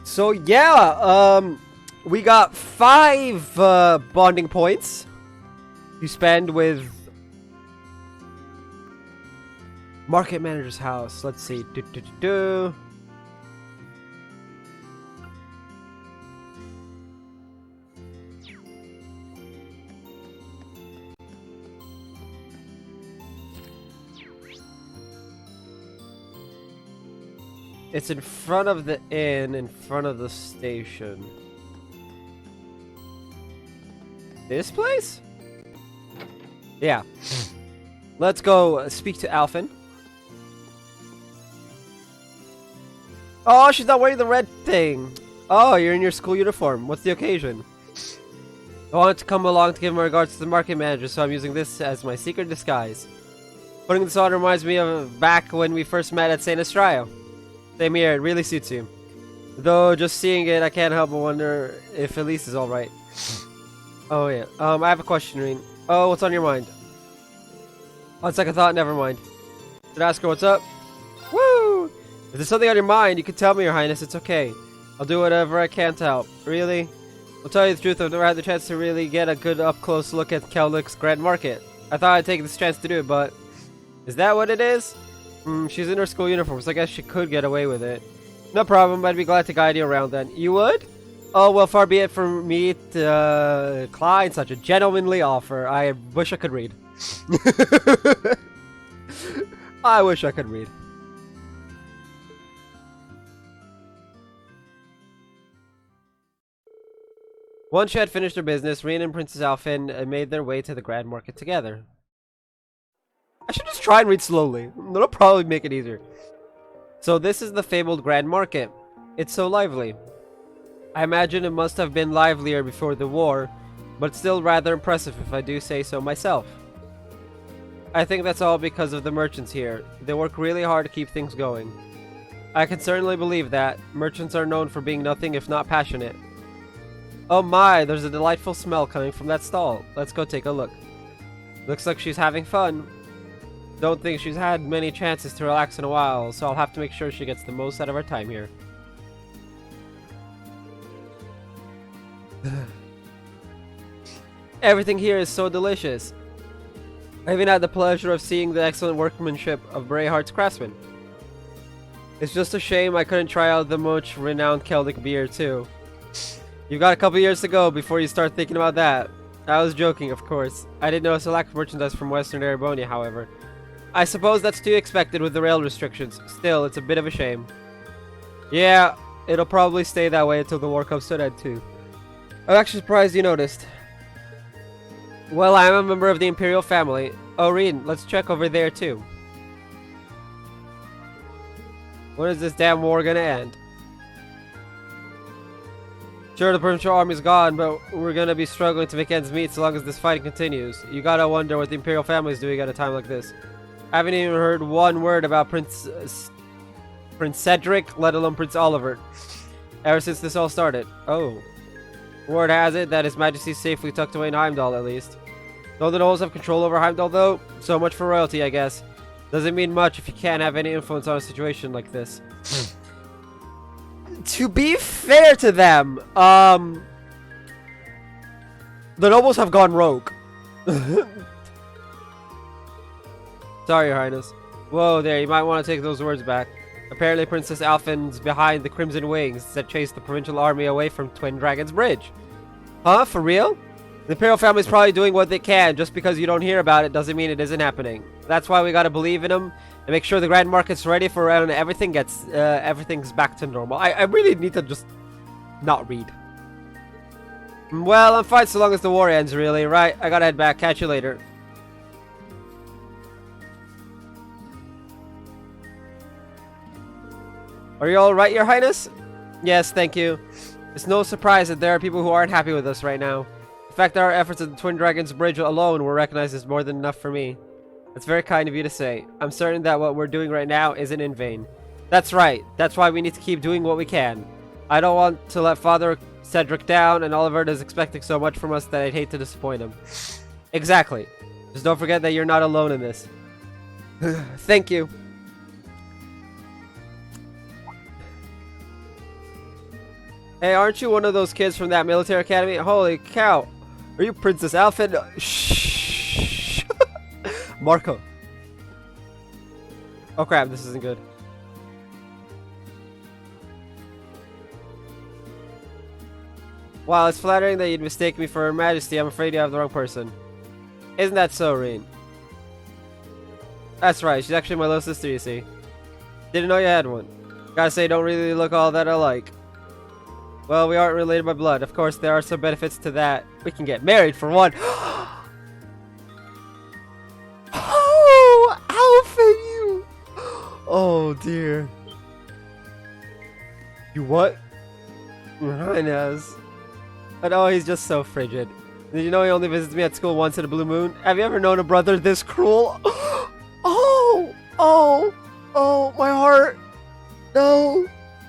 So yeah, we got 5 bonding points to spend with Market Manager's house. Let's see. It's in front of the inn, in front of the station. This place? Yeah. Let's go speak to Alphen. Oh, she's not wearing the red thing. Oh, you're in your school uniform. What's the occasion? I wanted to come along to give my regards to the market manager, so I'm using this as my secret disguise. Putting this on reminds me of back when we first met at St. Estrayo. Same here, it really suits you. Though, just seeing it, I can't help but wonder if Elise is alright. Oh, yeah. I have a question, Reen. Oh, what's on your mind? On second thought, never mind. Should I ask her what's up? Woo! If there's something on your mind, you can tell me, Your Highness. It's okay. I'll do whatever I can to help. Really? I'll tell you the truth, I've never had the chance to really get a good up-close look at Keldick's Grand Market. I thought I'd take this chance to do it, but... Is that what it is? She's in her school uniform, so I guess she could get away with it. No problem, I'd be glad to guide you around then. You would? Oh, well, far be it from me to decline such a gentlemanly offer. I wish I could read. I wish I could read. Once she had finished her business, Reen and Princess Alphen made their way to the Grand Market together. I should just try and read slowly. That'll probably make it easier. So this is the fabled Grand Market. It's so lively. I imagine it must have been livelier before the war, but still rather impressive if I do say so myself. I think that's all because of the merchants here. They work really hard to keep things going. I can certainly believe that. Merchants are known for being nothing if not passionate. Oh my, there's a delightful smell coming from that stall. Let's go take a look. Looks like she's having fun. Don't think she's had many chances to relax in a while, so I'll have to make sure she gets the most out of her time here. Everything here is so delicious. I even had the pleasure of seeing the excellent workmanship of Brayhart's craftsmen. It's just a shame I couldn't try out the much renowned Celtic beer too. You've got a couple years to go before you start thinking about that. I was joking, of course. I didn't notice a lack of merchandise from Western Erebonia, however. I suppose that's to be expected with the rail restrictions. Still, it's a bit of a shame. Yeah, it'll probably stay that way until the war comes to an end too. I'm actually surprised you noticed. Well, I'm a member of the Imperial family. Oh, Reen, let's check over there too. When is this damn war gonna end? Sure, the provincial army's gone, but we're gonna be struggling to make ends meet so long as this fighting continues. You gotta wonder what the Imperial family's doing at a time like this. I haven't even heard one word about Prince Cedric, let alone Prince Oliver, ever since this all started. Oh. Word has it that His Majesty's safely tucked away in Heimdall, at least. Don't the Knolls have control over Heimdall, though? So much for royalty, I guess. Doesn't mean much if you can't have any influence on a situation like this. To be fair to them, the nobles have gone rogue. Sorry, Your Highness. Whoa there, you might want to take those words back. Apparently Princess Alphen's behind the Crimson Wings that chased the provincial army away from Twin Dragon's Bridge. Huh? For real? The Imperial family's probably doing what they can. Just because you don't hear about it doesn't mean it isn't happening. That's why we gotta believe in them and make sure the Grand Market's ready for when everything gets, everything's back to normal. I really need to just not read. Well, I'm fine so long as the war ends, really, right? I gotta head back. Catch you later. Are you alright, Your Highness? Yes, thank you. It's no surprise that there are people who aren't happy with us right now. In fact, our efforts at the Twin Dragon's Bridge alone were recognized as more than enough for me. That's very kind of you to say. I'm certain that what we're doing right now isn't in vain. That's right. That's why we need to keep doing what we can. I don't want to let Father Cedric down, and Oliver is expecting so much from us that I'd hate to disappoint him. Exactly. Just don't forget that you're not alone in this. Thank you. Hey, aren't you one of those kids from that military academy? Holy cow. Are you Princess Alpha? Shh. Marco. Oh crap, this isn't good. Wow, it's flattering that you'd mistake me for Her Majesty. I'm afraid you have the wrong person. Isn't that so, Reen? That's right, she's actually my little sister, you see. Didn't know you had one. Gotta say, don't really look all that alike. Well, we aren't related by blood. Of course, there are some benefits to that. We can get married, for one. Oh, Alpha, you! Oh, dear. You what? I knows. But oh, he's just so frigid. Did you know he only visits me at school once in a blue moon? Have you ever known a brother this cruel? Oh, my heart. No,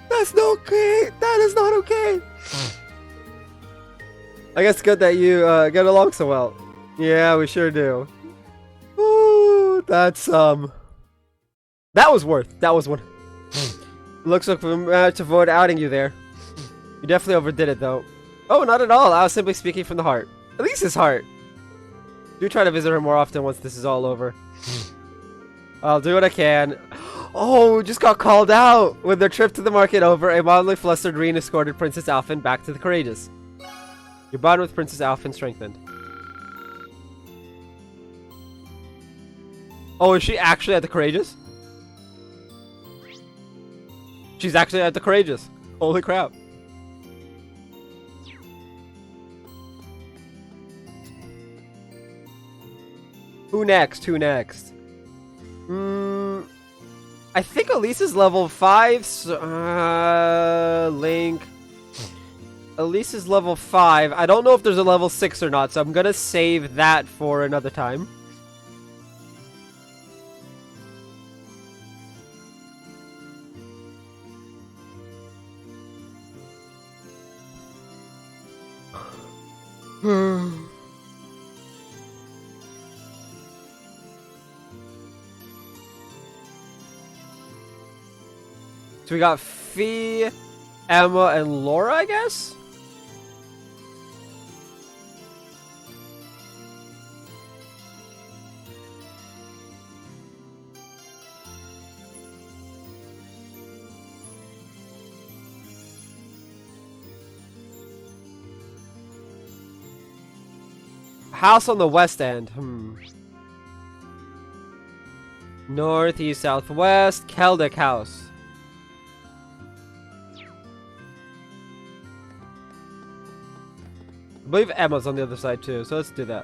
that's not okay. That is not okay. I guess it's good that you get along so well. Yeah, we sure do. Ooh, that's that was one. Looks like we managed to avoid outing you there. You definitely overdid it though. Oh, not at all. I was simply speaking from the heart. At least his heart. Do try to visit her more often once this is all over. I'll do what I can. Oh, just got called out! With their trip to the market over, a mildly flustered Reen escorted Princess Alphen back to the Courageous. Your bond with Princess Alphen strengthened. Oh, is she actually at the Courageous? She's actually at the Courageous. Holy crap. Who next? Who next? I think Elise is level 5. So, Link. Elise is level 5. I don't know if there's a level 6 or not, so I'm gonna save that for another time. So we got Fee, Emma, and Laura, I guess? House on the west end. North, east, southwest. Keldic house. I believe Emma's on the other side too, so let's do that.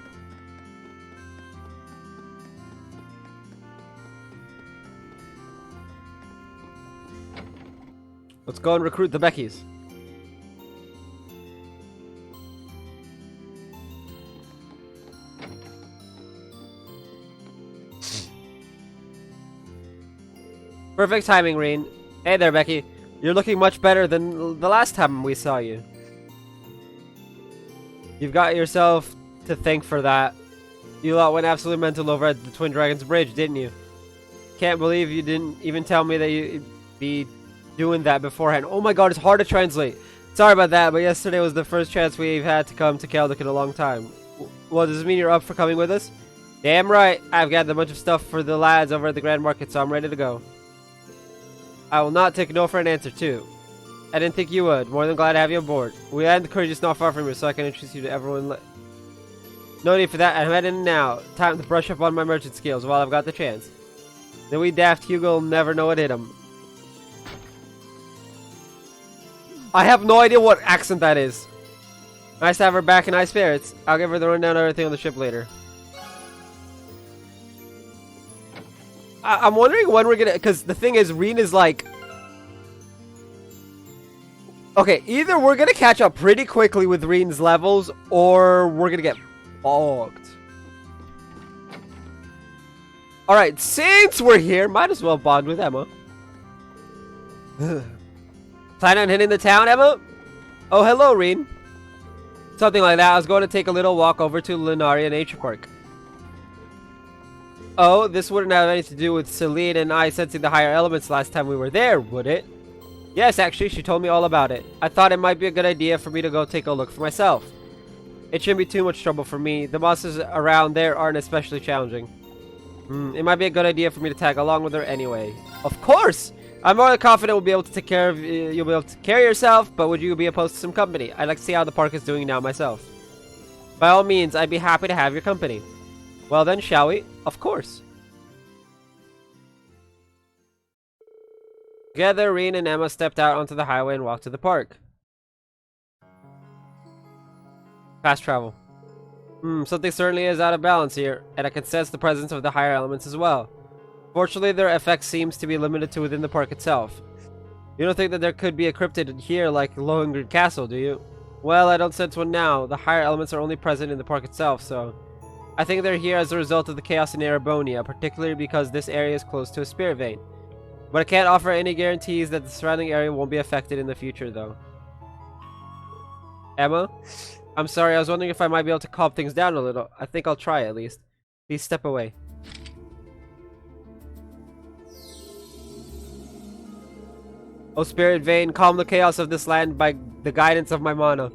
Let's go and recruit the Beckys. Perfect timing, Reen. Hey there, Becky. You're looking much better than the last time we saw you. You've got yourself to thank for that. You lot went absolutely mental over at the Twin Dragons Bridge, didn't you? Can't believe you didn't even tell me that you'd be doing that beforehand. Oh my god, it's hard to translate. Sorry about that, but yesterday was the first chance we've had to come to Keldic in a long time. Well, does this mean you're up for coming with us? Damn right. I've gathered a bunch of stuff for the lads over at the Grand Market, so I'm ready to go. I will not take no for an answer, too. I didn't think you would. More than glad to have you on board. We land the Courageous not far from here, so I can introduce you to everyone. No need for that. I'm heading now. Time to brush up on my merchant skills while I've got the chance. The wee daft Hugo will never know what hit him. I have no idea what accent that is. Nice to have her back in high spirits. I'll give her the rundown of everything on the ship later. I'm wondering when we're gonna... Because the thing is, Reen is like... Okay, either we're gonna catch up pretty quickly with Reen's levels, or we're gonna get bogged. Alright, since we're here, might as well bond with Emma. Plan on hitting the town, Emma? Oh, hello, Reen. Something like that. I was going to take a little walk over to Lunaria Nature Park. Oh, this wouldn't have anything to do with Celine and I sensing the higher elements last time we were there, would it? Yes, actually, she told me all about it. I thought it might be a good idea for me to go take a look for myself. It shouldn't be too much trouble for me. The monsters around there aren't especially challenging. It might be a good idea for me to tag along with her anyway. Of course! I'm more than confident we'll be able to take care of you'll be able to carry yourself, but would you be opposed to some company? I'd like to see how the park is doing now myself. By all means, I'd be happy to have your company. Well then, shall we? Of course. Together, Reen and Emma stepped out onto the highway and walked to the park. Fast travel. Something certainly is out of balance here, and I can sense the presence of the higher elements as well. Fortunately, their effect seems to be limited to within the park itself. You don't think that there could be a cryptid here like Lohengrin Castle, do you? Well, I don't sense one now. The higher elements are only present in the park itself, so... I think they're here as a result of the chaos in Erebonia, particularly because this area is close to a spirit vein. But I can't offer any guarantees that the surrounding area won't be affected in the future, though. Emma? I'm sorry, I was wondering if I might be able to calm things down a little. I think I'll try at least. Please step away. O spirit vein, calm the chaos of this land by the guidance of my mana.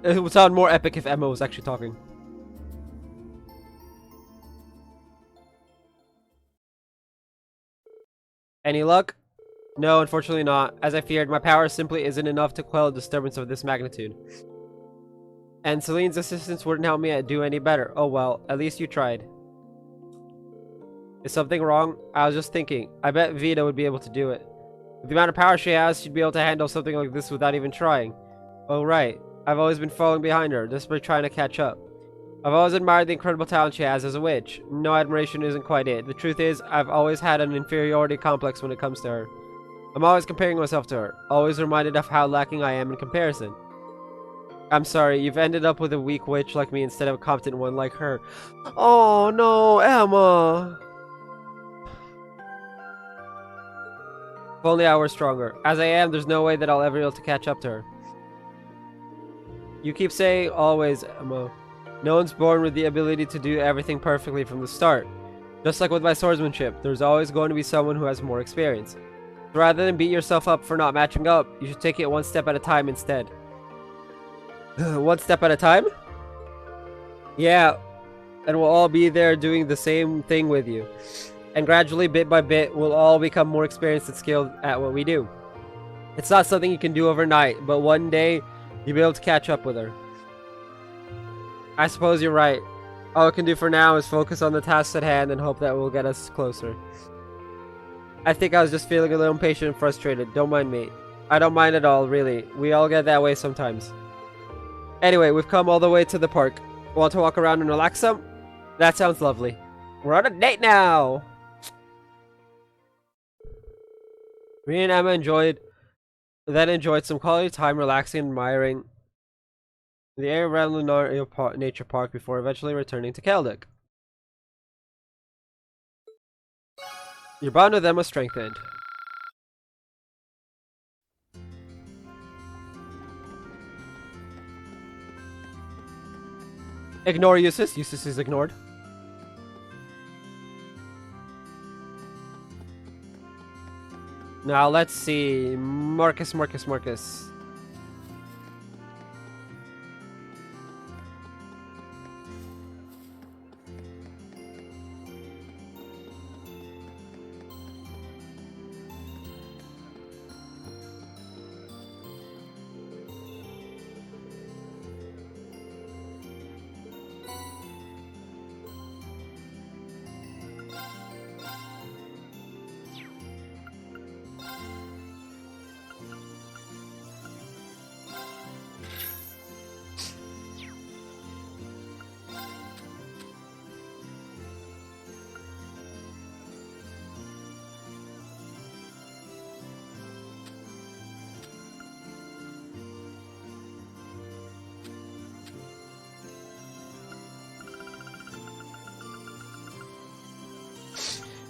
It would sound more epic if Emma was actually talking. Any luck? No, unfortunately not. As I feared, my power simply isn't enough to quell a disturbance of this magnitude. And Celine's assistance wouldn't help me do any better. Oh well, at least you tried. Is something wrong? I was just thinking. I bet Vita would be able to do it. With the amount of power she has, she'd be able to handle something like this without even trying. Oh right. I've always been falling behind her, desperately trying to catch up. I've always admired the incredible talent she has as a witch. No, admiration isn't quite it. The truth is, I've always had an inferiority complex when it comes to her. I'm always comparing myself to her, always reminded of how lacking I am in comparison. I'm sorry, you've ended up with a weak witch like me instead of a competent one like her. Oh no, Emma! If only I were stronger. As I am, there's no way that I'll ever be able to catch up to her. You keep saying always, Emma. No one's born with the ability to do everything perfectly from the start. Just like with my swordsmanship, there's always going to be someone who has more experience. So rather than beat yourself up for not matching up, you should take it one step at a time instead. One step at a time? Yeah, and we'll all be there doing the same thing with you. And gradually, bit by bit, we'll all become more experienced and skilled at what we do. It's not something you can do overnight, but one day, you'll be able to catch up with her. I suppose you're right. All I can do for now is focus on the tasks at hand and hope that will get us closer. I think I was just feeling a little impatient and frustrated. Don't mind me. I don't mind at all, really. We all get that way sometimes. Anyway, we've come all the way to the park. Want to walk around and relax some? That sounds lovely. We're on a date now! Me and Emma enjoyed some quality time relaxing and admiring the area around the nature park before eventually returning to Keldic. Your bond with them was strengthened. Ignore Eustace. Eustace is ignored. Now let's see. Marcus.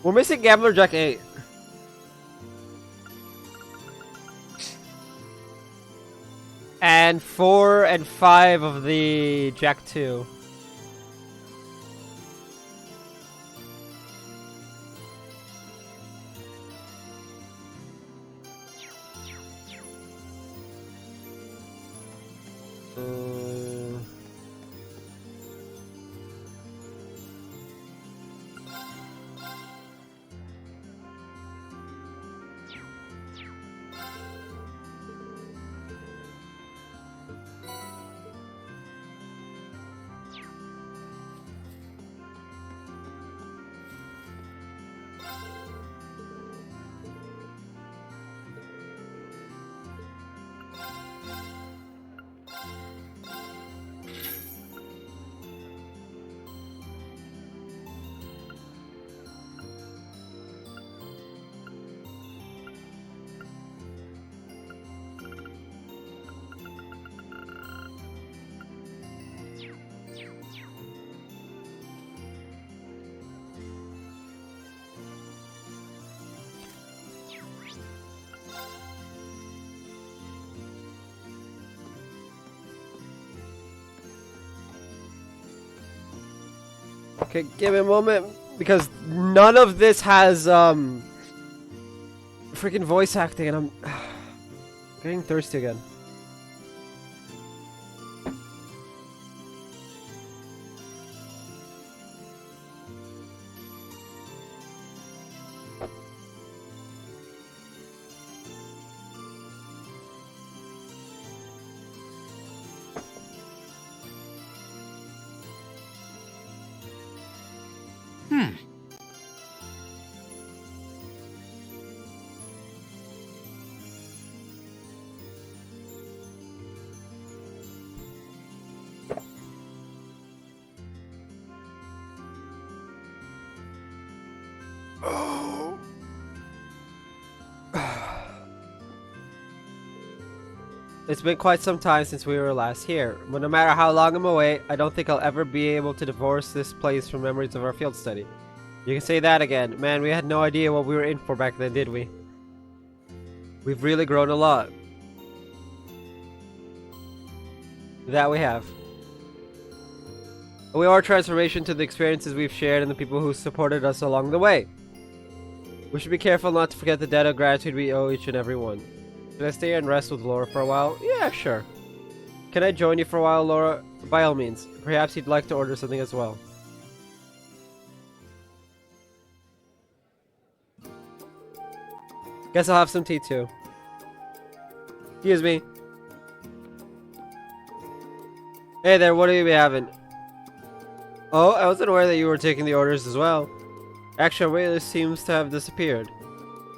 We're missing Gambler Jack 8. And 4 and 5 of the Jack 2. Okay, give me a moment, because none of this has, freaking voice acting, and I'm getting thirsty again. It's been quite some time since we were last here, but no matter how long I'm away, I don't think I'll ever be able to divorce this place from memories of our field study. You can say that again. Man, we had no idea what we were in for back then, did we? We've really grown a lot. That we have. We owe our transformation to the experiences we've shared and the people who supported us along the way. We should be careful not to forget the debt of gratitude we owe each and every one. Can I stay here and rest with Laura for a while? Yeah, sure. Can I join you for a while, Laura? By all means. Perhaps you'd like to order something as well. Guess I'll have some tea too. Excuse me. Hey there, what are you having? Oh, I wasn't aware that you were taking the orders as well. Actually, our waitlist seems to have disappeared.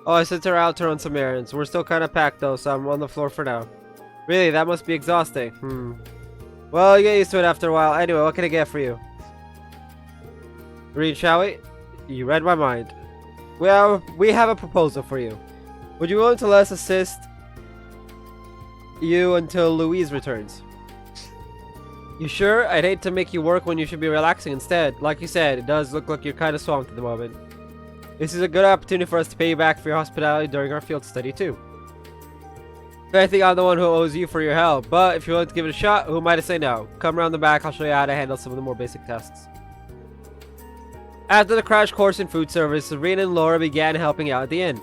Oh, I sent her out to run some errands. We're still kind of packed though, so I'm on the floor for now. Really, that must be exhausting. Well, you get used to it after a while. Anyway, what can I get for you? Read, shall we? You read my mind. Well, we have a proposal for you. Would you be willing to let us assist you until Louise returns? You sure? I'd hate to make you work when you should be relaxing instead. Like you said, it does look like you're kind of swamped at the moment. This is a good opportunity for us to pay you back for your hospitality during our field study too. I think I'm the one who owes you for your help, but if you're willing to give it a shot, who am I to say no? Come around the back, I'll show you how to handle some of the more basic tasks. After the crash course in food service, Rena and Laura began helping out at the inn.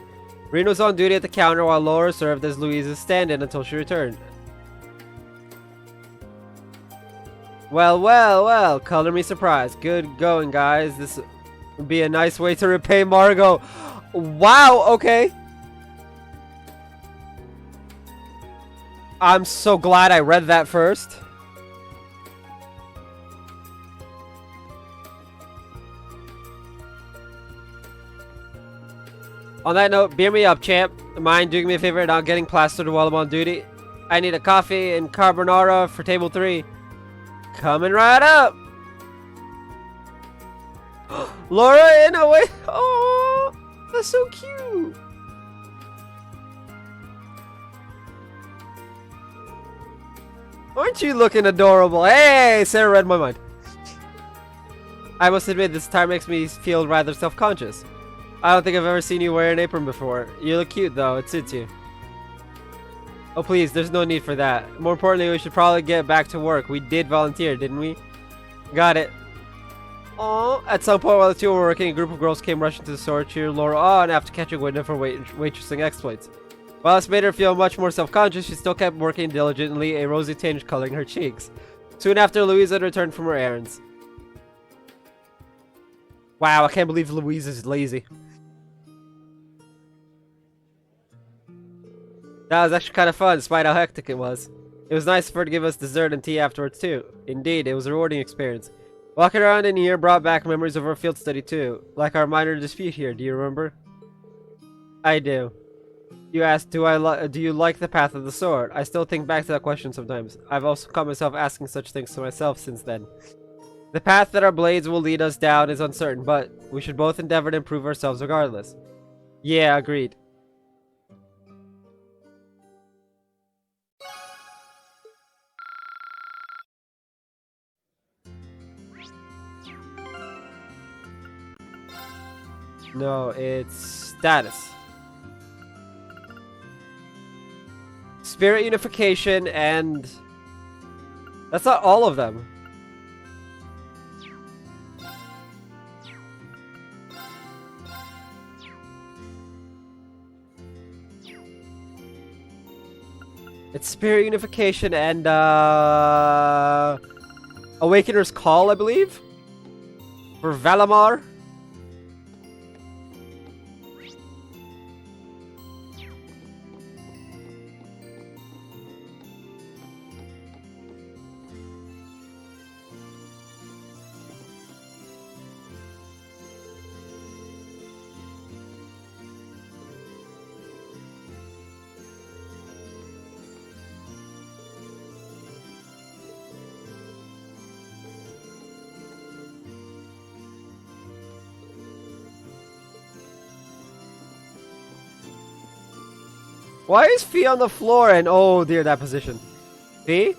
Rena was on duty at the counter while Laura served as Louise's stand-in until she returned. Well, color me surprised. Good going, guys. This would be a nice way to repay Margot. Wow, okay. I'm so glad I read that first. On that note, beer me up, champ. Mind doing me a favor and not getting plastered while I'm on duty? I need a coffee and carbonara for table 3. Coming right up. Laura in a way. Oh, that's so cute. Aren't you looking adorable? Hey, Sarah read my mind. I must admit, this time makes me feel rather self-conscious. I don't think I've ever seen you wear an apron before. You look cute though, it suits you. Oh please, there's no need for that. More importantly, we should probably get back to work. We did volunteer, didn't we? Got it. Oh, at some point while the two were working, a group of girls came rushing to the store to cheer Laura on after catching wind of her waitressing exploits. While this made her feel much more self-conscious, she still kept working diligently, a rosy tinge coloring her cheeks. Soon after, Louise had returned from her errands. Wow, I can't believe Louise is lazy. That was actually kind of fun, despite how hectic it was. It was nice for her to give us dessert and tea afterwards too. Indeed, it was a rewarding experience. Walking around in here brought back memories of our field study too, like our minor dispute here, do you remember? I do. You asked, do you like the path of the sword? I still think back to that question sometimes. I've also caught myself asking such things to myself since then. The path that our blades will lead us down is uncertain, but we should both endeavor to improve ourselves regardless. Yeah, agreed. No, it's status. Spirit unification and... That's not all of them. It's Spirit Unification and Awakener's Call, I believe? For Valamar? Why is Fee on the floor and oh dear, that position? Fee?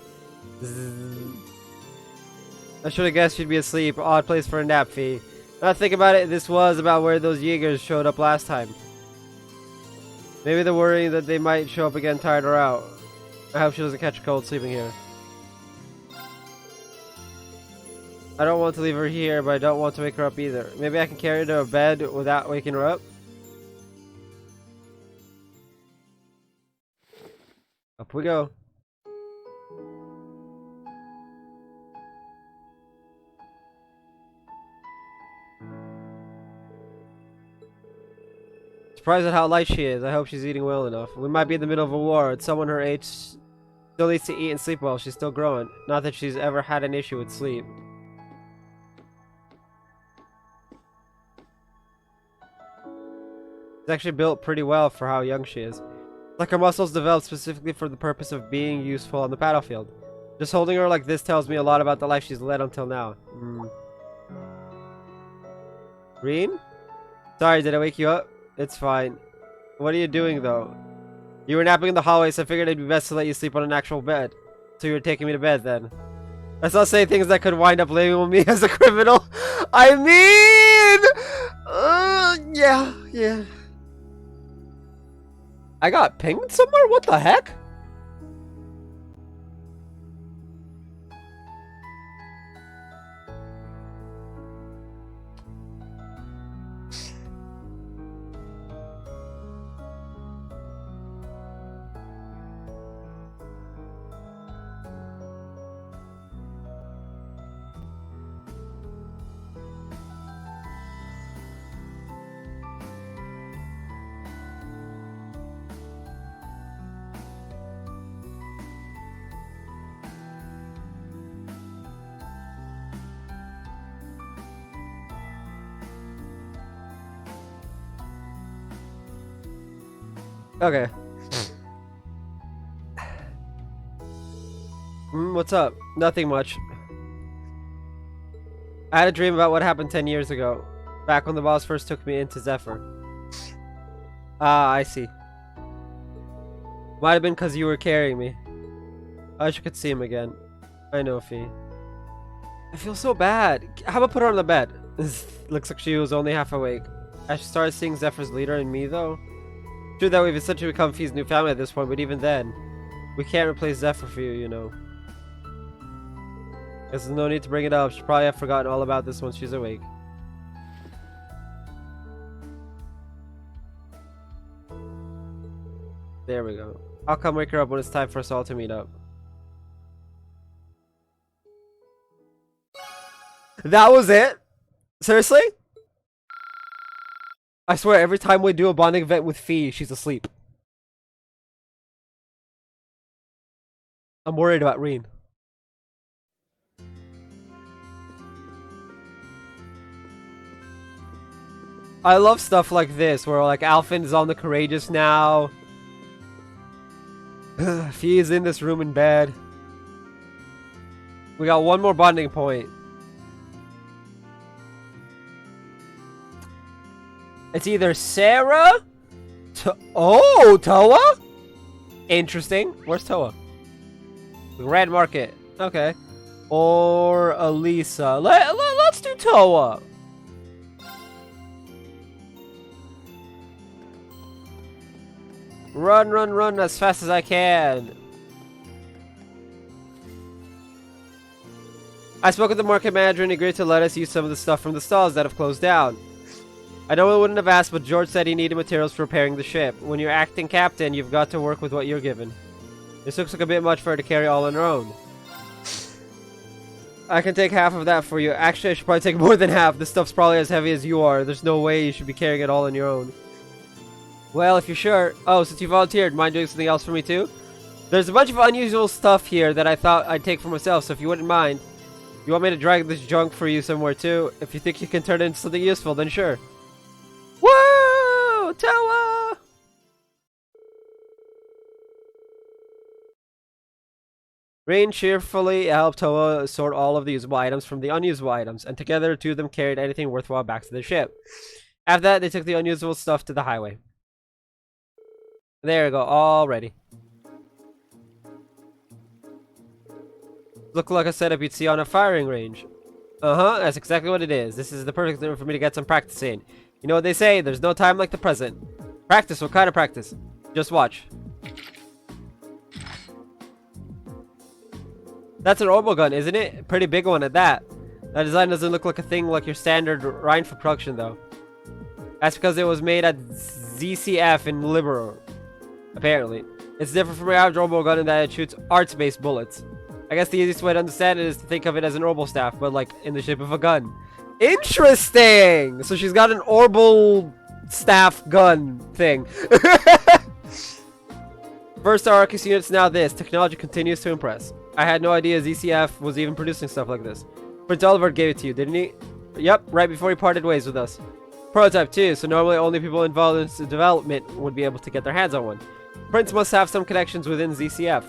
I should have guessed she'd be asleep. Odd place for a nap, Fee. Now think about it, this was about where those Jaegers showed up last time. Maybe they're worrying that they might show up again tired or out. I hope she doesn't catch a cold sleeping here. I don't want to leave her here, but I don't want to wake her up either. Maybe I can carry her to a bed without waking her up? Up we go. Surprised at how light she is. I hope she's eating well enough. We might be in the middle of a war. It's someone her age still needs to eat and sleep well. She's still growing. Not that she's ever had an issue with sleep. She's actually built pretty well for how young she is. Like her muscles developed specifically for the purpose of being useful on the battlefield. Just holding her like this tells me a lot about the life she's led until now. Reen? Sorry, did I wake you up? It's fine. What are you doing though? You were napping in the hallway, so I figured it'd be best to let you sleep on an actual bed. So you were taking me to bed then. Let's not say things that could wind up labeling me as a criminal. I mean... yeah. I got pinged somewhere? What the heck? Okay. What's up? Nothing much. I had a dream about what happened 10 years ago. Back when the boss first took me into Zephyr. Ah, I see. Might have been because you were carrying me. I wish I could see him again. I know, Fee. I feel so bad. How about put her on the bed? Looks like she was only half awake. I should start seeing Zephyr's leader in me, though. True that we've essentially become Fee's new family at this point, but even then, we can't replace Zephyr for you, you know. Guess there's no need to bring it up. She'll probably have forgotten all about this once she's awake. There we go. I'll come wake her up when it's time for us all to meet up. That was it? Seriously? I swear, every time we do a bonding event with Fee, she's asleep. I'm worried about Reen. I love stuff like this, where like Alphen is on the Courageous now. Fee is in this room in bed. We got one more bonding point. It's either Sarah... Oh, Toa? Interesting. Where's Toa? Red Market. Okay. Or Elisa. Let's do Toa. Run as fast as I can. I spoke with the market manager and he agreed to let us use some of the stuff from the stalls that have closed down. I know I wouldn't have asked, but George said he needed materials for repairing the ship. When you're acting captain, you've got to work with what you're given. This looks like a bit much for her to carry all on her own. I can take half of that for you. Actually, I should probably take more than half. This stuff's probably as heavy as you are. There's no way you should be carrying it all on your own. Well, if you're sure. Oh, since you volunteered, mind doing something else for me too? There's a bunch of unusual stuff here that I thought I'd take for myself, so if you wouldn't mind. You want me to drag this junk for you somewhere too? If you think you can turn it into something useful, then sure. Woo! Toa! Rain cheerfully helped Toa sort all of the usable items from the unusable items, and together the two of them carried anything worthwhile back to the ship. After that, they took the unusable stuff to the highway. There we go, all ready. Look like a setup you'd see on a firing range. That's exactly what it is. This is the perfect time for me to get some practice in. You know what they say, there's no time like the present. Practice? What kind of practice? Just watch. That's an orbital gun, isn't it? A pretty big one at that. That design doesn't look like a thing like your standard Rhine for production, though. That's because it was made at ZCF in Liberor. Apparently. It's different from your average orbital gun in that it shoots arts-based bullets. I guess the easiest way to understand it is to think of it as an orbital staff, but like in the shape of a gun. Interesting! So she's got an orbital staff gun thing. First our Arcus units, now this. Technology continues to impress. I had no idea ZCF was even producing stuff like this. Prince Oliver gave it to you, didn't he? Yep, right before he parted ways with us. Prototype too, so normally only people involved in its development would be able to get their hands on one. Prince must have some connections within ZCF.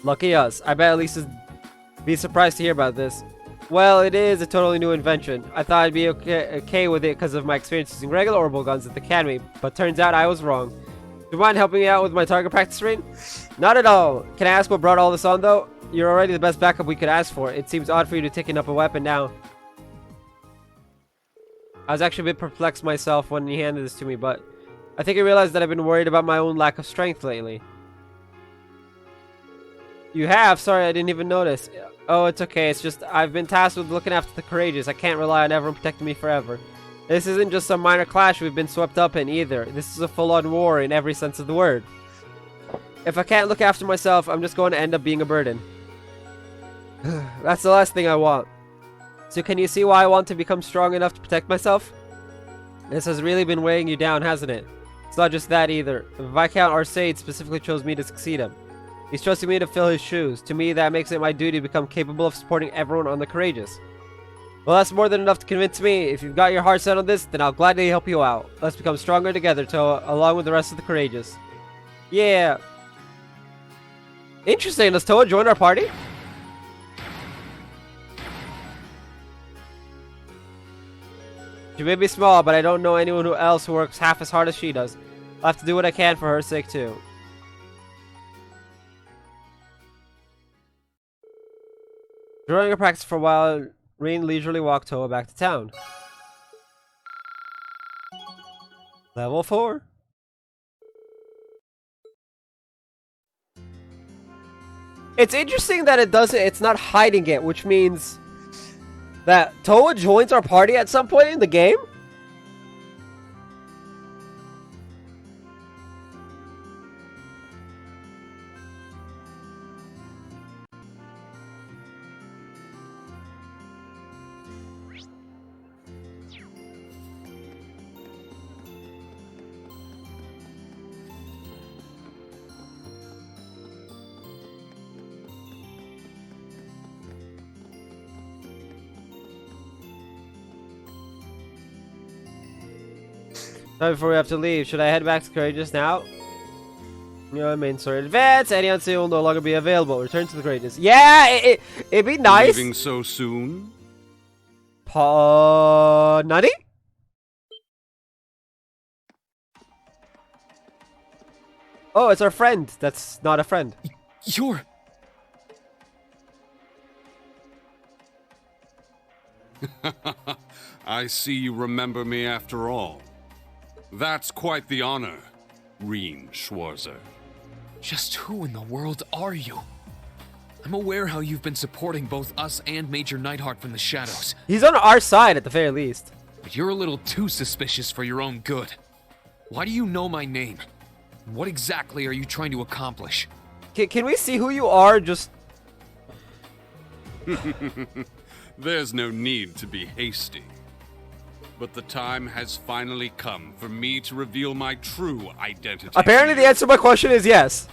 Lucky us. I bet at least be surprised to hear about this. Well, it is a totally new invention. I thought I'd be okay with it because of my experience using regular orbital guns at the academy, but turns out I was wrong. Do you mind helping me out with my target practice ring? Not at all. Can I ask what brought all this on, though? You're already the best backup we could ask for. It seems odd for you to taking up a weapon now. I was actually a bit perplexed myself when he handed this to me, but I think I realized that I've been worried about my own lack of strength lately. You have? Sorry, I didn't even notice. Oh, it's okay. It's just I've been tasked with looking after the courageous. I can't rely on everyone protecting me forever. This isn't just some minor clash we've been swept up in either. This is a full-on war in every sense of the word. If I can't look after myself, I'm just going to end up being a burden. That's the last thing I want. So can you see why I want to become strong enough to protect myself? This has really been weighing you down, hasn't it? It's not just that either. Viscount Arcade specifically chose me to succeed him. He's trusting me to fill his shoes. To me, that makes it my duty to become capable of supporting everyone on the courageous. Well, that's more than enough to convince me. If you've got your heart set on this, then I'll gladly help you out. Let's become stronger together, Toa, along with the rest of the courageous. Yeah. Interesting. Does Toa join our party? She may be small, but I don't know anyone else who works half as hard as she does. I'll have to do what I can for her sake, too. During her practice for a while, Rain leisurely walked Toa back to town. Level 4. It's interesting that it's not hiding it, which means that Toa joins our party at some point in the game? Now before we have to leave, should I head back to Courageous now? Main story advance. Any unseen will no longer be available. Return to the Courageous. Yeah, it'd be nice. Leaving so soon? Nutty? Oh, it's our friend. That's not a friend. You're... I see you remember me after all. That's quite the honor, Reen Schwarzer. Just who in the world are you? I'm aware how you've been supporting both us and Major Neidhart from the shadows. He's on our side at the very least. But you're a little too suspicious for your own good. Why do you know my name? What exactly are you trying to accomplish? Can we see who you are? Just There's no need to be hasty. But the time has finally come for me to reveal my true identity. apparently the answer to my question is yes.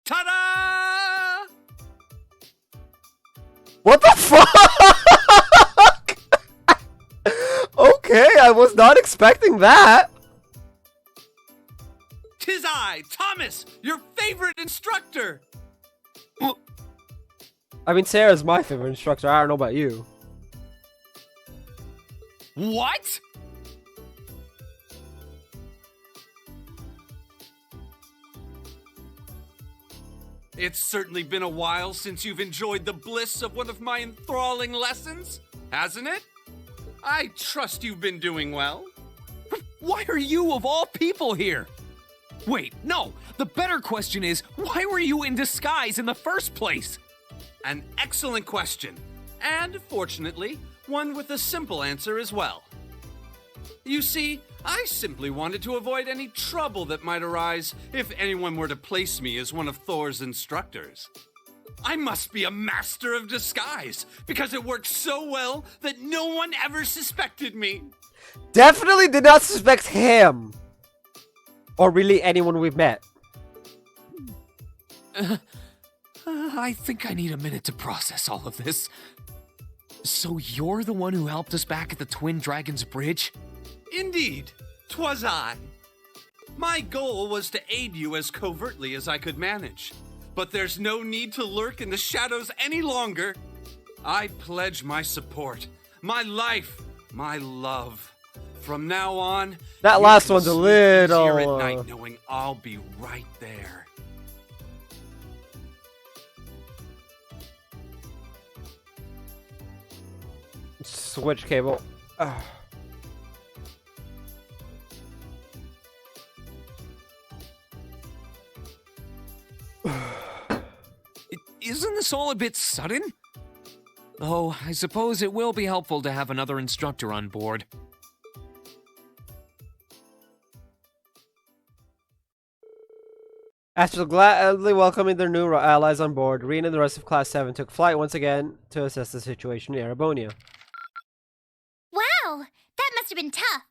Ta-da! What the fuck? Okay, I was not expecting that. 'Tis I, Thomas, your favorite instructor! I mean, Sarah's my favorite instructor. I don't know about you. What? It's certainly been a while since you've enjoyed the bliss of one of my enthralling lessons, hasn't it? I trust you've been doing well. Why are you, of all people, here? Wait, no. The better question is, why were you in disguise in the first place? An excellent question. And, fortunately, one with a simple answer as well. You see, I simply wanted to avoid any trouble that might arise if anyone were to place me as one of Thor's instructors. I must be a master of disguise, because it worked so well that no one ever suspected me. Definitely did not suspect him. Or really anyone we've met. I think I need a minute to process all of this. So you're the one who helped us back at the Twin Dragons Bridge? Indeed, 'twas I. My goal was to aid you as covertly as I could manage. But there's no need to lurk in the shadows any longer. I pledge my support, my life, my love. From now on, That you last can one's a sleep little, easier at night knowing I'll be right there. Switch cable. Ugh. Isn't this all a bit sudden? Oh, I suppose it will be helpful to have another instructor on board. After gladly welcoming their new allies on board, Reen and the rest of Class 7 took flight once again to assess the situation in Erebonia. Wow, that must have been tough.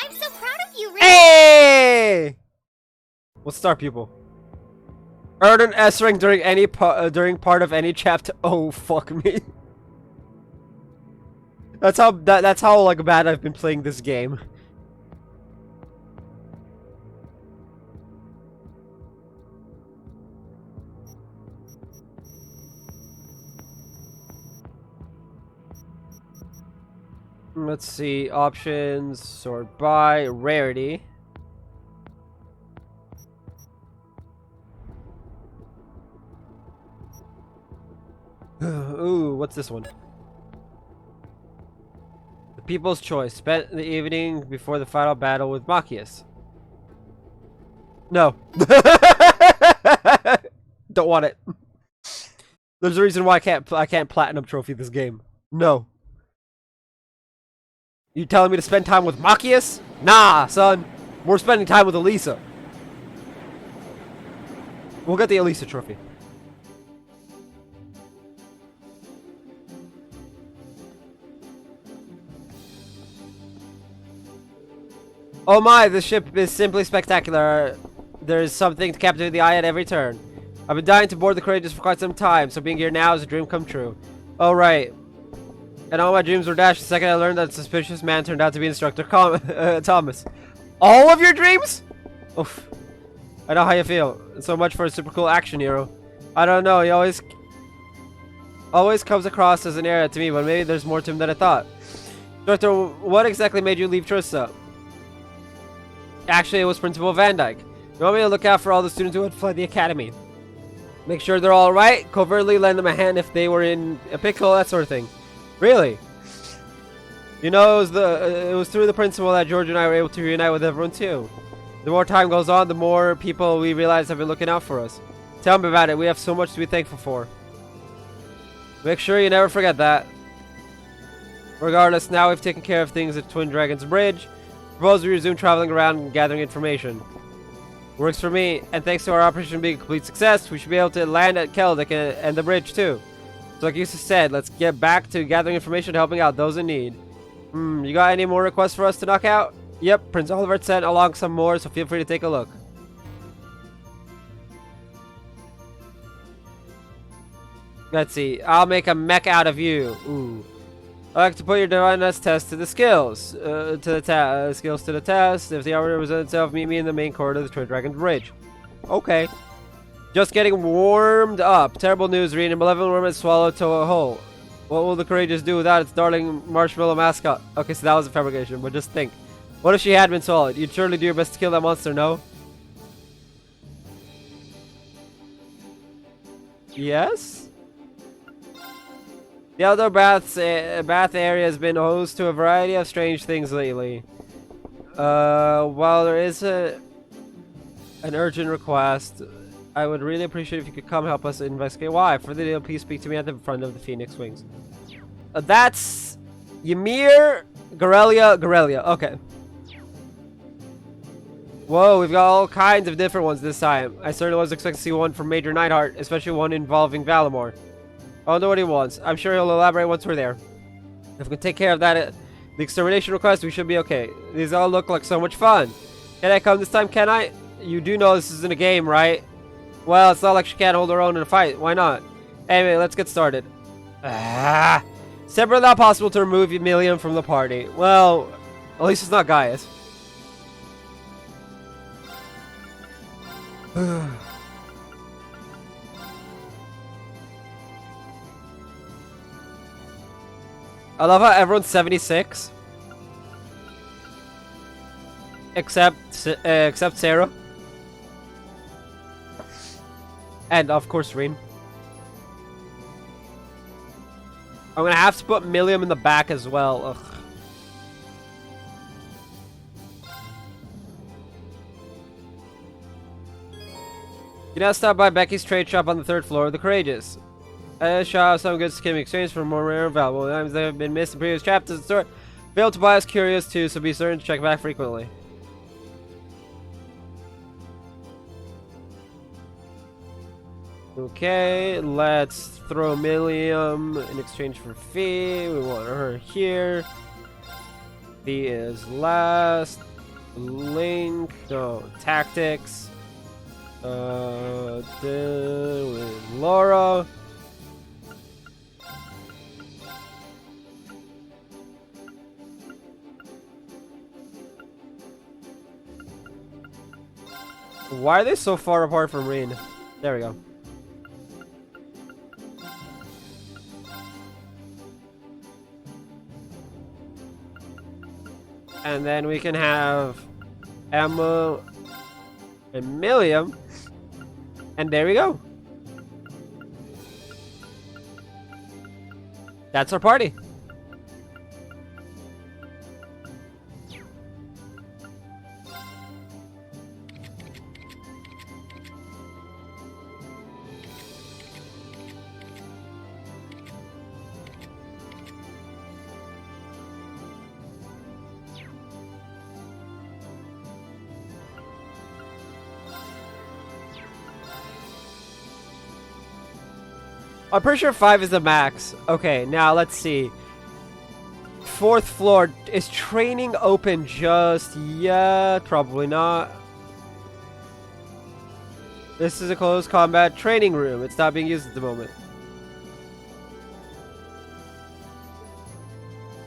I'm so proud of you, Rick. Hey! What's star pupil? Earn an S rank during any during part of any chapter. Oh fuck me. That's how like bad I've been playing this game. Let's see, options, sort by, rarity. Ooh, what's this one? The People's Choice. Spent the evening before the final battle with Machias. No. Don't want it. There's a reason why I can't platinum trophy this game. No. You telling me to spend time with Machias? Nah, son. We're spending time with Elisa. We'll get the Elisa trophy. Oh my, this ship is simply spectacular. There's something to captivate the eye at every turn. I've been dying to board the Courageous for quite some time, so being here now is a dream come true. Oh right. And all my dreams were dashed the second I learned that a suspicious man turned out to be Instructor Thomas. All of your dreams? Oof. I know how you feel. So much for a super cool action hero. I don't know, he always comes across as an area to me, but maybe there's more to him than I thought. Instructor, what exactly made you leave Trista? Actually, it was Principal Van Dyke. You want me to look out for all the students who had fled the academy. Make sure they're all right, covertly lend them a hand if they were in a pickle, that sort of thing. Really? You know, it was through the principal that George and I were able to reunite with everyone too. The more time goes on, the more people we realize have been looking out for us. Tell me about it. We have so much to be thankful for. Make sure you never forget that. Regardless, now we've taken care of things at Twin Dragon's Bridge. Propose we resume traveling around and gathering information. Works for me, and thanks to our operation being a complete success, we should be able to land at Keldic and the bridge too. So like you said, let's get back to gathering information and helping out those in need. You got any more requests for us to knock out? Yep, Prince Oliver sent along some more, so feel free to take a look. Let's see, I'll make a mech out of you. Ooh. I'd like to put your divineness test to the skills. Skills to the test. If the hour represents itself, meet me in the main corridor of the Twin Dragon's Bridge. Okay. Just getting warmed up. Terrible news, Reen. A malevolent worm has swallowed to a hole. What will the courageous do without its darling marshmallow mascot? Okay, so that was a fabrication, but just think. What if she had been swallowed? You'd surely do your best to kill that monster, no? Yes? The outdoor bath area has been host to a variety of strange things lately. While there is an urgent request, I would really appreciate if you could come help us investigate why. For the deal, please speak to me at the front of the Phoenix Wings. That's Ymir Gorelia. Okay. Whoa, we've got all kinds of different ones this time. I certainly was expecting to see one from Major Neidhart, especially one involving Valimor. I wonder what he wants. I'm sure he'll elaborate once we're there. If we can take care of that, the extermination request, we should be okay. These all look like so much fun. Can I come this time, can I? You do know this isn't a game, right? Well, it's not like she can't hold her own in a fight. Why not? Anyway, let's get started. Separate not possible to remove Emilium from the party. Well, at least it's not Gaius. I love how everyone's 76. Except Sarah. And of course Reen. I'm gonna have to put Millium in the back as well. Ugh. You now stop by Becky's trade shop on the 3rd floor of the Courageous. I shall have some goods can be exchanged for more rare and valuable items that have been missed in previous chapters of the store. Fail to buy is curious too, so be certain to check back frequently. Okay, let's throw Millium in exchange for Fee. We want her here. Fee is last. Link, no, Tactics. With Laura. Why are they so far apart from Reen? There we go. And then we can have Emma and Millium. And there we go. That's our party. I'm pretty sure 5 is the max. Okay, now let's see. 4th floor. Is training open just yet? Probably not. This is a closed combat training room. It's not being used at the moment.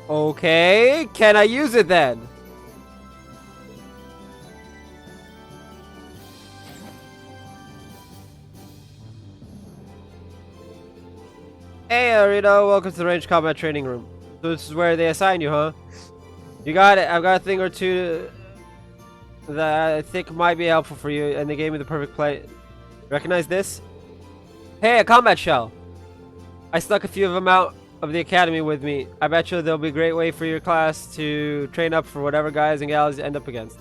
Okay, can I use it then? Hey, Arito, welcome to the Range Combat Training Room. So this is where they assign you, huh? You got it. I've got a thing or two that I think might be helpful for you, and they gave me the perfect play. Recognize this? Hey, a combat shell. I stuck a few of them out of the academy with me. I bet you they'll be a great way for your class to train up for whatever guys and gals you end up against.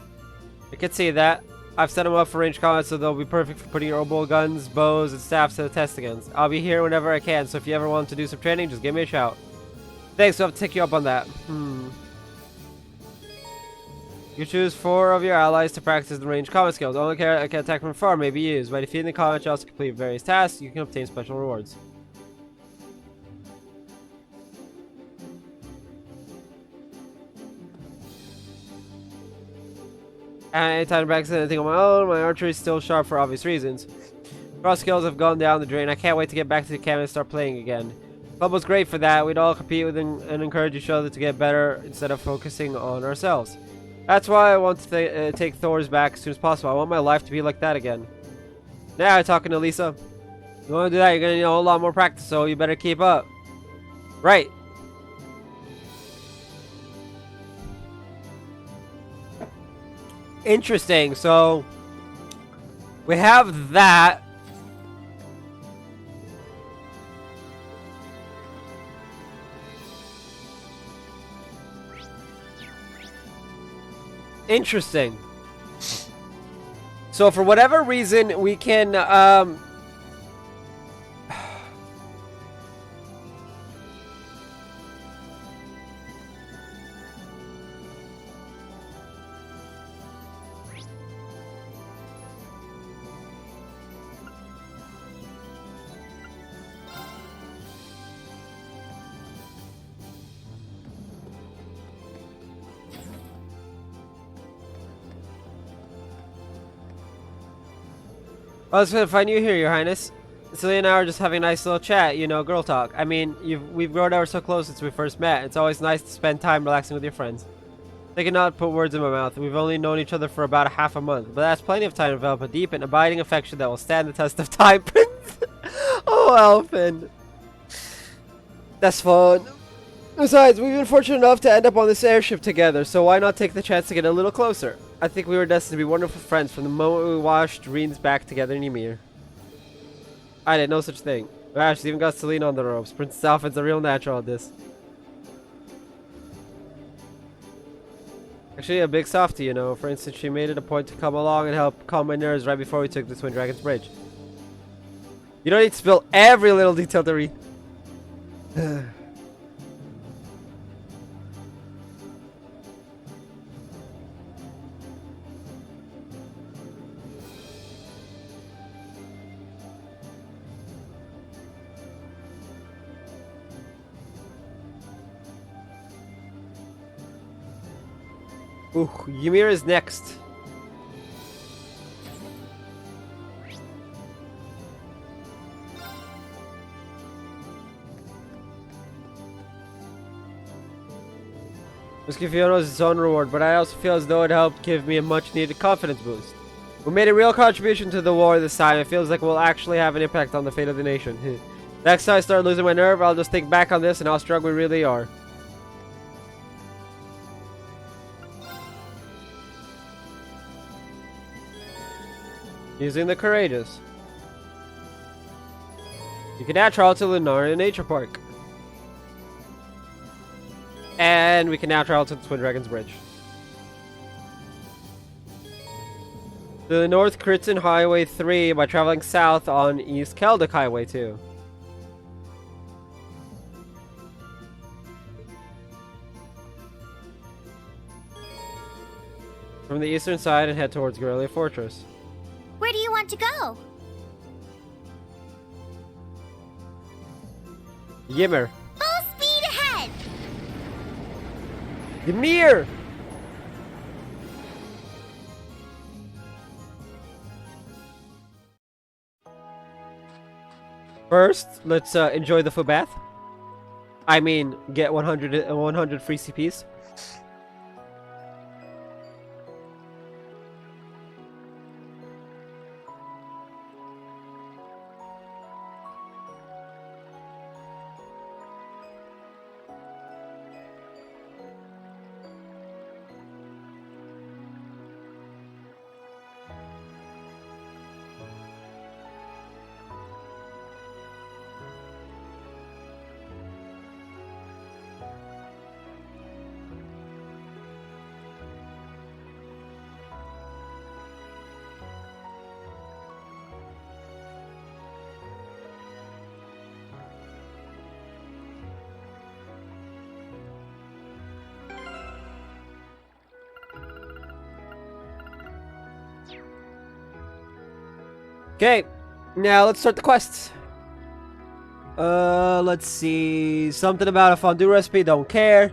I could see that. I've set them up for range combat so they'll be perfect for putting your oboe guns, bows, and staffs to the test against. I'll be here whenever I can, so if you ever want to do some training, just give me a shout. Thanks, I'll have to take you up on that. You choose 4 of your allies to practice the range combat skills. Only can attack from far may be used. By defeating the combat, you also complete various tasks. You can obtain special rewards. Anytime to practice anything on my own, my archery is still sharp for obvious reasons. Cross skills have gone down the drain. I can't wait to get back to the camp and start playing again. Club was great for that. We'd all compete with and encourage each other to get better instead of focusing on ourselves. That's why I want to take Thor's back as soon as possible. I want my life to be like that again. Now talking to Lisa. You want to do that, you're going to need a whole lot more practice, so you better keep up. Right. Interesting. So we have that. Interesting. So for whatever reason, we can well, it's gonna find you here, Your Highness. Celia and I are just having a nice little chat, you know, girl talk. I mean, we've grown ever so close since we first met. It's always nice to spend time relaxing with your friends. They cannot put words in my mouth. We've only known each other for about half a month, but that's plenty of time to develop a deep and abiding affection that will stand the test of time. Prince! Oh, Elfin. That's fun. Besides, we've been fortunate enough to end up on this airship together, so why not take the chance to get a little closer? I think we were destined to be wonderful friends from the moment we watched Reen's back together in Ymir. I didn't know such thing. Wow, she's even got Selena on the ropes. Princess Alpha's a real natural at this. Actually, a big softie, you know. For instance, she made it a point to come along and help calm my nerves right before we took the Twin Dragons Bridge. You don't need to spill every little detail to read. Ooh, Ymir is next. Whiskey Fiona is its own reward, but I also feel as though it helped give me a much needed confidence boost. We made a real contribution to the war this time. It feels like we'll actually have an impact on the fate of the nation. Next time I start losing my nerve, I'll just think back on this and how strong we really are. Using the Courageous. You can now travel to Lunaria Nature Park. And we can now travel to the Twin Dragons Bridge. To the North Kritzen Highway 3 by traveling south on East Keldic Highway 2. From the eastern side and head towards Guerrilla Fortress. Where do you want to go? Ymir. Full speed ahead! Ymir! First, let's enjoy the foot bath. I mean, get 100 free CPs. Okay, now let's start the quests. Let's see. Something about a fondue recipe, don't care.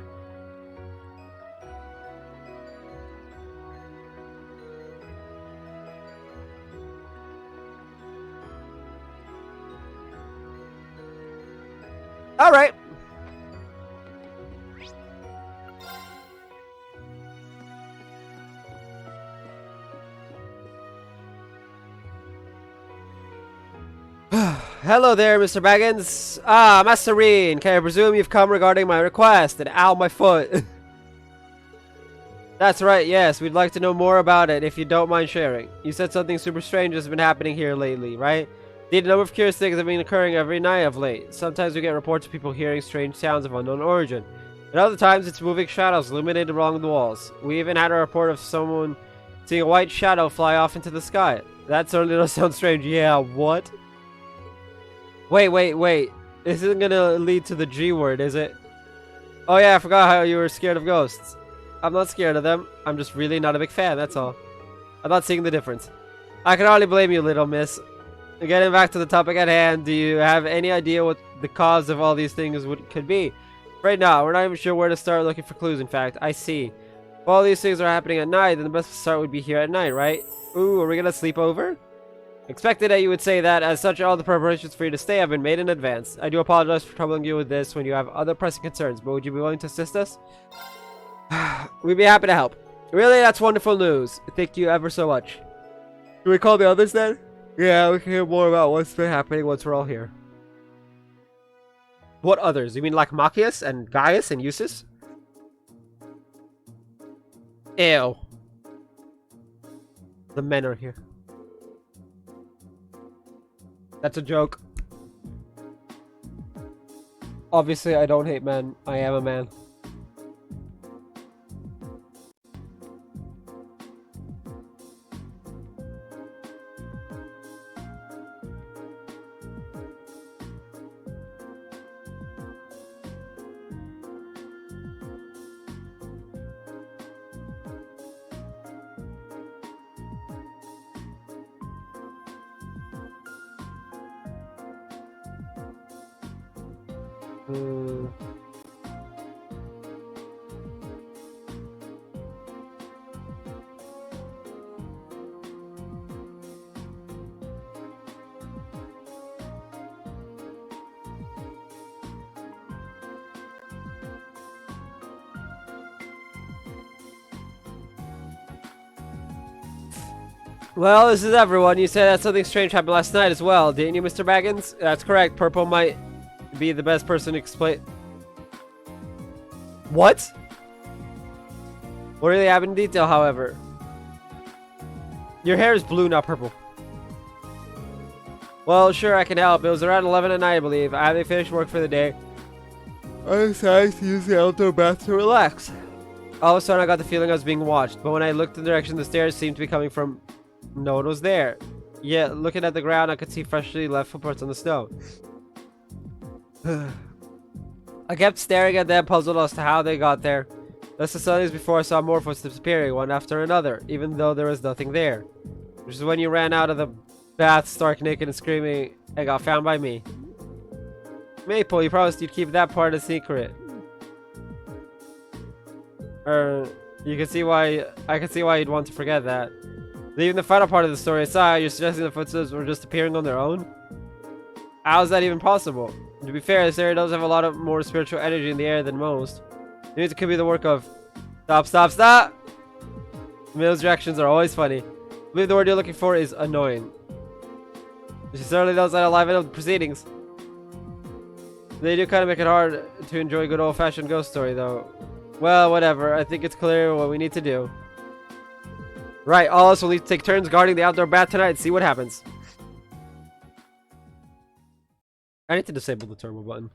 Alright. Hello there, Mr. Baggins. Ah, Masterine. Can I presume you've come regarding my request? And ow, my foot. That's right, yes. We'd like to know more about it, if you don't mind sharing. You said something super strange has been happening here lately, right? Indeed, a number of curious things have been occurring every night of late. Sometimes we get reports of people hearing strange sounds of unknown origin. At other times, it's moving shadows illuminated along the walls. We even had a report of someone seeing a white shadow fly off into the sky. That certainly does sound strange. Yeah, what? Wait. This isn't gonna lead to the G word, is it? Oh yeah, I forgot how you were scared of ghosts. I'm not scared of them. I'm just really not a big fan, that's all. I'm not seeing the difference. I can hardly blame you, little miss. Getting back to the topic at hand, do you have any idea what the cause of all these things could be? Right now, we're not even sure where to start looking for clues, in fact. I see. If all these things are happening at night, then the best start would be here at night, right? Ooh, are we gonna sleep over? Expected that you would say that. As such, all the preparations for you to stay have been made in advance. I do apologize for troubling you with this when you have other pressing concerns, but would you be willing to assist us? We'd be happy to help. Really, that's wonderful news. Thank you ever so much. Do we call the others then? Yeah, we can hear more about what's been happening once we're all here. What others? You mean like Machias and Gaius and Eustace? Ew. The men are here. That's a joke. Obviously, I don't hate men. I am a man. Well, this is everyone. You said that something strange happened last night as well, didn't you, Mr. Baggins? That's correct. Purple might be the best person to explain. What? What really happened in detail, however? Your hair is blue, not purple. Well, sure, I can help. It was around 11 at night, I believe. I haven't finished work for the day. I decided to use the outdoor bath to relax. All of a sudden, I got the feeling I was being watched, but when I looked in the direction the stairs seemed to be coming from, no one was there. Yeah, looking at the ground, I could see freshly left footprints on the snow. I kept staring at them, puzzled as to how they got there. Less than Sundays before, I saw more footsteps appearing, one after another, even though there was nothing there. Which is when you ran out of the bath, stark naked and screaming, and got found by me. Maple, you promised you'd keep that part a secret. You can see why. I can see why you'd want to forget that. Leaving the final part of the story aside, you're suggesting the footsteps were just appearing on their own? How is that even possible? To be fair, this area does have a lot of more spiritual energy in the air than most. Maybe it could be the work of... Stop! Mill's reactions are always funny. I believe the word you're looking for is annoying. She certainly knows how to liven up the proceedings. They do kind of make it hard to enjoy a good old-fashioned ghost story, though. Well, whatever. I think it's clear what we need to do. Right, all of us will need to take turns guarding the outdoor bath tonight and see what happens. I need to disable the turbo button.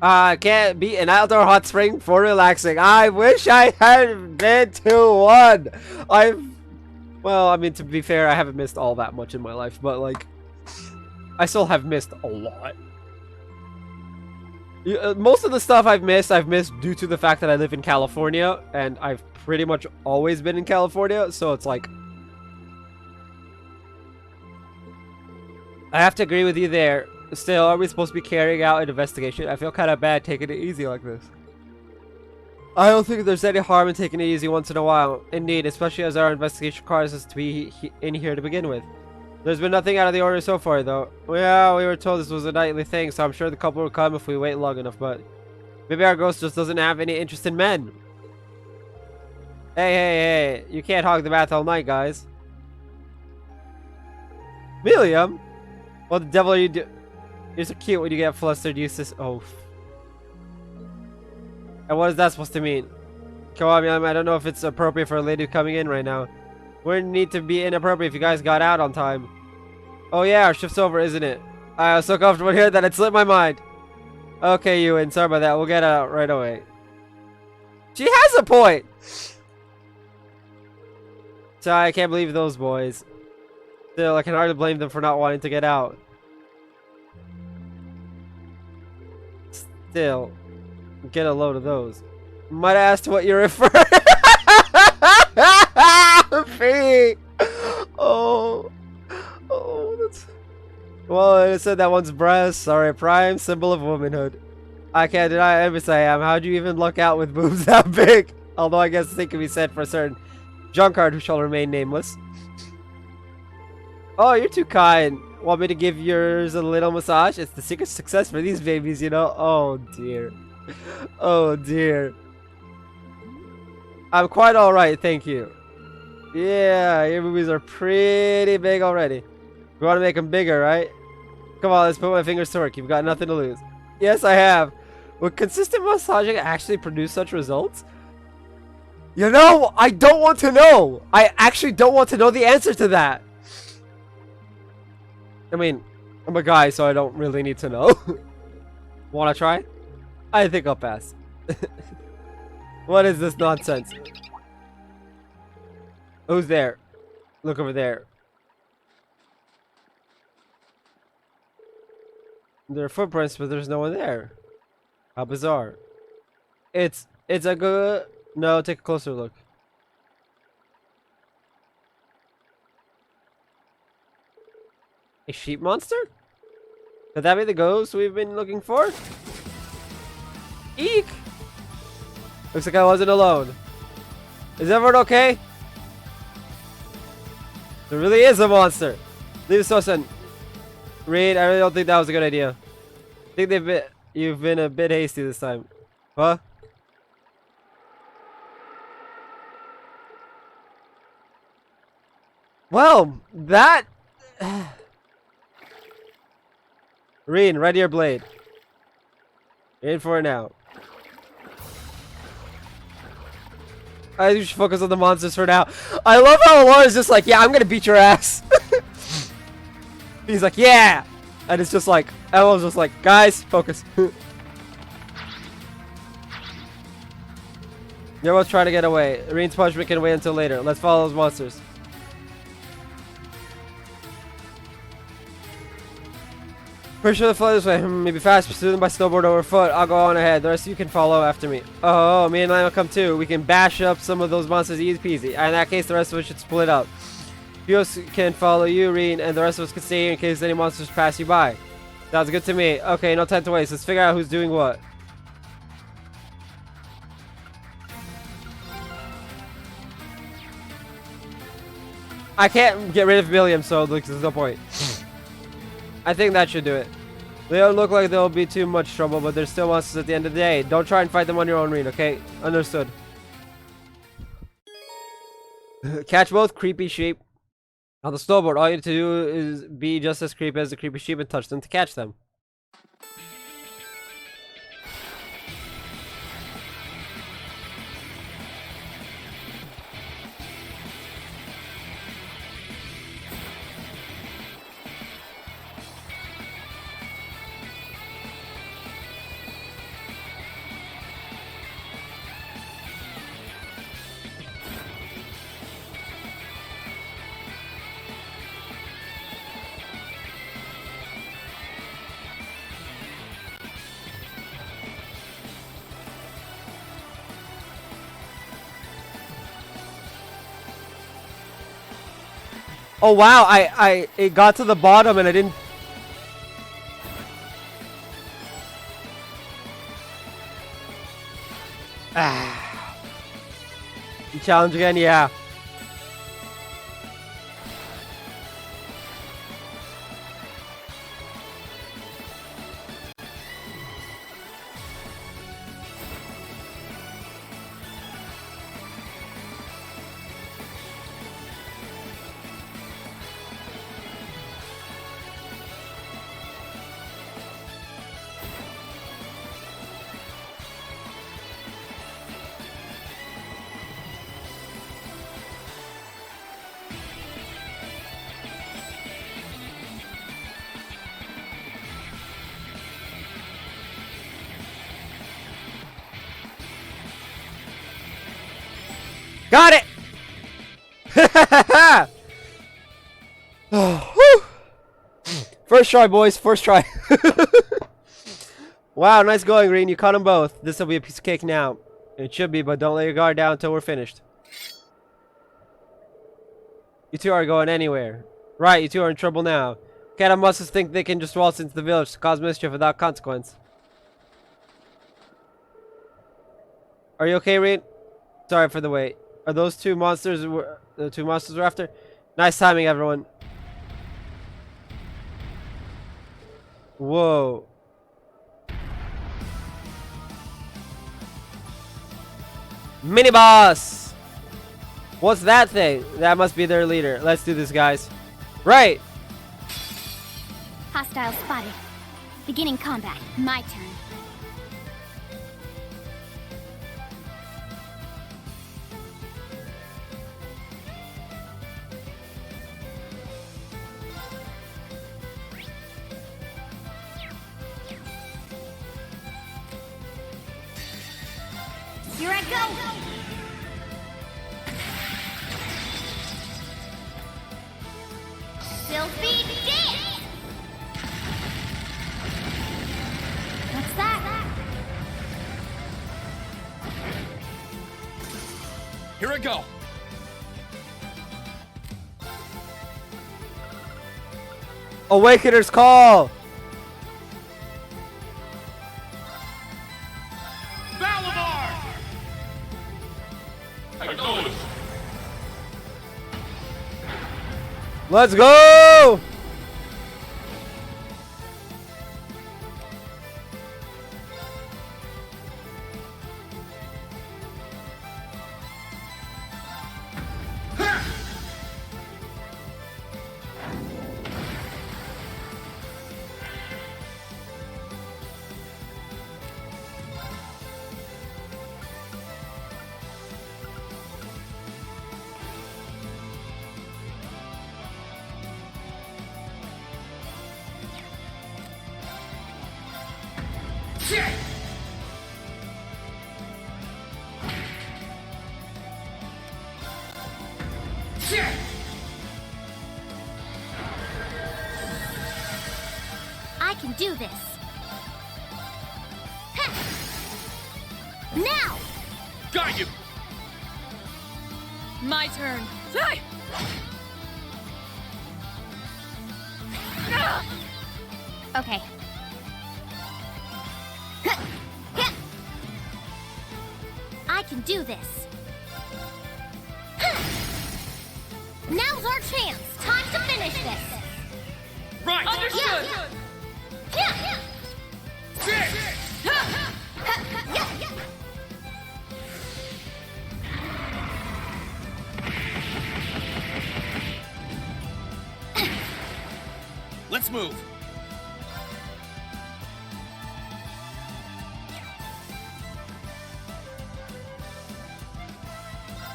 Can't beat an outdoor hot spring for relaxing. I wish I had been to one. Well, I mean, to be fair, I haven't missed all that much in my life, but like, I still have missed a lot. Most of the stuff I've missed due to the fact that I live in California, and I've pretty much always been in California, so it's like... I have to agree with you there. Still, are we supposed to be carrying out an investigation? I feel kind of bad taking it easy like this. I don't think there's any harm in taking it easy once in a while. Indeed, especially as our investigation requires us to be in here to begin with. There's been nothing out of the order so far, though. Well, we were told this was a nightly thing, so I'm sure the couple will come if we wait long enough, but... maybe our ghost just doesn't have any interest in men. Hey, you can't hog the bath all night, guys. William? What the devil are you do? You're so cute when you get flustered, Eustace. Oh. And what is that supposed to mean? Come on, William, I don't know if it's appropriate for a lady coming in right now. Wouldn't need to be inappropriate if you guys got out on time. Oh yeah, our shift's over, isn't it? I was so comfortable here that it slipped my mind. Okay, Ewan, sorry about that. We'll get out right away. She has a point! Sorry, I can't believe those boys. Still, I can hardly blame them for not wanting to get out. Still, get a load of those. Might I ask what you're referring Fee! Oh, that's... well, it said that one's breasts are a prime symbol of womanhood. I can't deny how envious I am. How'd you even luck out with boobs that big? Although I guess the same can be said for a certain drunkard who shall remain nameless. Oh, you're too kind. Want me to give yours a little massage? It's the secret to success for these babies, you know? Oh, dear. Oh, dear. I'm quite alright, thank you. Yeah, your boobies are pretty big already. We want to make them bigger, right? Come on, let's put my fingers to work. You've got nothing to lose. Yes, I have. Would consistent massaging actually produce such results? You know, I don't want to know. I actually don't want to know the answer to that. I mean, I'm a guy, so I don't really need to know. Wanna try? I think I'll pass. What is this nonsense? Who's there? Look over there. There are footprints, but there's no one there. How bizarre. It's a good... no, take a closer look. A sheep monster? Could that be the ghost we've been looking for? Eek! Looks like I wasn't alone. Is everyone okay? There really is a monster. Leave us and Reed, I really don't think that was a good idea. I think you've been a bit hasty this time. Huh? Well, that... Reen, ready your blade. In for it now. I think we should focus on the monsters for now. I love how Alara's just like, yeah, I'm gonna beat your ass. He's like, yeah! And it's just like, everyone's just like, guys, focus. Everyone's trying to get away. Reen's punishment can wait until later. Let's follow those monsters. Pretty sure they'll fly this way. Maybe fast. Pursue them by snowboard over foot. I'll go on ahead. The rest of you can follow after me. Oh, me and Lion will come too. We can bash up some of those monsters easy peasy. In that case, the rest of us should split up. You can follow you, Reen, and the rest of us can stay here in case any monsters pass you by. Sounds good to me. Okay, no time to waste. Let's figure out who's doing what. I can't get rid of William, so there's no point. I think that should do it. They don't look like they'll be too much trouble, but they're still monsters at the end of the day. Don't try and fight them on your own, Reen, okay? Understood. Catch both creepy sheep on the snowboard. All you need to do is be just as creepy as the creepy sheep and touch them to catch them. Oh wow, it got to the bottom and I didn't. Ah. You challenge again, yeah. Got it! First try, boys. First try. Wow, nice going, Green. You caught them both. This will be a piece of cake now. It should be, but don't let your guard down until we're finished. You two are going anywhere. Right, you two are in trouble now. Cat and Muscles think they can just waltz into the village to cause mischief without consequence. Are you okay, Reed? Sorry for the wait. Are those two monsters the two monsters we're after? Nice timing, everyone. Whoa. Mini boss! What's that thing? That must be their leader. Let's do this, guys. Right! Hostile spotted. Beginning combat. My turn. Here I go! Filthy dance! What's that? Here I go. Awakener's call! Let's go! I can do this. Ha! Now! Got you. My turn. Okay. I can do this. Now's our chance. Time to finish this. Right. Understood. Yeah. Let's move.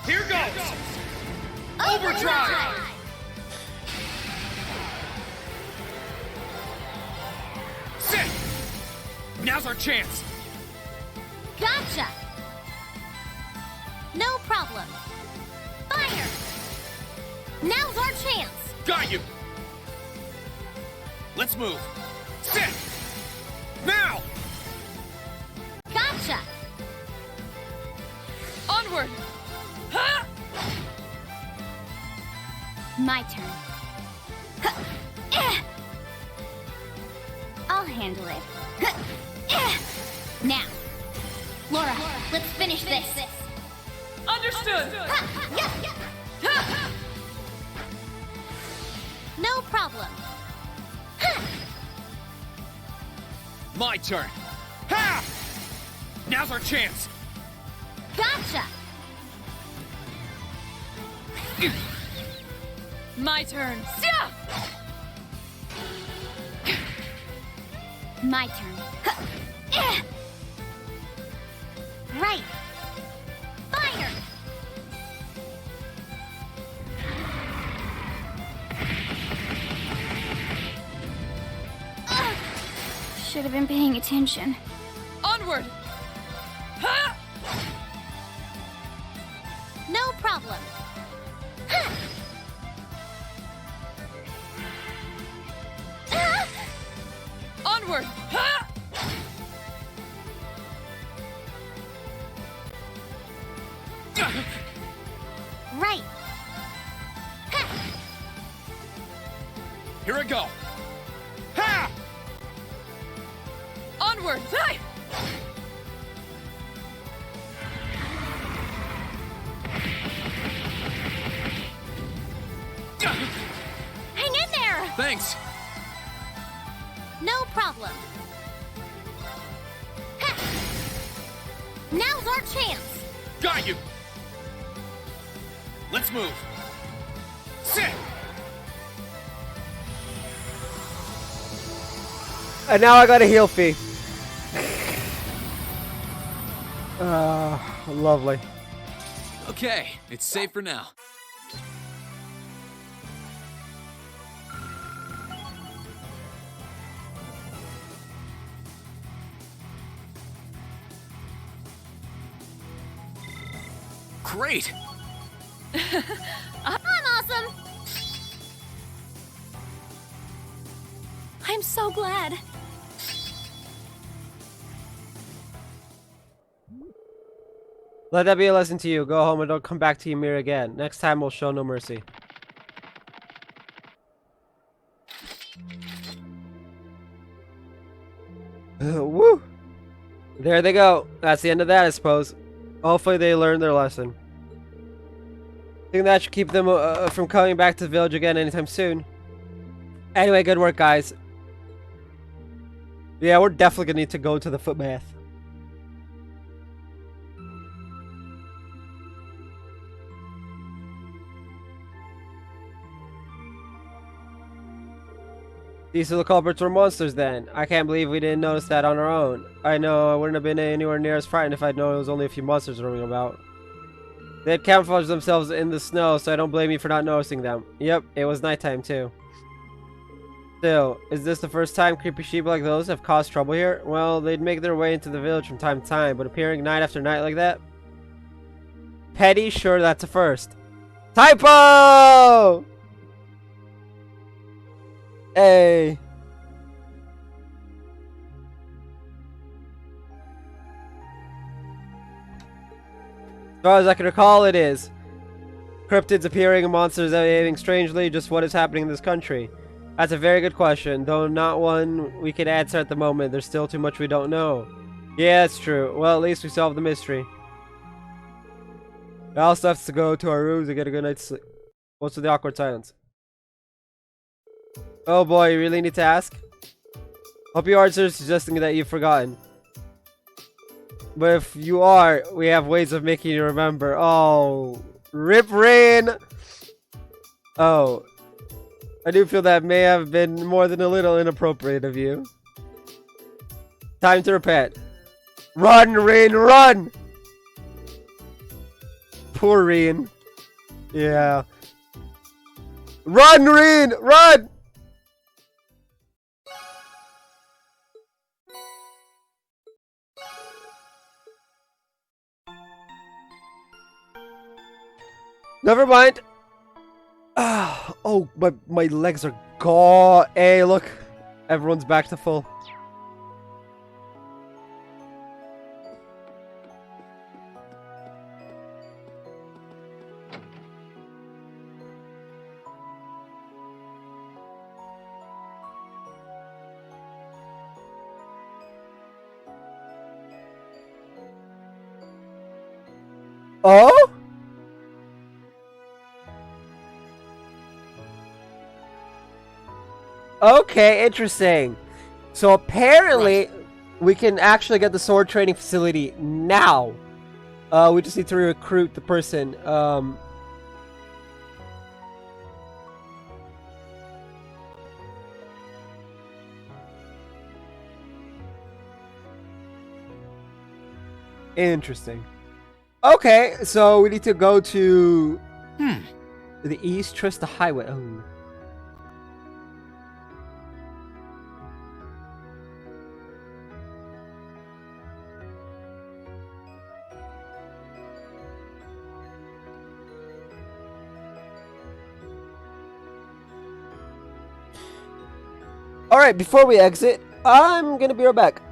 Here goes. Overdrive. Sit. Now's our chance. Gotcha. No problem. Fire. Now's our chance. Got you. Let's move. Sit. Now. Gotcha. Onward. Ha! My turn. I'll handle it. Now, Laura, let's finish this. Understood! No problem. My turn. Ha! Now's our chance. Gotcha! My turn. My turn. Right. Fire! Should have been paying attention. Onward! Ha! No problem. Onward! Ha! Right. Here I go. Ha! Onward! Hi! Hang in there! Thanks. No problem. Now's our chance. Got you. Let's move. Sit. And now I got a heal fee. Lovely. Okay, it's safe for now. Great! I'm awesome. I'm so glad. Let that be a lesson to you. Go home and don't come back to Ymir again. Next time we'll show no mercy. Woo! There they go. That's the end of that, I suppose. Hopefully they learned their lesson. I think that should keep them from coming back to the village again anytime soon. Anyway, good work, guys. Yeah, we're definitely gonna need to go to the footbath. These little culprits were monsters then. I can't believe we didn't notice that on our own. I know I wouldn't have been anywhere near as frightened if I'd known it was only a few monsters roaming about. They had camouflaged themselves in the snow, so I don't blame you for not noticing them. Yep, it was nighttime too. Still, is this the first time creepy sheep like those have caused trouble here? Well, they'd make their way into the village from time to time, but appearing night after night like that? Petty? Sure, that's a first. Typo! Hey. As far as I can recall, it is. Cryptids appearing and monsters behaving strangely, just what is happening in this country? That's a very good question, though not one we can answer at the moment. There's still too much we don't know. Yeah, that's true. Well, at least we solved the mystery. We also have to go to our rooms and get a good night's sleep. What's with the awkward silence? Oh boy, you really need to ask? Hope you aren't suggesting that you've forgotten. But if you are, we have ways of making you remember. Oh, rip rain! Oh, I do feel that may have been more than a little inappropriate of you. Time to repent. Run, Rain, run! Poor Rain. Yeah. Run, Rain, run! Never mind. Oh, my legs are gone. Hey, look. Everyone's back to full. Oh? Okay, interesting. So apparently, we can actually get the sword training facility now. We just need to recruit the person. Interesting. Okay, so we need to go to the east, trust the highway. Oh. Alright, before we exit, I'm gonna be right back.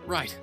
Right.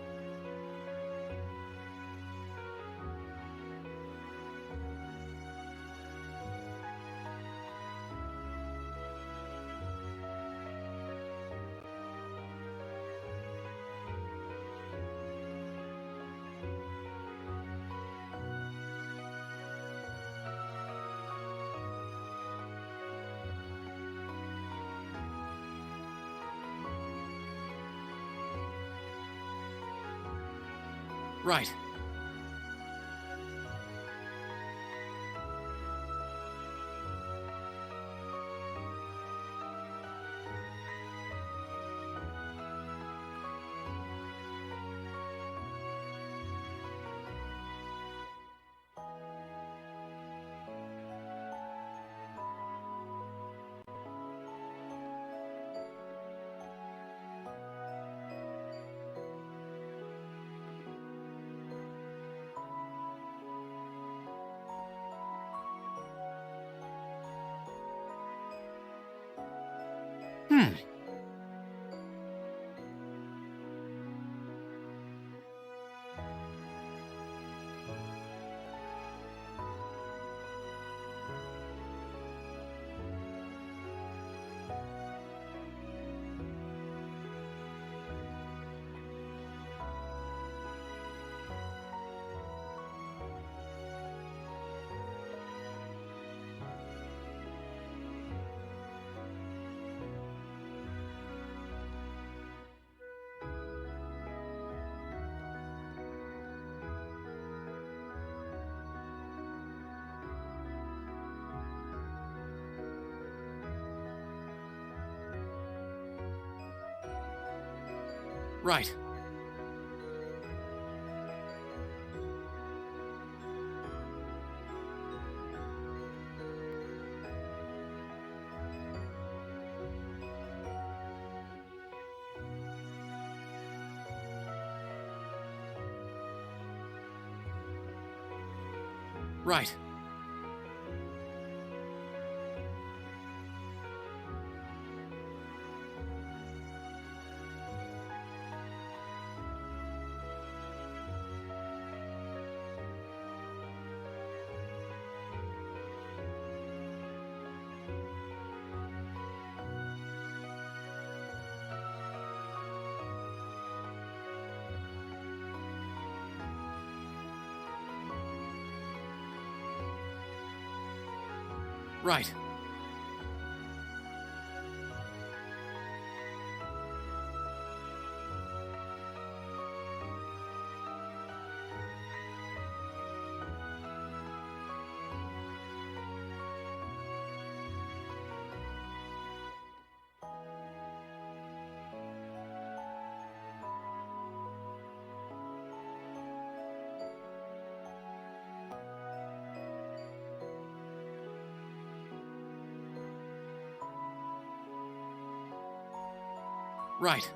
Right. Right. Right. Right. Right.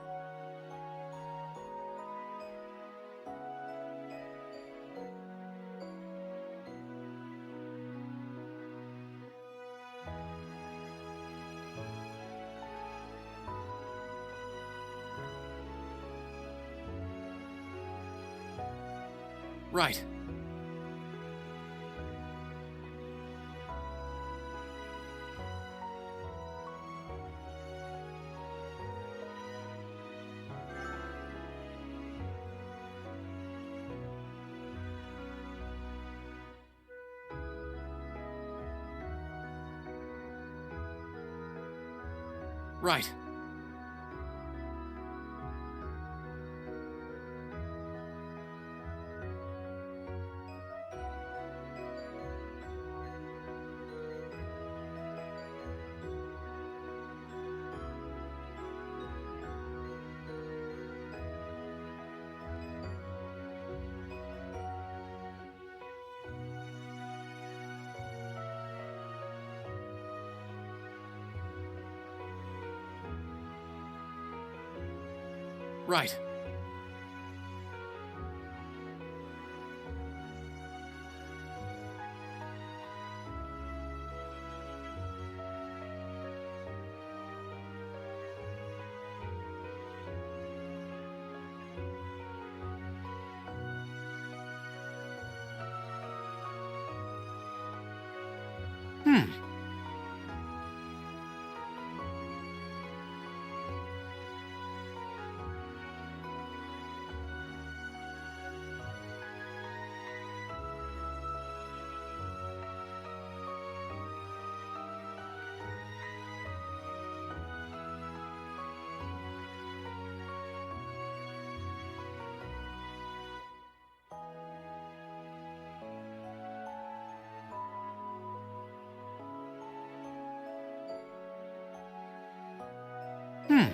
Right. Right. Right. Hmm. Hmm.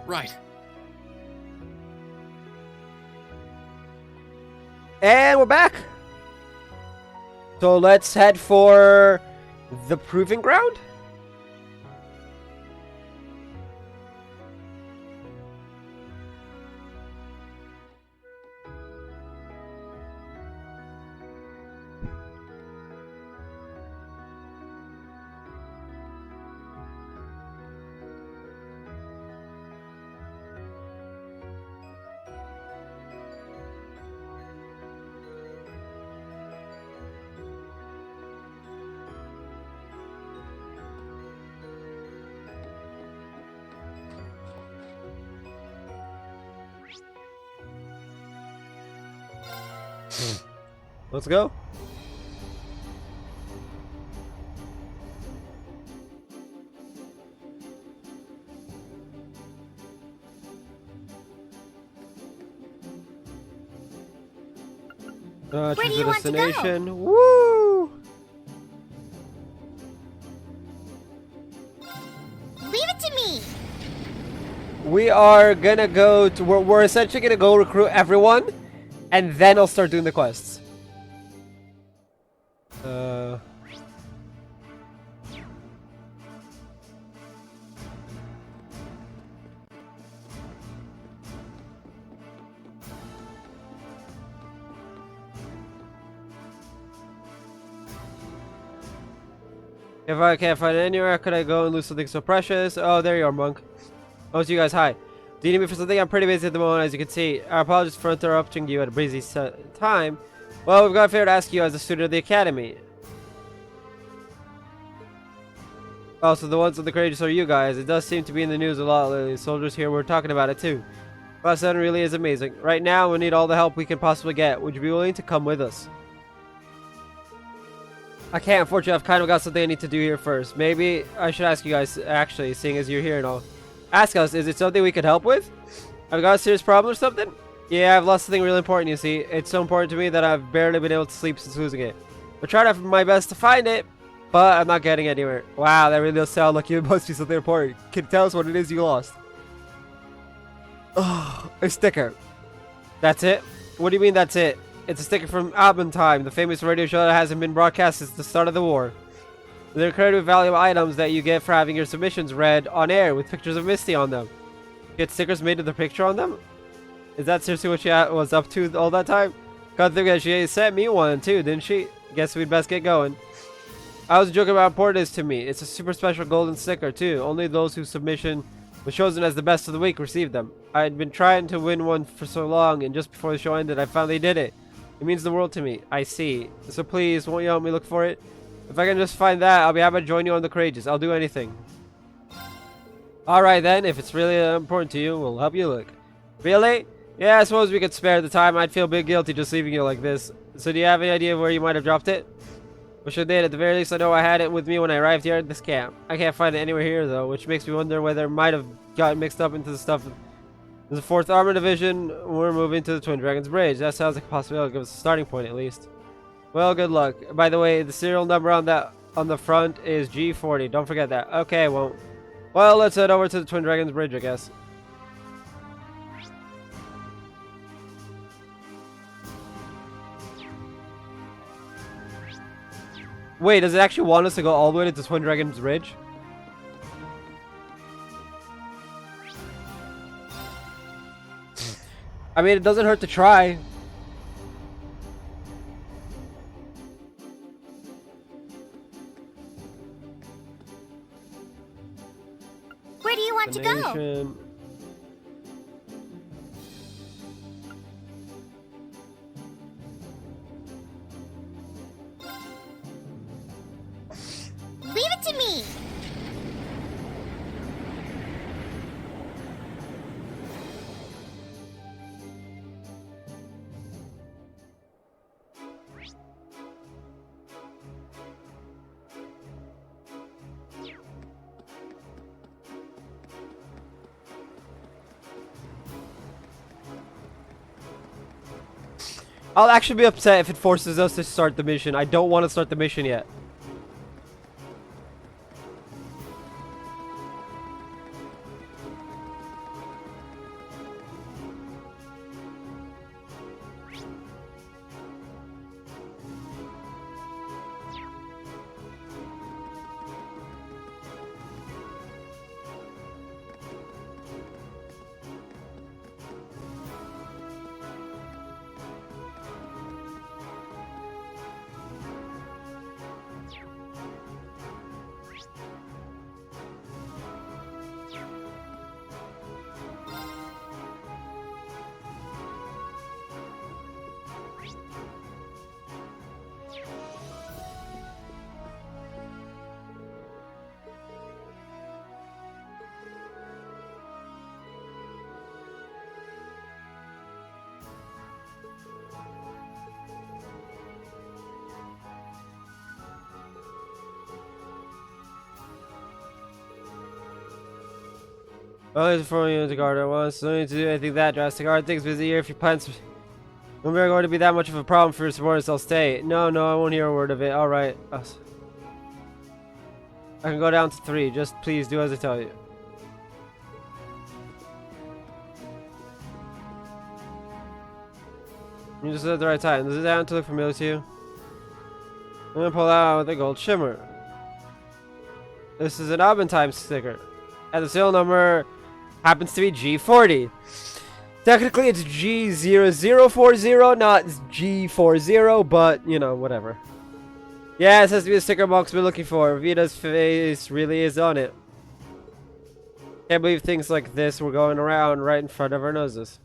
Right. And we're back. So let's head for the proving ground. Let's go. Where do Choose you a want to go? destination. Woo! Leave it to me. We are gonna go to. We're essentially gonna go recruit everyone, and then I'll start doing the quests. If I can't find it anywhere, could I go and lose something so precious? Oh, there you are, monk. Oh, it's you guys. Hi. Do you need me for something? I'm pretty busy at the moment, as you can see. I apologize for interrupting you at a busy time. Well, we've got a favor to ask you as a student of the academy. Oh, so the ones with the courageous are you guys. It does seem to be in the news a lot lately. Soldiers here were talking about it too. Well, that really is amazing. Right now, we need all the help we can possibly get. Would you be willing to come with us? I can't, unfortunately. I've kind of got something I need to do here first. Maybe I should ask you guys, actually, seeing as you're here and all. Ask us, is it something we could help with? Have you got a serious problem or something? Yeah, I've lost something really important, you see. It's so important to me that I've barely been able to sleep since losing it. I'm trying my best to find it, but I'm not getting anywhere. Wow, that really does sound like it must be something important. Can you tell us what it is you lost? Oh, a sticker. That's it? What do you mean that's it? It's a sticker from Album Time, the famous radio show that hasn't been broadcast since the start of the war. They're incredibly valuable items that you get for having your submissions read on air with pictures of Misty on them. Get stickers made with the picture on them? Is that seriously what she was up to all that time? God, think that she sent me one too, didn't she? Guess we'd best get going. I was joking about how important it is to me. It's a super special golden sticker too. Only those whose submission was chosen as the best of the week received them. I had been trying to win one for so long, and just before the show ended, I finally did it. It means the world to me. I see. So please, won't you help me look for it? If I can just find that, I'll be happy to join you on the Courageous. I'll do anything. Alright then, if it's really important to you, we'll help you look. Really? Yeah, I suppose we could spare the time. I'd feel a bit guilty just leaving you like this. So do you have any idea of where you might have dropped it? Wish I did. At the very least, I know I had it with me when I arrived here at this camp. I can't find it anywhere here, though, which makes me wonder whether it might have gotten mixed up into the stuff in the 4th Armor Division. We're moving to the Twin Dragons Bridge. That sounds like a possibility. Give us a starting point, at least. Well, good luck. By the way, the serial number on the front is G40. Don't forget that. Okay, won't. Well, let's head over to the Twin Dragons Bridge, I guess. Wait, does it actually want us to go all the way to the Twin Dragons Bridge? I mean, it doesn't hurt to try. Where do you want to go? Nation. Leave it to me. I'll actually be upset if it forces us to start the mission. I don't want to start the mission yet. Well, for you to guard at once. No need to do anything that drastic. Hard things busy here if your plans when we're going to be that much of a problem for your supporters, I'll stay. No, I won't hear a word of it. Alright. I can go down to 3. Just please do as I tell you. You just at the right time. Does it sound to look familiar to you? I'm gonna pull out with a gold shimmer. This is an Abentime sticker. And the serial number happens to be G40. Technically it's G0040, not G40, but, you know, whatever. Yeah, it has to be the sticker Monk's been looking for. Vita's face really is on it. Can't believe things like this were going around right in front of our noses.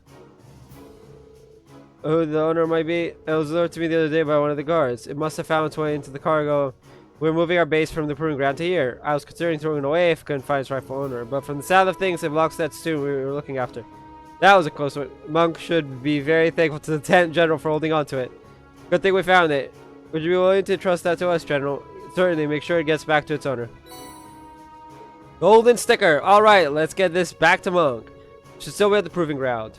Who the owner might be? It was alerted to me the other day by one of the guards. It must have found its way into the cargo. We're moving our base from the proving ground to here. I was considering throwing it away if I couldn't find its rightful owner, but from the sound of things, it belongs to that student we were looking after. That was a close one. Monk should be very thankful to the Lieutenant General for holding on to it. Good thing we found it. Would you be willing to trust that to us, General? Certainly, make sure it gets back to its owner. Golden sticker! Alright, let's get this back to Monk. Should still be at the proving ground.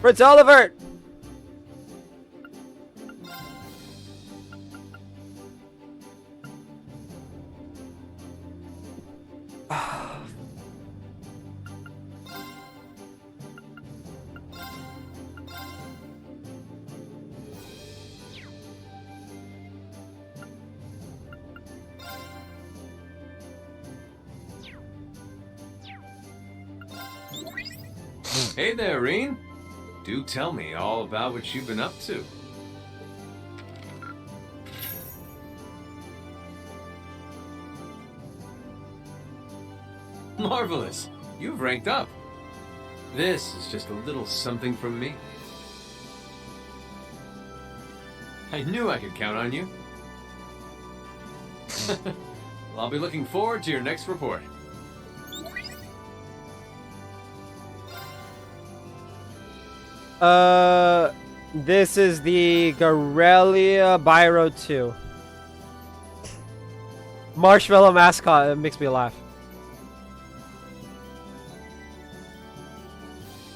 Prince Oliver! Hey there, Reen. Do tell me all about what you've been up to. Marvelous. You've ranked up. This is just a little something from me. I knew I could count on you. Well, I'll be looking forward to your next report. This is the Garelia Byro 2. Marshmallow mascot. It makes me laugh.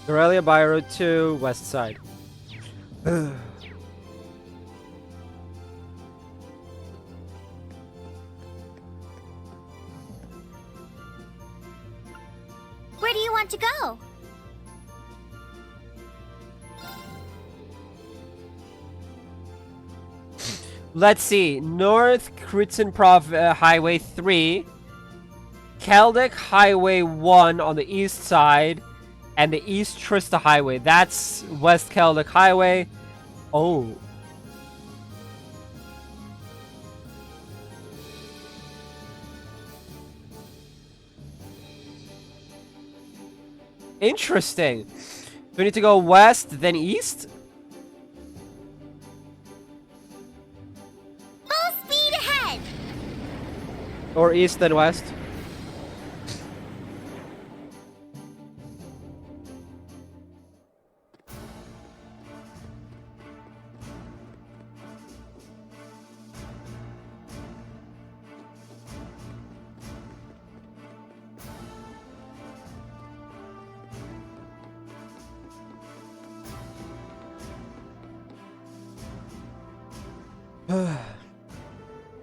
Garelia Byro 2, West Side. Where do you want to go? Let's see. North Kritzenprov Highway 3. Keldic Highway 1 on the east side. And the East Trista Highway. That's West Keldic Highway. Oh. Interesting. We need to go west, then east? Full speed ahead! Or east, then west?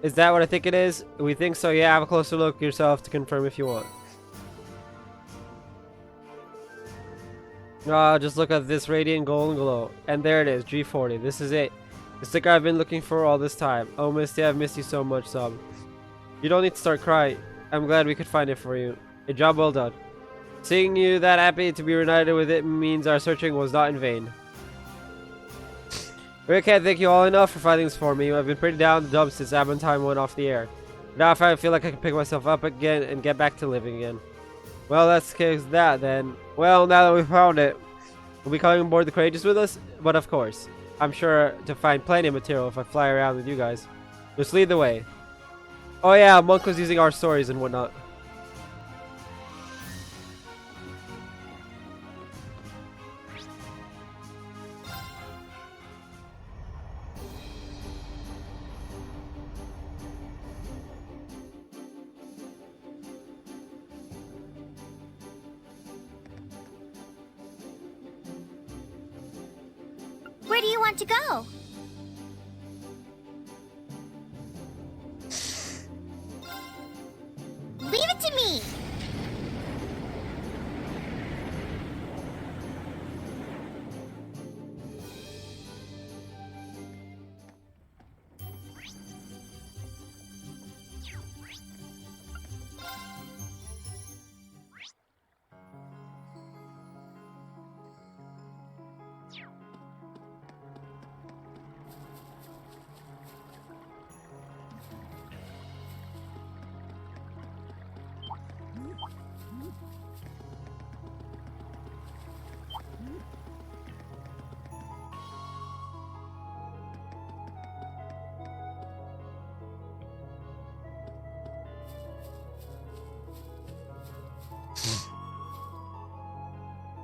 Is that what I think it is? We think so, yeah. Have a closer look yourself to confirm if you want. Just look at this radiant golden glow. And there it is, G40. This is it. The sticker I've been looking for all this time. Oh, Misty, I've missed you so much, Sub. You don't need to start crying. I'm glad we could find it for you. A job well done. Seeing you that happy to be reunited with it means our searching was not in vain. I really can't thank you all enough for finding this for me. I've been pretty down the dumps since Advent time went off the air. Now I finally feel like I can pick myself up again and get back to living again. Well, that's the case of that then. Well, now that we found it, we'll be coming aboard the Courageous with us? But of course, I'm sure to find plenty of material if I fly around with you guys. Just lead the way. Oh yeah, Monk was using our stories and whatnot. Where do you want to go? Leave it to me!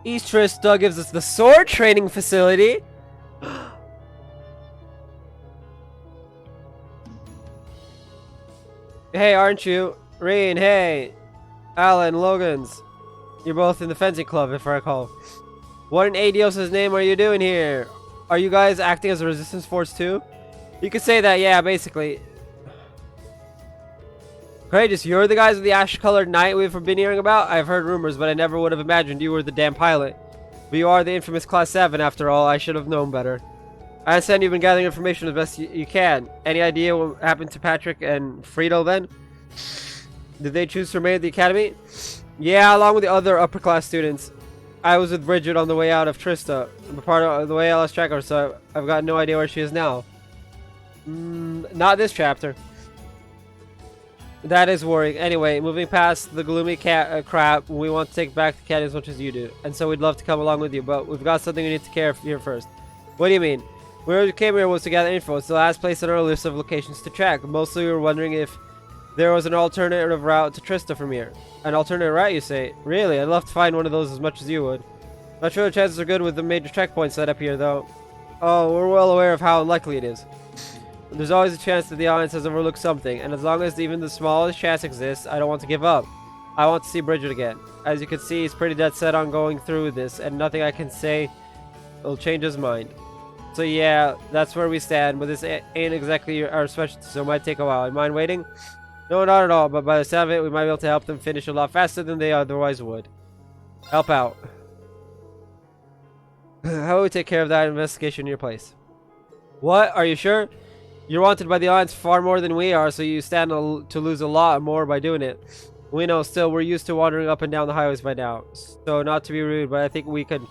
East Trista gives us the sword training facility. Hey, aren't you? Reen, hey. Alan, Logans. You're both in the fencing club, if I recall. What in Adios' name are you doing here? Are you guys acting as a resistance force too? You could say that, yeah, basically. Courageous, you're the guys with the ash-colored knight we've been hearing about? I've heard rumors, but I never would have imagined you were the damn pilot. But you are the infamous Class 7, after all. I should have known better. I understand you've been gathering information as best you can. Any idea what happened to Patrick and Friedel then? Did they choose to remain at the academy? Yeah, along with the other upper-class students. I was with Bridget on the way out of Trista. But part of the way I lost track of her, so I've got no idea where she is now. Not this chapter. That is worrying. Anyway, moving past the gloomy crap, we want to take back the cat as much as you do. And so we'd love to come along with you, but we've got something we need to care for here first. What do you mean? We came here was to gather info. It's the last place on our list of locations to track. Mostly we were wondering if there was an alternative route to Trista from here. An alternative route, you say? Really? I'd love to find one of those as much as you would. Not sure the chances are good with the major checkpoints set up here, though. Oh, we're well aware of how unlikely it is. There's always a chance that the Alliance has overlooked something, and as long as even the smallest chance exists, I don't want to give up. I want to see Bridget again. As you can see, he's pretty dead set on going through with this, and nothing I can say will change his mind. So yeah, that's where we stand, but this ain't exactly our specialty, so it might take a while. You mind waiting? No, not at all, but by the sound of it, we might be able to help them finish a lot faster than they otherwise would. Help out. How will we take care of that investigation in your place? What? Are you sure? You're wanted by the Alliance far more than we are, so you stand to lose a lot more by doing it. We know, still, we're used to wandering up and down the highways by now. So, not to be rude, but I think we could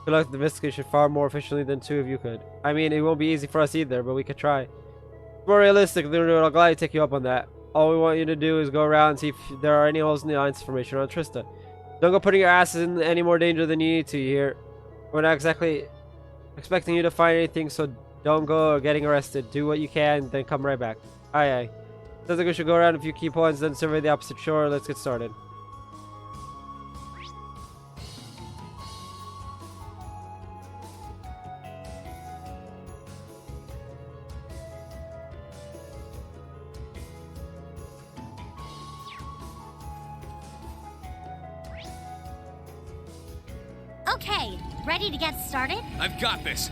conduct the investigation far more efficiently than two of you could. I mean, it won't be easy for us either, but we could try. More realistically, I'll gladly take you up on that. All we want you to do is go around and see if there are any holes in the Alliance information on Trista. Don't go putting your asses in any more danger than you need to here. We're not exactly expecting you to find anything, so don't go getting arrested. Do what you can, then come right back. Aye aye. Sounds like we should go around a few key points, then survey the opposite shore. Let's get started. Okay, ready to get started? I've got this.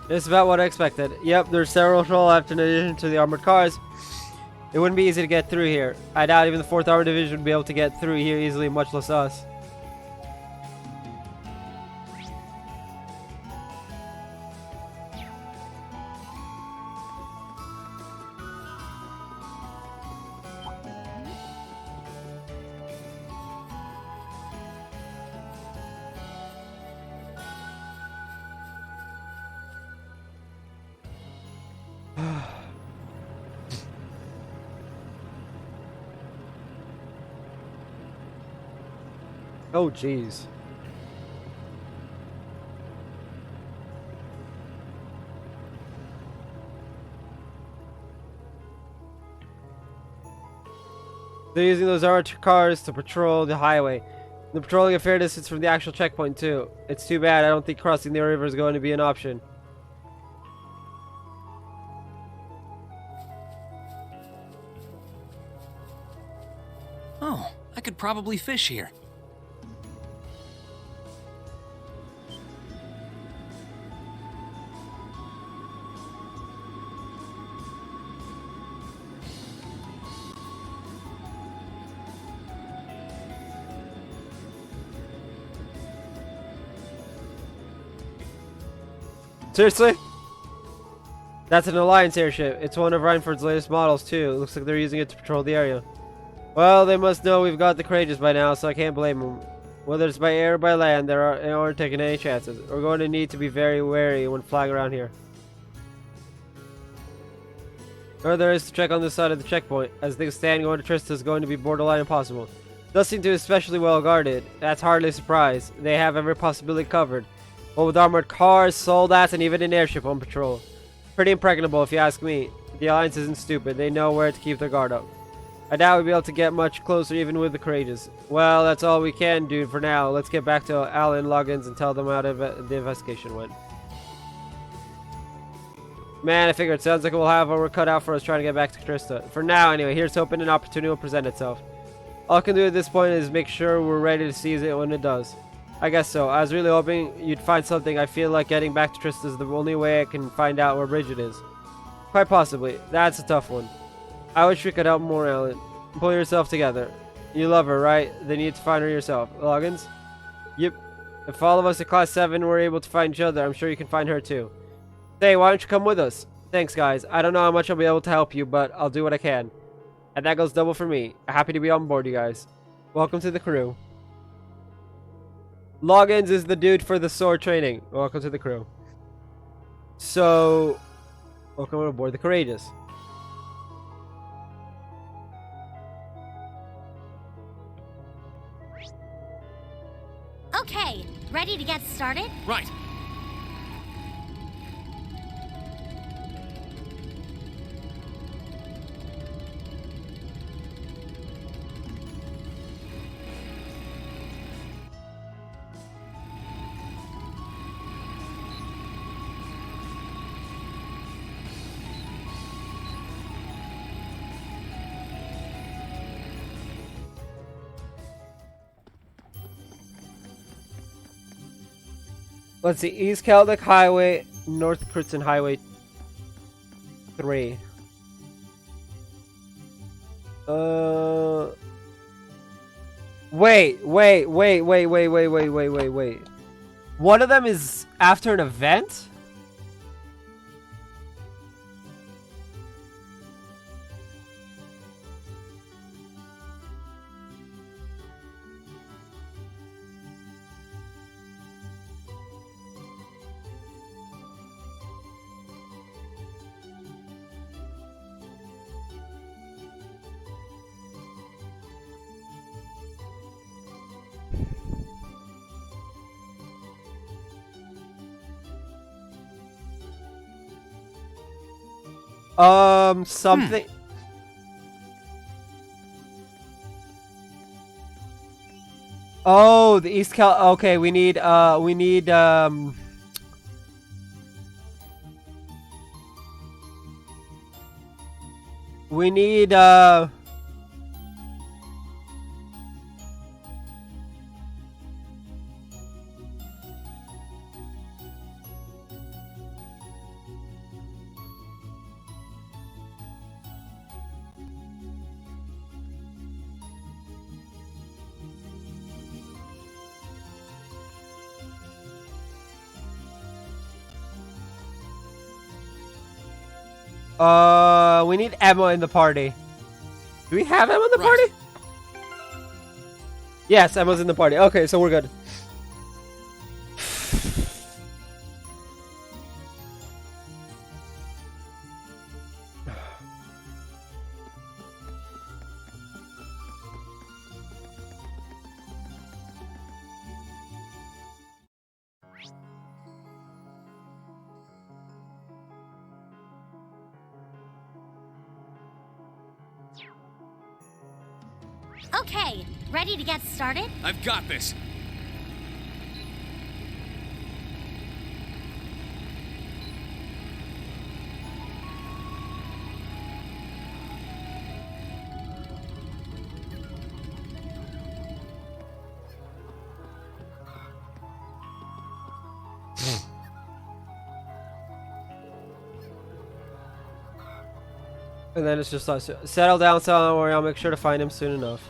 It's about what I expected. Yep, there's several patrol left in addition to the armored cars. It wouldn't be easy to get through here. I doubt even the 4th Armored Division would be able to get through here easily, much less us. Oh, jeez. They're using those armored cars to patrol the highway. They're patrolling a fair distance from the actual checkpoint, too. It's too bad. I don't think crossing the river is going to be an option. Oh, I could probably fish here. Seriously? That's an Alliance airship. It's one of Reinford's latest models, too. It looks like they're using it to patrol the area. Well, they must know we've got the Courageous by now, so I can't blame them. Whether it's by air or by land, they aren't taking any chances. We're going to need to be very wary when flying around here. Or there is to check on this side of the checkpoint. As things stand, going to Trista is going to be borderline impossible. It does seem to be especially well guarded. That's hardly a surprise. They have every possibility covered. But with armored cars, soldats, and even an airship on patrol. Pretty impregnable if you ask me. The Alliance isn't stupid. They know where to keep their guard up. I doubt we'll be able to get much closer even with the Courageous. Well, that's all we can do for now. Let's get back to Alan Loggins and tell them how the investigation went. Man, I figure it sounds like we'll have our work cut out for us trying to get back to Trista. For now, anyway, here's hoping an opportunity will present itself. All I can do at this point is make sure we're ready to seize it when it does. I guess so. I was really hoping you'd find something. I feel like getting back to Trista is the only way I can find out where Bridget is. Quite possibly. That's a tough one. I wish we could help more, Alan. Pull yourself together. You love her, right? Then you need to find her yourself. Loggins? Yep. If all of us at Class 7 were able to find each other, I'm sure you can find her too. Hey, why don't you come with us? Thanks, guys. I don't know how much I'll be able to help you, but I'll do what I can. And that goes double for me. Happy to be on board, you guys. Welcome to the crew. Loggins is the dude for the sword training. Welcome to the crew. So, welcome aboard the Courageous. Okay, ready to get started? Right. Let's see, East Celtic Highway, North Crutzen Highway 3. Wait. One of them is after an event? Something. Oh, the East Cal. Okay, we need. We need. We need. We need Emma in the party. Do we have Emma in the Right. party? Yes, Emma's in the party. Okay, so we're good. Okay, ready to get started? I've got this. And then it's just us. Settle down, so don't worry. I'll make sure to find him soon enough.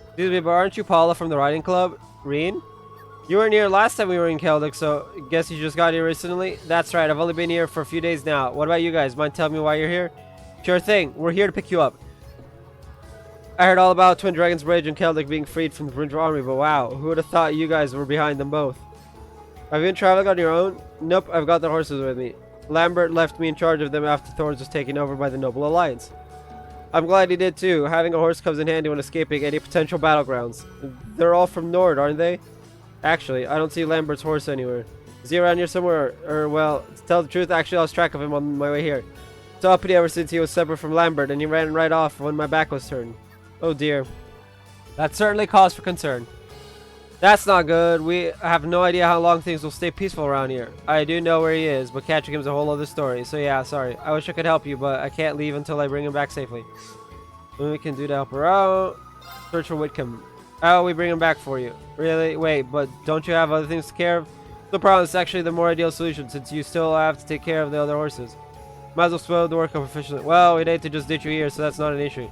Excuse me, but aren't you Paula from the riding club? Reen? You weren't here last time we were in Celtic, so guess you just got here recently? That's right, I've only been here for a few days now. What about you guys? Mind telling me why you're here? Sure thing, we're here to pick you up. I heard all about Twin Dragons Bridge and Celtic being freed from the British army, but wow, who would have thought you guys were behind them both? Have you been traveling on your own? Nope, I've got the horses with me. Lambert left me in charge of them after Thorns was taken over by the Noble Alliance. I'm glad he did too. Having a horse comes in handy when escaping any potential battlegrounds. They're all from Nord, aren't they? Actually, I don't see Lambert's horse anywhere. Is he around here somewhere? Or, well, to tell the truth, I actually lost track of him on my way here. So uppity ever since he was separate from Lambert, and he ran right off when my back was turned. Oh dear. That certainly cause for concern. That's not good. We have no idea how long things will stay peaceful around here. I do know where he is, but catching him's a whole other story. So yeah, sorry. I wish I could help you, but I can't leave until I bring him back safely. What we can do to help her out? Search for Whitcomb. Oh, we bring him back for you. Really? Wait, but don't you have other things to care of? No problem. It's actually the more ideal solution since you still have to take care of the other horses. Might as well split the work up efficiently. Well, we'd hate to just ditch you here, so that's not an issue.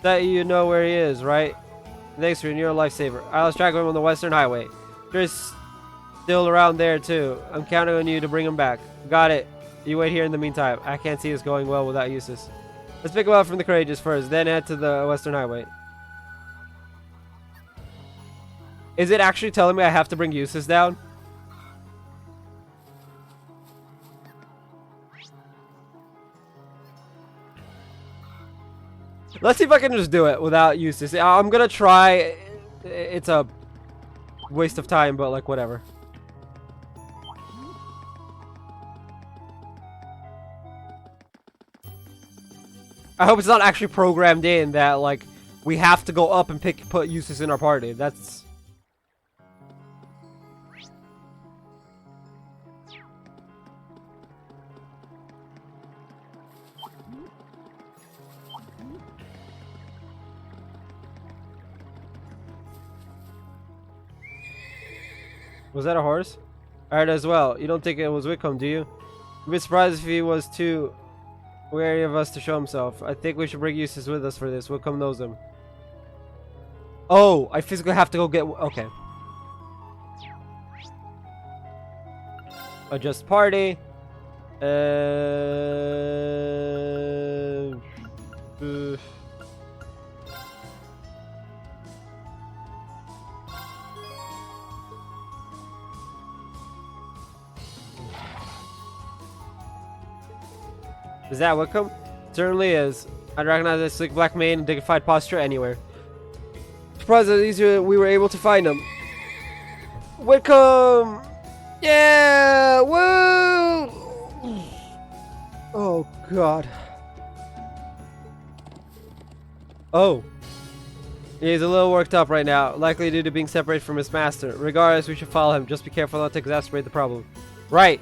That you know where he is, right? Thanks for you're a lifesaver. I lost track of him on the Western Highway. Sure he's still around there too. I'm counting on you to bring him back. Got it. You wait here in the meantime. I can't see this going well without Eustace. Let's pick him up from the Courageous first, then head to the Western Highway. Is it actually telling me I have to bring Eustace down? Let's see if I can just do it without Eustace. I'm gonna try. It's a waste of time, but like whatever. I hope it's not actually programmed in that like we have to go up and put Eustace in our party. That's Was that a horse? Alright as well. You don't think it was Wickham, do you? I'd be surprised if he was too wary of us to show himself. I think we should bring Eustace with us for this. Wickham knows him. Oh, I physically have to go get... Okay. Adjust party. Is that Wickham? Certainly is. I'd recognize that sleek black mane and dignified posture anywhere. Surprised that easier we were able to find him. Wickham! Yeah! Woo! Oh, God. Oh. He's a little worked up right now, likely due to being separated from his master. Regardless, we should follow him. Just be careful not to exacerbate the problem. Right.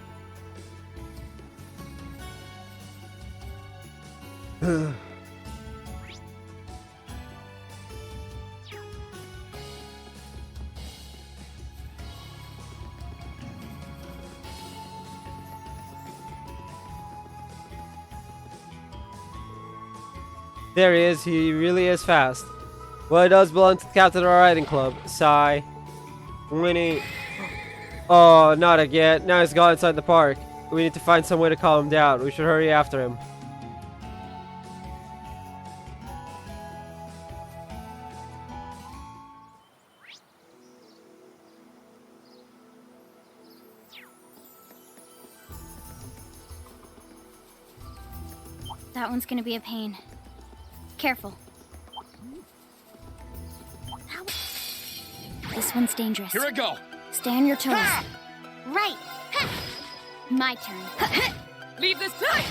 There he is. He really is fast. Well, he does belong to the captain of our riding club. Sigh. Winnie. Oh, not again. Now he's gone inside the park. We need to find some way to calm him down. We should hurry after him. That one's gonna be a pain. Careful. Ow. This one's dangerous. Here I go. Stay on your toes. Right. My turn. Leave this place!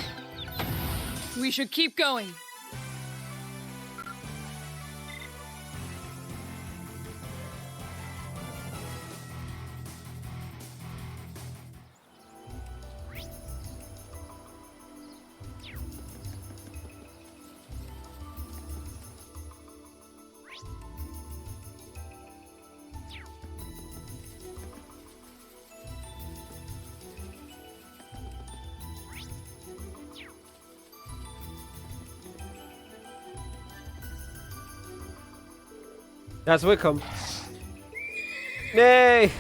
We should keep going. That's Wickham. Nay!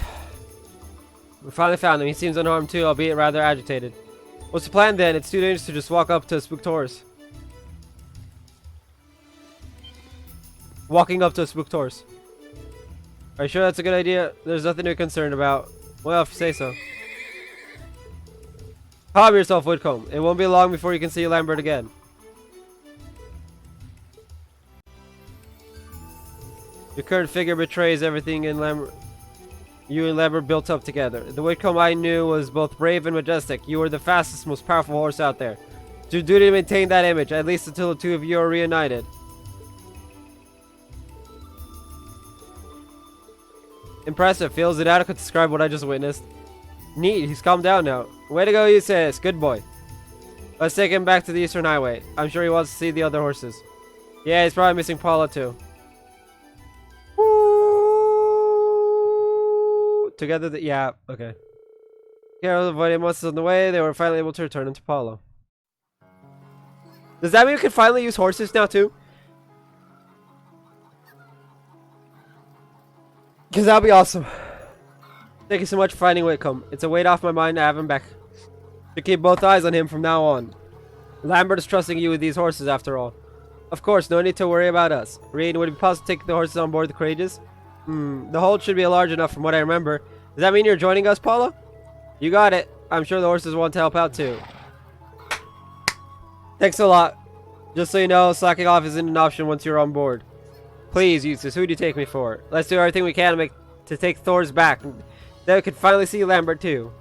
We finally found him. He seems unharmed too, albeit rather agitated. What's the plan then? It's too dangerous to just walk up to a spooked horse. Walking up to a spooked horse. Are you sure that's a good idea? There's nothing to be concerned about. Well, if you say so. Calm yourself, Whitcomb. It won't be long before you can see Lambert again. Your current figure betrays everything in Lambert. You and Lambert built up together. The Whitcomb I knew was both brave and majestic. You were the fastest, most powerful horse out there. It's your duty to maintain that image, at least until the two of you are reunited. Impressive. Feels inadequate to describe what I just witnessed. Neat. He's calmed down now. Way to go, Eustace. Good boy. Let's take him back to the Eastern Highway. I'm sure he wants to see the other horses. Yeah, he's probably missing Paula too. Woo! Together, yeah, okay. Carol avoiding monsters on the way. They were finally able to return into Paulo. Does that mean we can finally use horses now too? Because that'll be awesome. Thank you so much for finding Whitcomb. It's a weight off my mind to have him back. To keep both eyes on him from now on. Lambert is trusting you with these horses after all. Of course, no need to worry about us. Reed, would it be possible to take the horses on board the Courageous? The hold should be large enough from what I remember. Does that mean you're joining us, Paula? You got it. I'm sure the horses want to help out too. Thanks a lot. Just so you know, slacking off isn't an option once you're on board. Please, Eustace, who do you take me for? Let's do everything we can to take Thor's back. Then we can finally see Lambert too.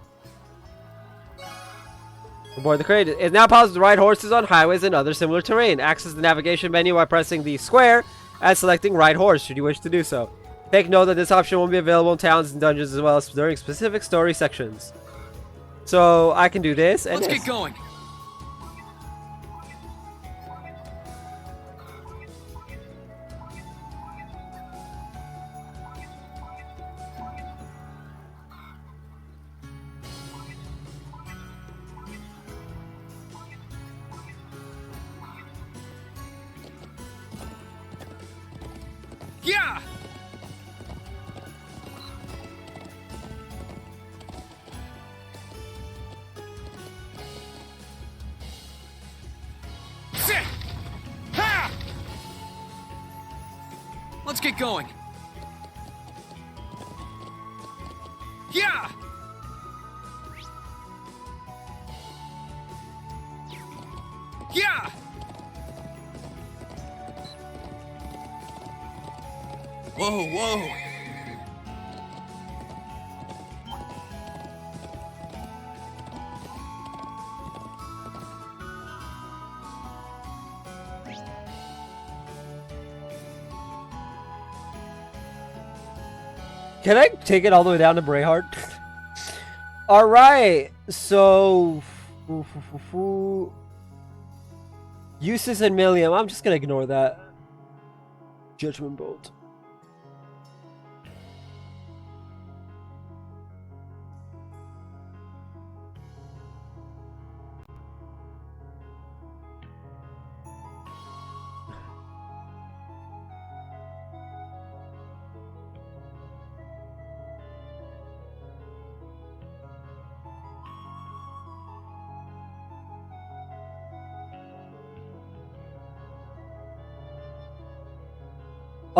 Aboard the Courageous. It's now possible to ride horses on highways and other similar terrain. Access the navigation menu by pressing the square and selecting Ride Horse should you wish to do so. Take note that this option won't be available in towns and dungeons as well as during specific story sections. So I can do this and Let's this. get going. Yeah! Sit! Ha! Let's get going. Yeah! Yeah! Whoa, whoa. Can I take it all the way down to Brayhart? Alright, so... Eustace and Milliam, I'm just gonna ignore that. Judgment Bolt.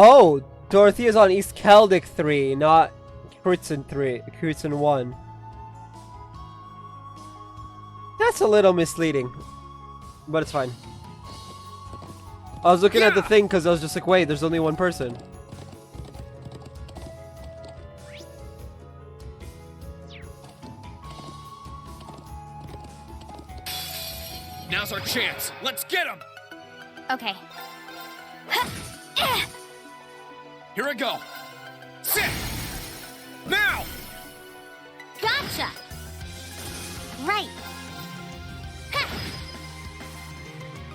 Oh, Dorothea's on East Celtic 3, not Kurtzen 3, Kurtzen 1. That's a little misleading, but it's fine. I was looking at the thing because I was just like, wait, there's only one person. Now's our chance. Let's get him. Okay. Here I go. Sit. Now. Gotcha! Right.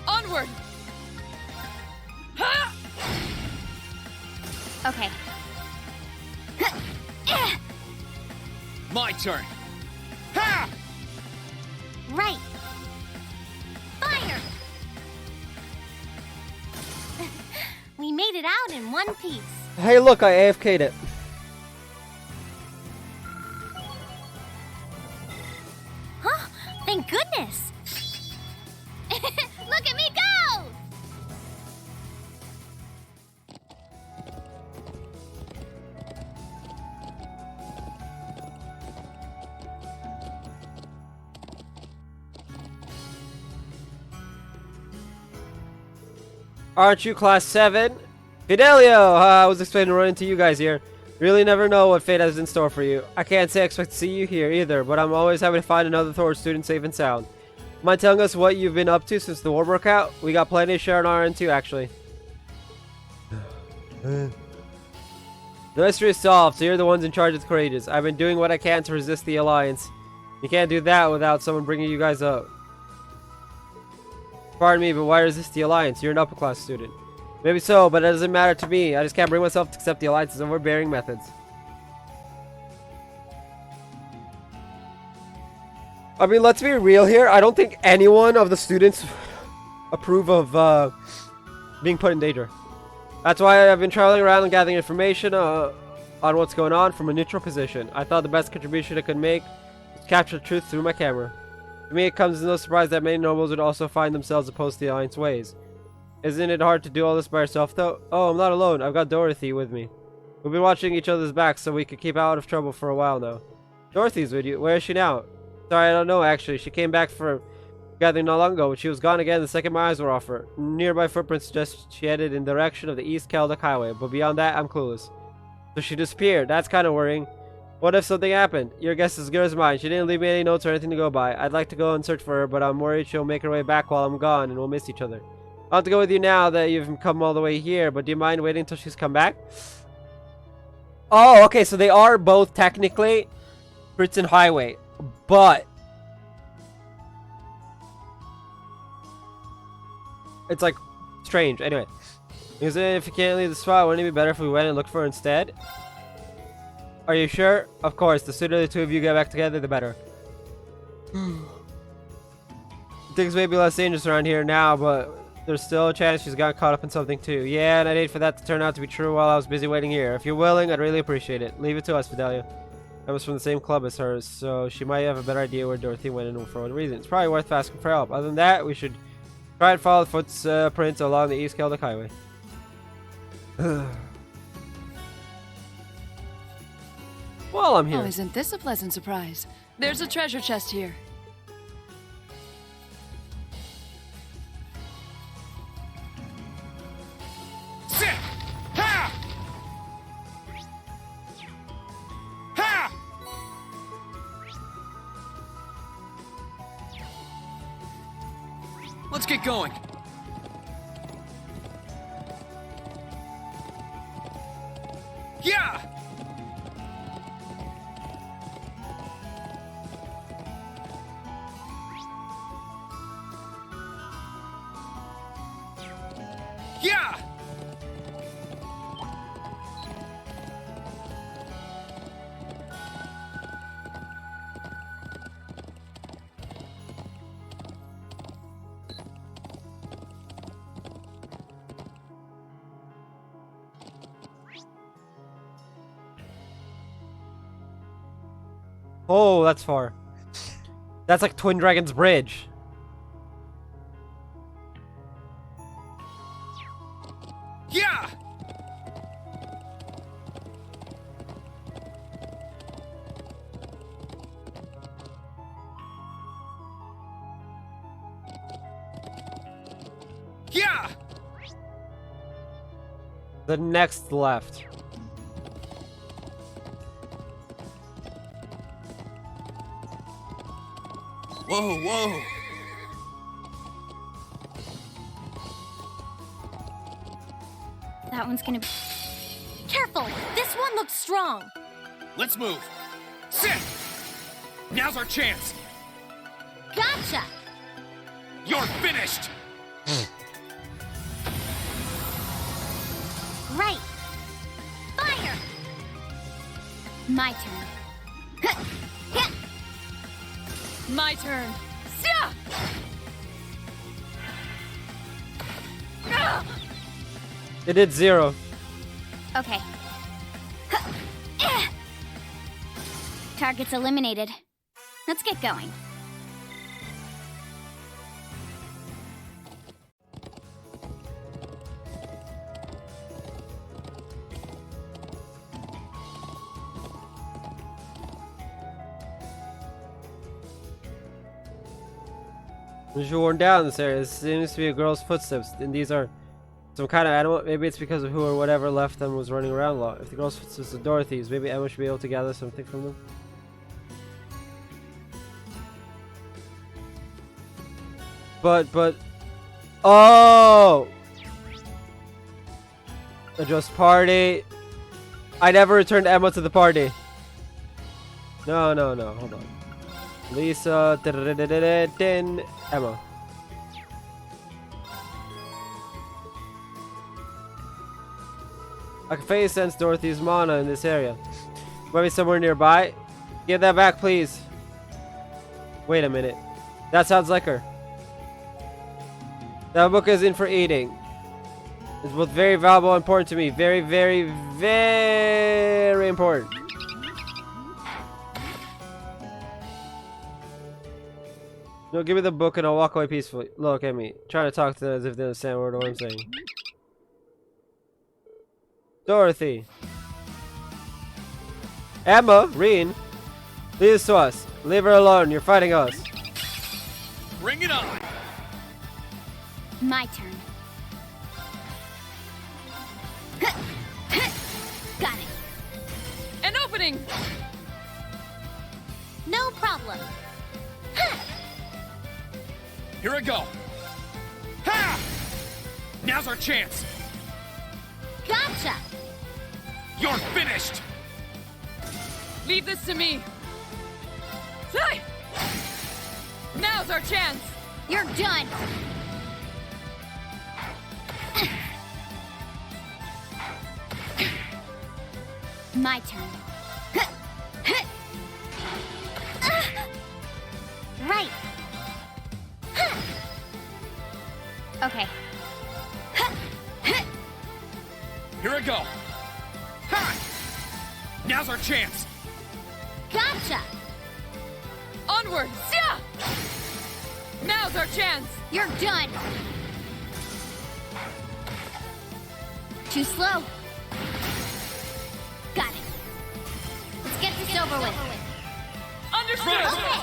Onward! Ha! Okay. My turn. Ha! Right. Fire! We made it out in one piece. Hey, look, I AFK'd it. Huh? Thank goodness! Look at me go! Aren't you class 7? Fidelio! I was expecting to run into you guys here. Really never know what fate has in store for you. I can't say I expect to see you here either, but I'm always happy to find another Thor student safe and sound. Mind telling us what you've been up to since the war broke out? We got plenty to share on our end too, actually. The mystery is solved, so you're the ones in charge of the Courageous. I've been doing what I can to resist the Alliance. You can't do that without someone bringing you guys up. Pardon me, but why resist the Alliance? You're an upper class student. Maybe so, but it doesn't matter to me. I just can't bring myself to accept the Alliance's overbearing methods. I mean, let's be real here. I don't think anyone of the students approve of being put in danger. That's why I've been traveling around and gathering information on what's going on from a neutral position. I thought the best contribution I could make was capture the truth through my camera. To me, it comes as no surprise that many nobles would also find themselves opposed to the Alliance ways. Isn't it hard to do all this by yourself, though? Oh, I'm not alone. I've got Dorothy with me. We've been watching each other's backs so we could keep out of trouble for a while now. Dorothy's with you. Where is she now? Sorry, I don't know, actually. She came back for gathering not long ago, but she was gone again the second my eyes were off her. Nearby footprints suggest she headed in the direction of the East Keldic Highway, but beyond that, I'm clueless. So she disappeared. That's kind of worrying. What if something happened? Your guess is as good as mine. She didn't leave me any notes or anything to go by. I'd like to go and search for her, but I'm worried she'll make her way back while I'm gone, and we'll miss each other. I'll have to go with you now that you've come all the way here, but do you mind waiting until she's come back? Oh, okay, so they are both technically Fritz and Highway, but it's like strange. Anyway, because if you can't leave the spot, wouldn't it be better if we went and looked for her instead? Are you sure? Of course, the sooner the two of you get back together, the better. Things may be less dangerous around here now, but there's still a chance she's got caught up in something too. Yeah, and I'd hate for that to turn out to be true while I was busy waiting here. If you're willing, I'd really appreciate it. Leave it to us, Fidelia. I was from the same club as hers, so she might have a better idea where Dorothy went and for what reason. It's probably worth asking for help. Other than that, we should try and follow the footprints along the East Keldic Highway. Well, I'm here. Oh, isn't this a pleasant surprise? There's a treasure chest here. Sit! Ha! Ha! Let's get going. Yeah! Yeah! Oh, that's far. That's like Twin Dragon's Bridge. Yeah! Yeah! The next left. Whoa, whoa. That one's gonna be... Careful! This one looks strong! Let's move. Sit! Now's our chance. Gotcha! You're finished! Right! Fire! My turn. My turn. Sia! It did 0. Okay. Targets eliminated. Let's get going. There's worn down in this area. This seems to be a girl's footsteps, and these are some kind of animal. Maybe it's because of who or whatever left them was running around a lot. If the girl's footsteps are Dorothy's, maybe Emma should be able to gather something from them. But... Oh! Adjust party. I never returned Emma to the party. No, hold on. Lisa, Emma. I can faintly sense Dorothy's mana in this area. Might be somewhere nearby. Give that back, please. Wait a minute. That sounds like her. That book isn't for eating. It's both very valuable and important to me. Very, very, very important. No, give me the book and I'll walk away peacefully. Look at me. Trying to talk to them as if they understand a word of what I'm saying. Dorothy. Emma, Reen. Leave this to us. Leave her alone. You're fighting us. Bring it on! My turn. Got it. An opening! No problem. Here I go! Ha! Now's our chance! Gotcha! You're finished! Leave this to me. Sai! Now's our chance! You're done! My turn. Right. Okay. Here I go! Ha! Now's our chance! Gotcha! Onward! Yeah! Now's our chance! You're done! Too slow. Got it. Let's get this over with. Understood! Okay.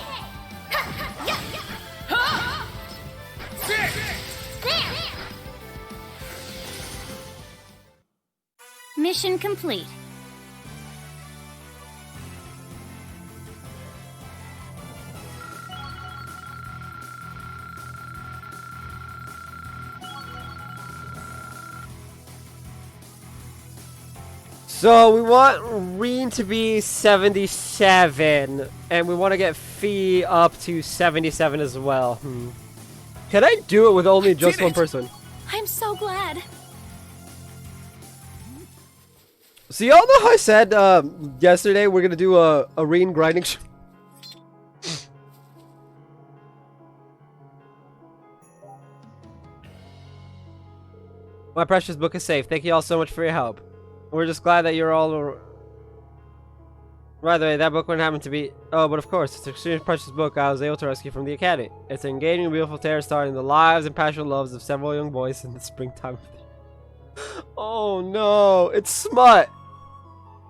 Ha! Sit! There! Mission complete. So we want Reen to be 77, and we want to get Fee up to 77 as well. Can I do it with only just one person? I'm so glad. So y'all know how I said yesterday we're gonna do a Reen grinding My precious book is safe. Thank you all so much for your help. We're just glad that you're all... By the way, that book wouldn't happen to be... Oh, but of course, it's an extremely precious book I was able to rescue from the Academy. It's an engaging, beautiful tale starring the lives and passionate loves of several young boys in the springtime. Oh no, it's smut!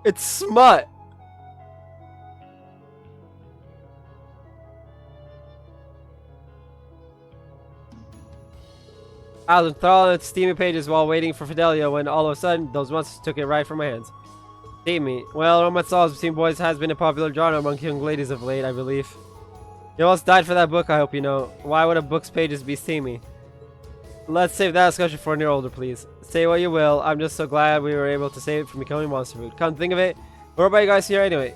It's smut! I was enthralled on its steamy pages while waiting for Fidelio when all of a sudden, those monsters took it right from my hands. Steamy. Well, romance novels between boys has been a popular genre among young ladies of late, I believe. You almost died for that book, I hope you know. Why would a book's pages be steamy? Let's save that discussion for when you're older, please. Say what you will, I'm just so glad we were able to save it from becoming monster food. Come think of it, where are you guys here anyway?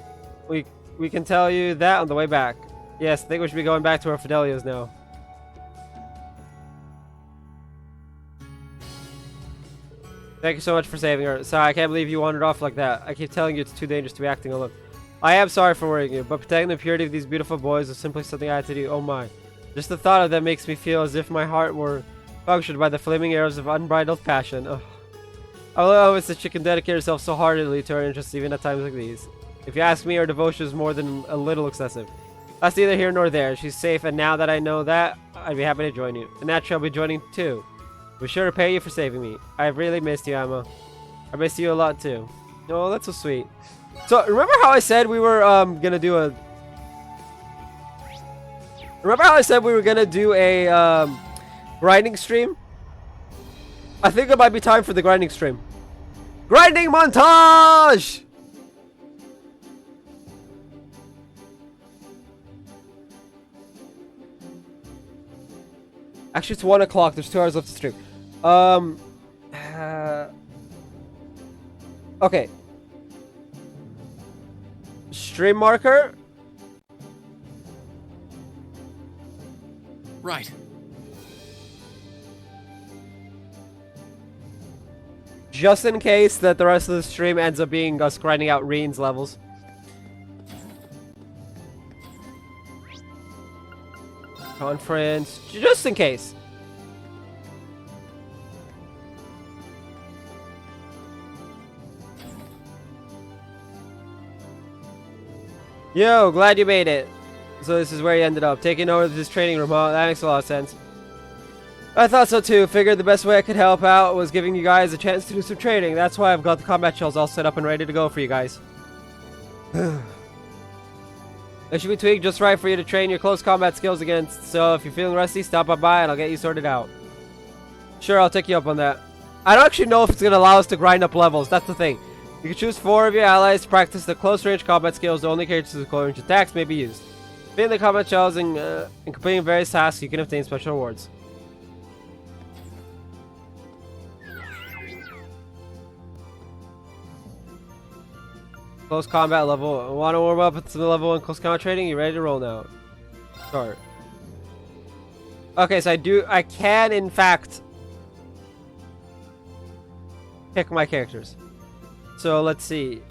We can tell you that on the way back. Yes, I think we should be going back to where Fidelio's now. Thank you so much for saving her. Sorry, I can't believe you wandered off like that. I keep telling you it's too dangerous to be acting alone. I am sorry for worrying you, but protecting the purity of these beautiful boys is simply something I had to do. Oh my. Just the thought of them makes me feel as if my heart were punctured by the flaming arrows of unbridled passion. Ugh. I love always that she can dedicate herself so heartedly to her interests even at times like these. If you ask me, her devotion is more than a little excessive. That's neither here nor there. She's safe, and now that I know that, I'd be happy to join you. And naturally, I'll be joining too. Be sure to pay you for saving me. I've really missed you, Emma. I missed you a lot too. Oh, that's so sweet. So, remember how I said we were gonna do a... Remember how I said we were gonna do a grinding stream? I think it might be time for the grinding stream. Grinding montage! Actually, it's 1 o'clock. There's 2 hours left to stream. Okay. Stream marker. Right. just in case that the rest of the stream ends up being us grinding out Reen's levels. Conference, just in case. Yo, glad you made it. So this is where you ended up, taking over this training room, huh? That makes a lot of sense. I thought so too. Figured the best way I could help out was giving you guys a chance to do some training. That's why I've got the combat shells all set up and ready to go for you guys. They should be tweaked just right for you to train your close combat skills against. So if you're feeling rusty, stop on by and I'll get you sorted out. Sure, I'll take you up on that. I don't actually know if it's going to allow us to grind up levels. That's the thing. You can choose 4 of your allies to practice the close range combat skills. The only characters with close range attacks may be used. Being the combat shells and completing various tasks, you can obtain special rewards. Close combat level. Want to warm up with some level 1 close combat training? You ready to roll now? Start. Okay, so I can in fact pick my characters. So let's see.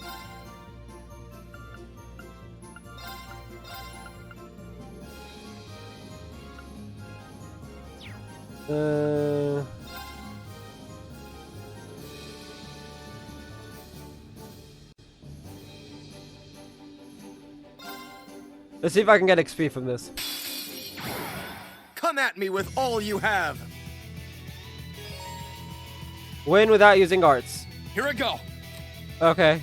Let's see if I can get XP from this. Come at me with all you have. Win without using arts. Here I go. Okay.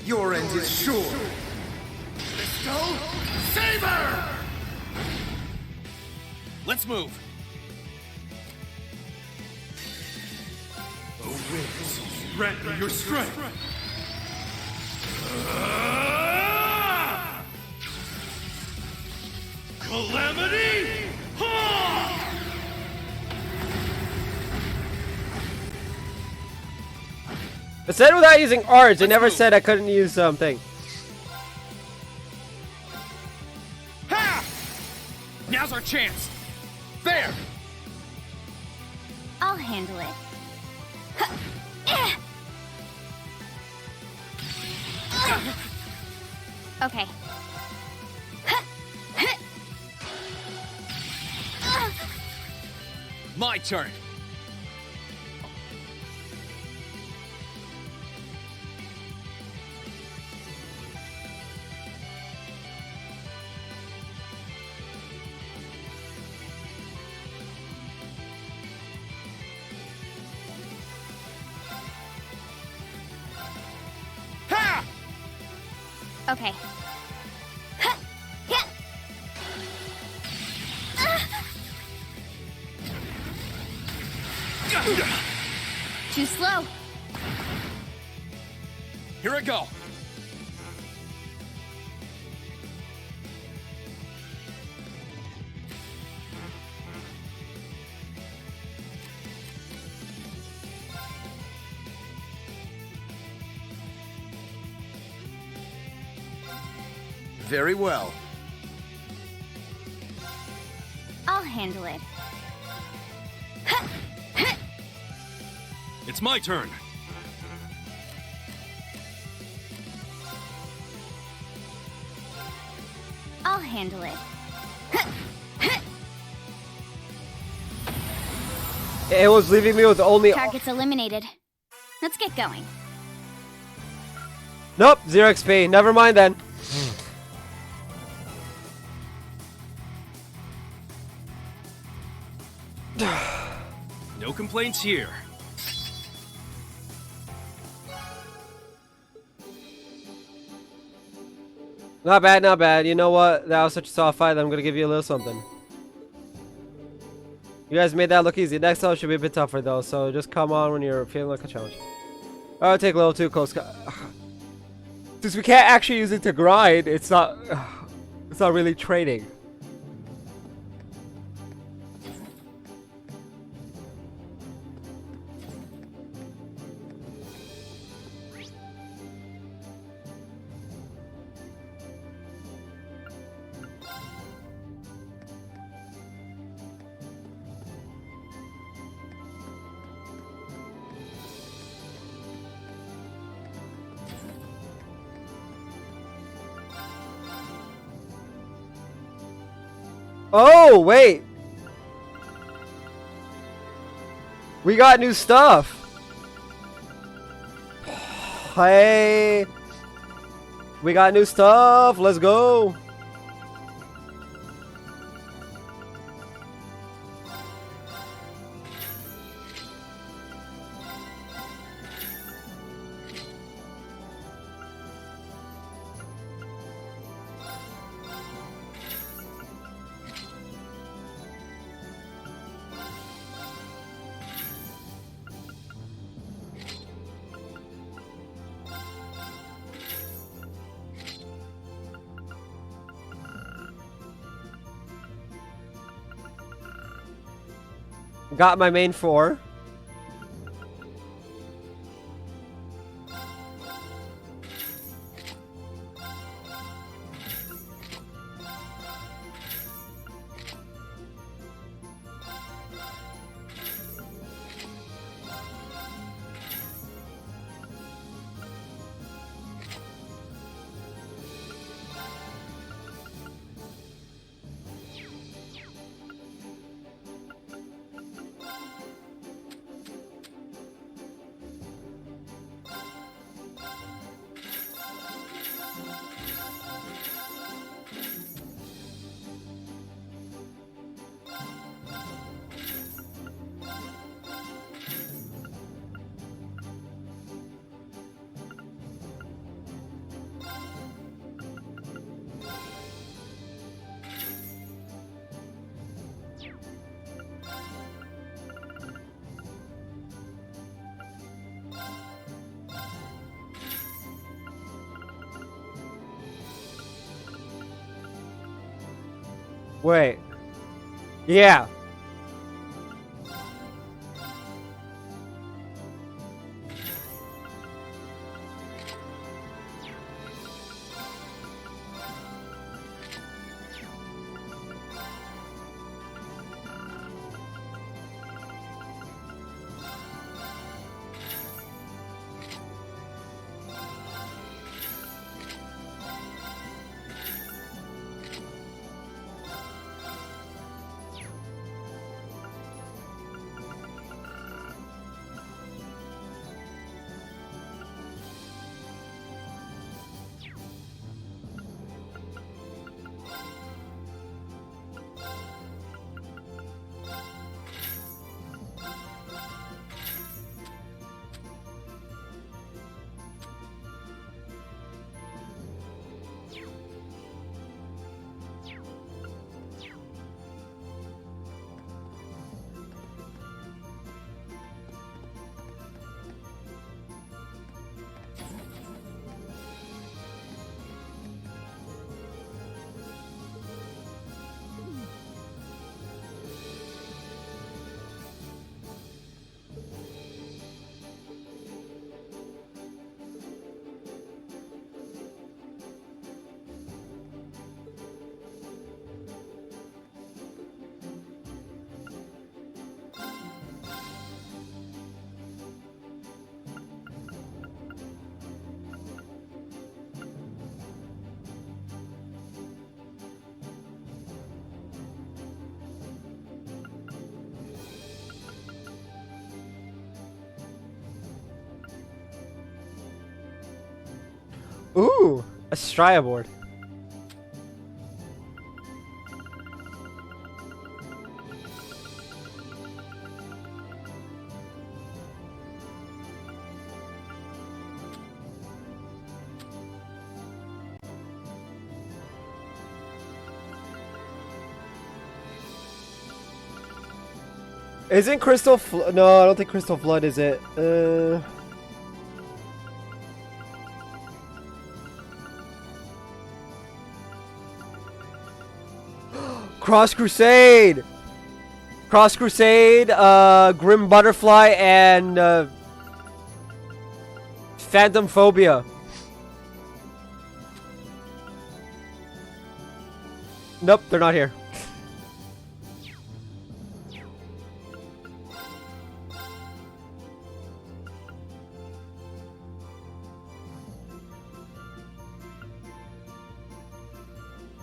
Your end is sure. Saber! Let's move. The winds grant me your strength. Calamity! It said without using arts. It never said I couldn't use something. Ha! Now's our chance. There. I'll handle it. Okay. My turn. Okay. Too slow. Here I go. Very well. I'll handle it. It's my turn. I'll handle it. It was leaving me with only. Targets eliminated. Let's get going. Nope, 0 XP. Never mind then. No complaints here. Not bad, not bad. You know what? That was such a soft fight that I'm gonna give you a little something. You guys made that look easy. Next level should be a bit tougher though, so just come on when you're feeling like a challenge. I'll take level 2 close. Since we can't actually use it to grind, it's not really training. Oh, wait. We got new stuff. Hey. We got new stuff. Let's go. Got my main 4. Wait. Yeah. Ooh, a Strya board. Isn't Crystal No, I don't think Crystal Flood is it. Cross Crusade! Cross Crusade, Grim Butterfly, and Phantom Phobia. Nope, they're not here.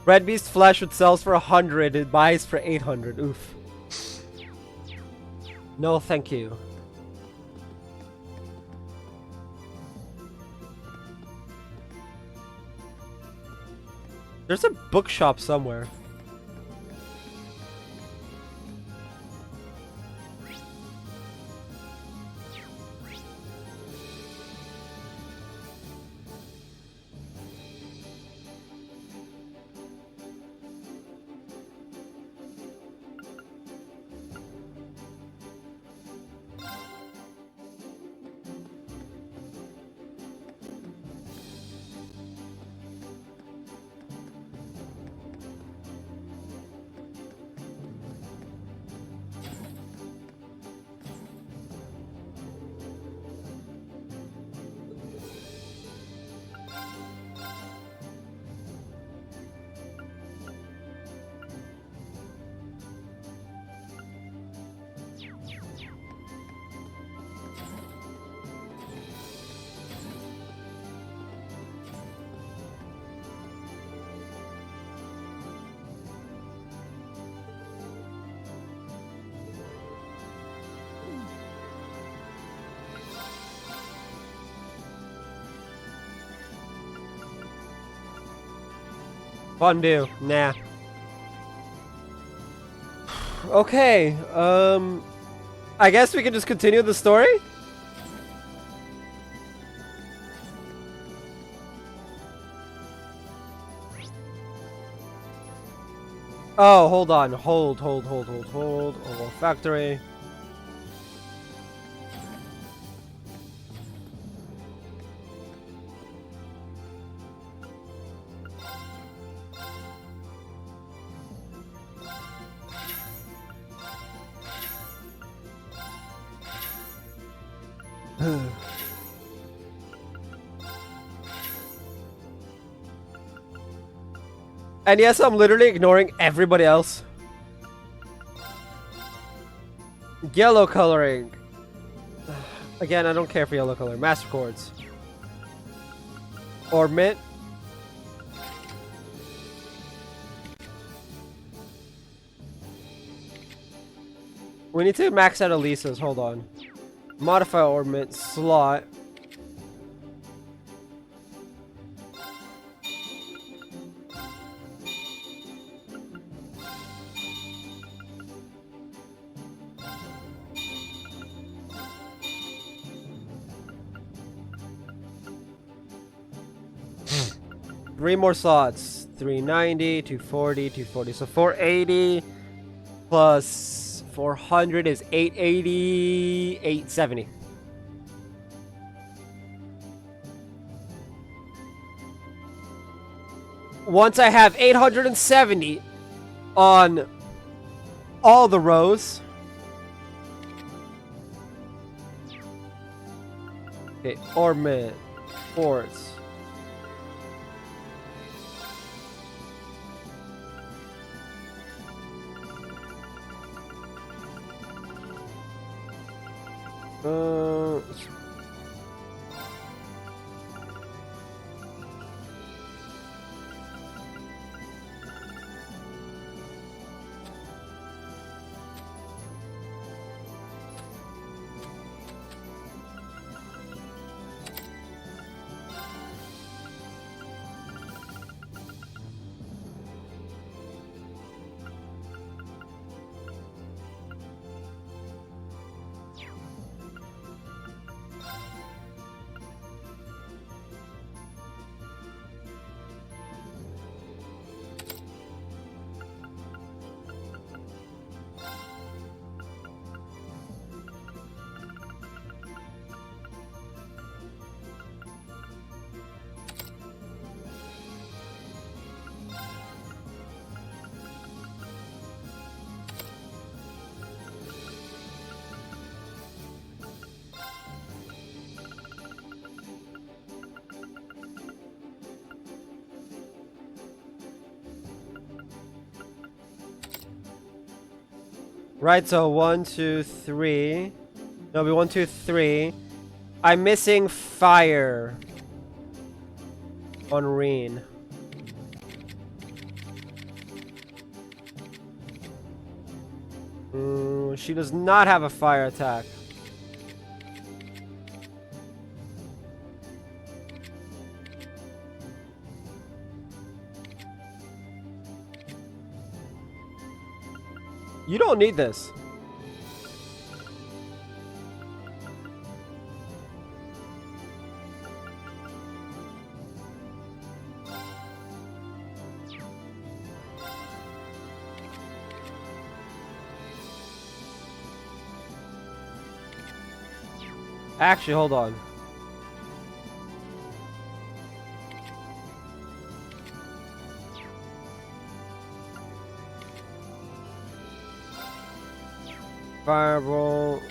Red Beast flesh, which sells for 100, it buys for 800. Oof. No, thank you. There's a bookshop somewhere. Fondue. Nah. Okay, I guess we can just continue the story? Oh, hold on. Hold. Oval factory. And yes, I'm literally ignoring everybody else. Yellow coloring. Again, I don't care for yellow color. Master chords. Or mint. We need to max out Elisa's. Hold on. Modify ornament slot. Three more slots. 390, 240, 240. So 480 plus 400 is 880, 870. Once I have 870 on all the rows. Okay, ornament, forts. Right, so 1, 2, 3. No, it'll be 1, 2, 3. I'm missing fire on Reen. She does not have a fire attack. You don't need this. Actually, hold on. Fireball.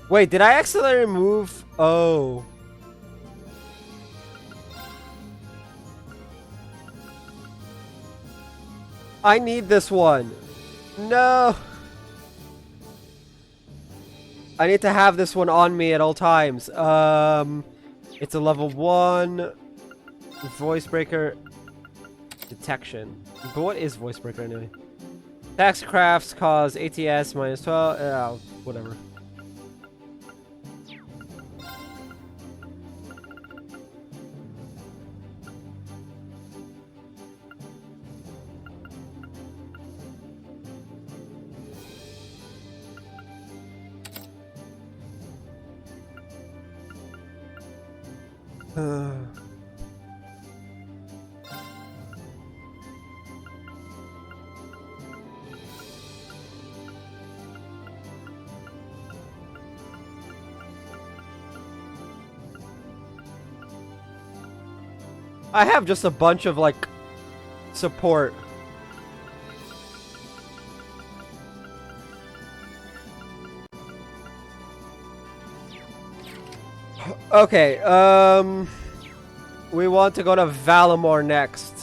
Wait, did I accidentally remove? Oh. I need this one. No. I need to have this one on me at all times. It's a level 1 voice breaker detection. But what is voice breaker anyway? Tax crafts cause ATS minus 12. Whatever. I have just a bunch of like support. Okay, we want to go to Valamore next.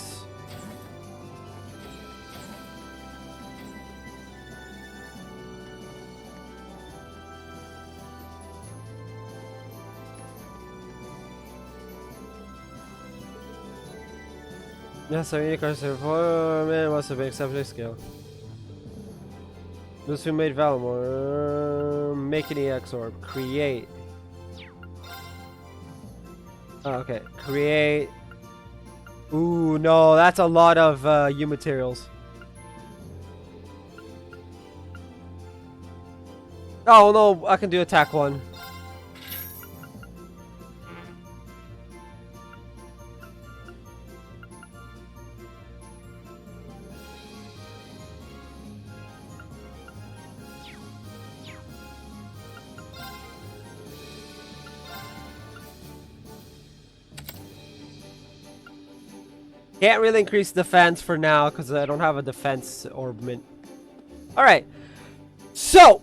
Yes, I need to man must have been exceptionally skilled. Those who made Valamore make an EX orb. Create. Oh, okay. Create. Ooh, no, that's a lot of U materials. Oh no, I can do attack 1. Can't really increase defense for now because I don't have a defense ornament. Alright. So.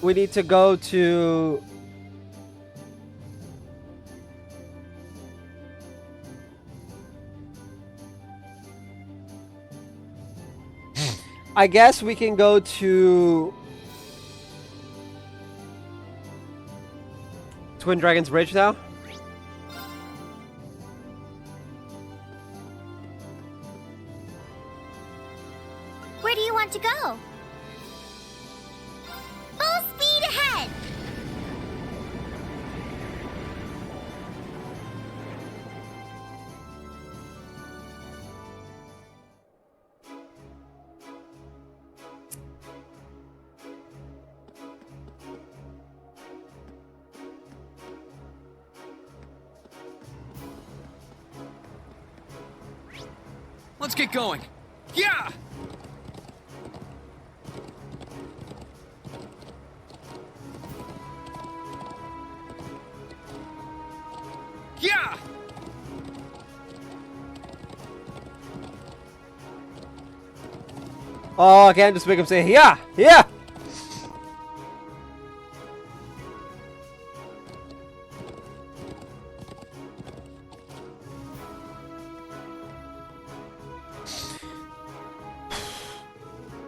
We need to go to... I guess we can go to Twin Dragon's Bridge now. Where do you want to go? Full speed ahead! Let's get going. Yeah! Yeah! Oh, I can't just make him say, yeah, yeah!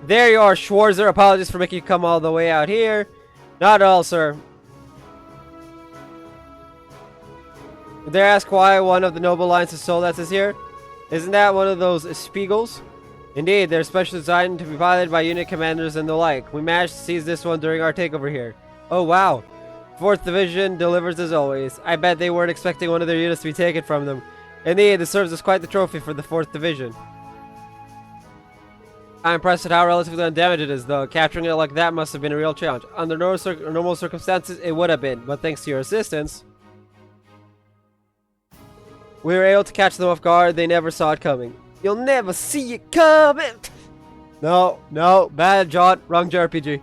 There you are, Schwarzer. Apologies for making you come all the way out here. Not at all, sir. Dare I ask why one of the noble lines of Soldas is here? Isn't that one of those Spiegels? Indeed, they're specially designed to be piloted by unit commanders and the like. We managed to seize this one during our takeover here. Oh wow. 4th Division delivers as always. I bet they weren't expecting one of their units to be taken from them. Indeed, this serves as quite the trophy for the 4th Division. I'm impressed at how relatively undamaged it is, though. Capturing it like that must have been a real challenge. Under normal circumstances, it would have been, but thanks to your assistance, we were able to catch them off guard. They never saw it coming. You'll never see it coming! No, no, bad, John. Wrong JRPG.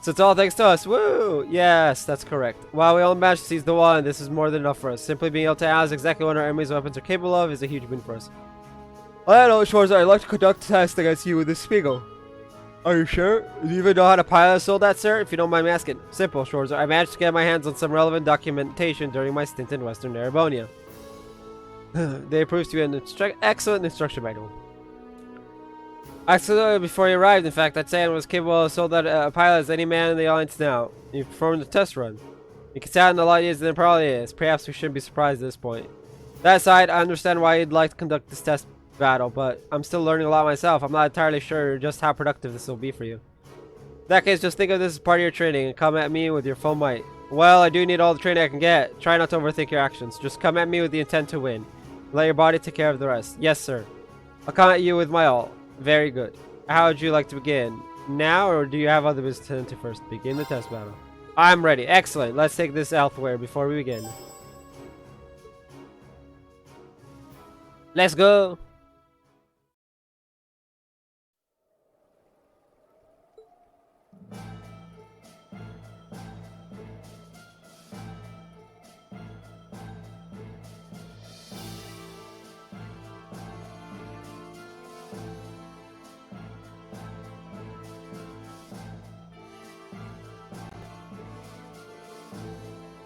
So it's all thanks to us. Woo! Yes, that's correct. While we only managed to seize the one, this is more than enough for us. Simply being able to analyze exactly what our enemies' weapons are capable of is a huge win for us. I know, Schwarzer, I'd like to conduct a test against you with this Spiegel. Are you sure? Do you even know how to pilot a Soldat, sir? If you don't mind me asking. Simple, Schwarzer. I managed to get my hands on some relevant documentation during my stint in Western Erebonia. They proved to be an excellent instruction manual. Actually, before you arrived, in fact, that Saiyan was capable of Soldat pilot as any man in the Alliance now. You performed the test run. You can sound a lot easier than it probably is. Perhaps we shouldn't be surprised at this point. That aside, I understand why you'd like to conduct this test battle, but I'm still learning a lot myself. I'm not entirely sure just how productive this will be for you. In that case, just think of this as part of your training and come at me with your full might. Well, I do need all the training I can get. Try not to overthink your actions. Just come at me with the intent to win. Let your body take care of the rest. Yes, sir. I'll come at you with my all. Very good. How would you like to begin? Now, or do you have other business to attend to first? Begin the test battle. I'm ready. Excellent. Let's take this elsewhere before we begin. Let's go.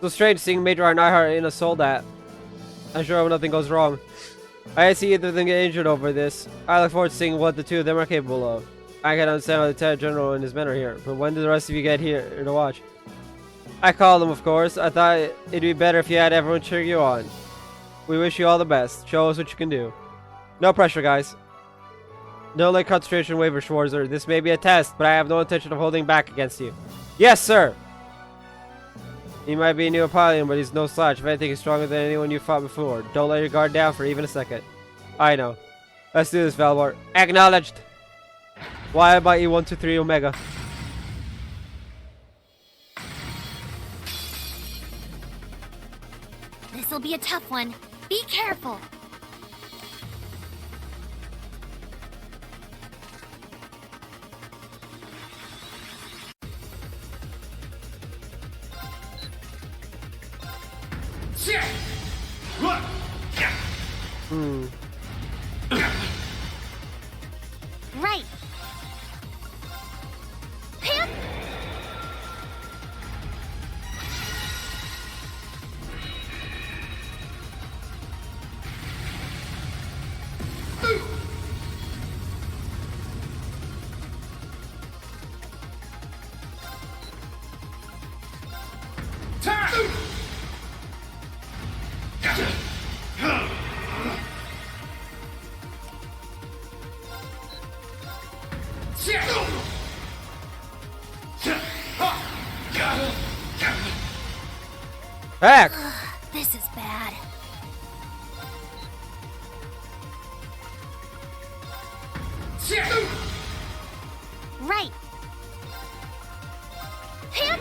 So strange seeing Major Neihart in a Soldat. I'm sure hope nothing goes wrong. I see either of them get injured over this. I look forward to seeing what the two of them are capable of. I can understand why the Lieutenant General and his men are here, but when did the rest of you get here to watch? I called them, of course. I thought it'd be better if you had everyone cheer you on. We wish you all the best. Show us what you can do. No pressure, guys. Don't let concentration waver, Schwarzer. This may be a test, but I have no intention of holding back against you. Yes, sir! He might be a new Apollyon, but he's no slouch. If anything, he's stronger than anyone you fought before. Don't let your guard down for even a second. I know. Let's do this, Valvar. Acknowledged! Why by E123 Omega? This'll be a tough one. Be careful. Right. Pam. Heck! This is bad. Right. Pam.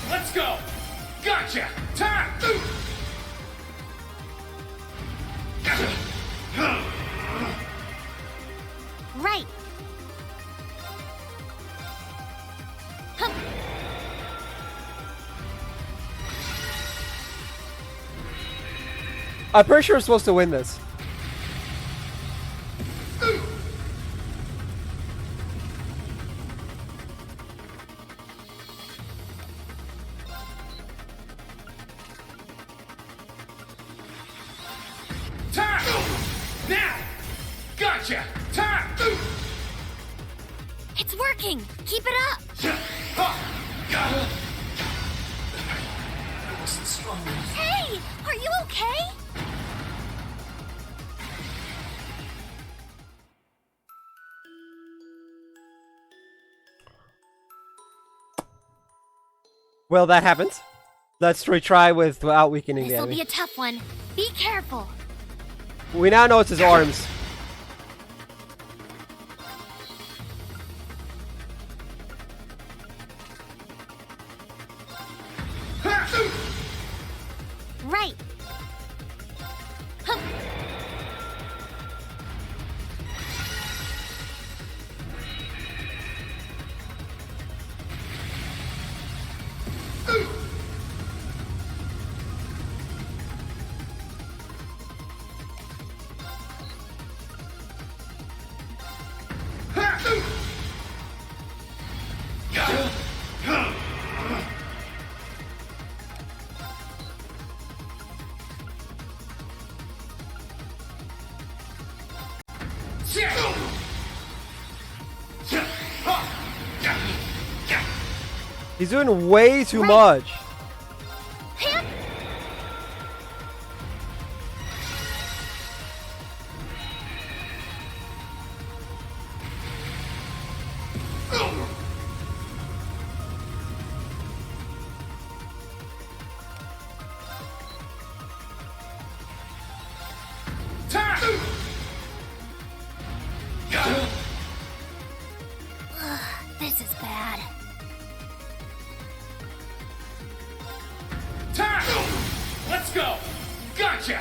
Let's go! Gotcha! Ta! Right. Hup. I'm pretty sure we're supposed to win this. Ta! Now! Gotcha! Ta! It's working. Keep it up. Hey, are you okay? Well, that happened. Let's retry without weakening the This'll enemy. be a tough one. Be careful. We now know it's his arms. Right. Hup. He's doing way too Right. much. Hip. This is bad. Let's go! Gotcha!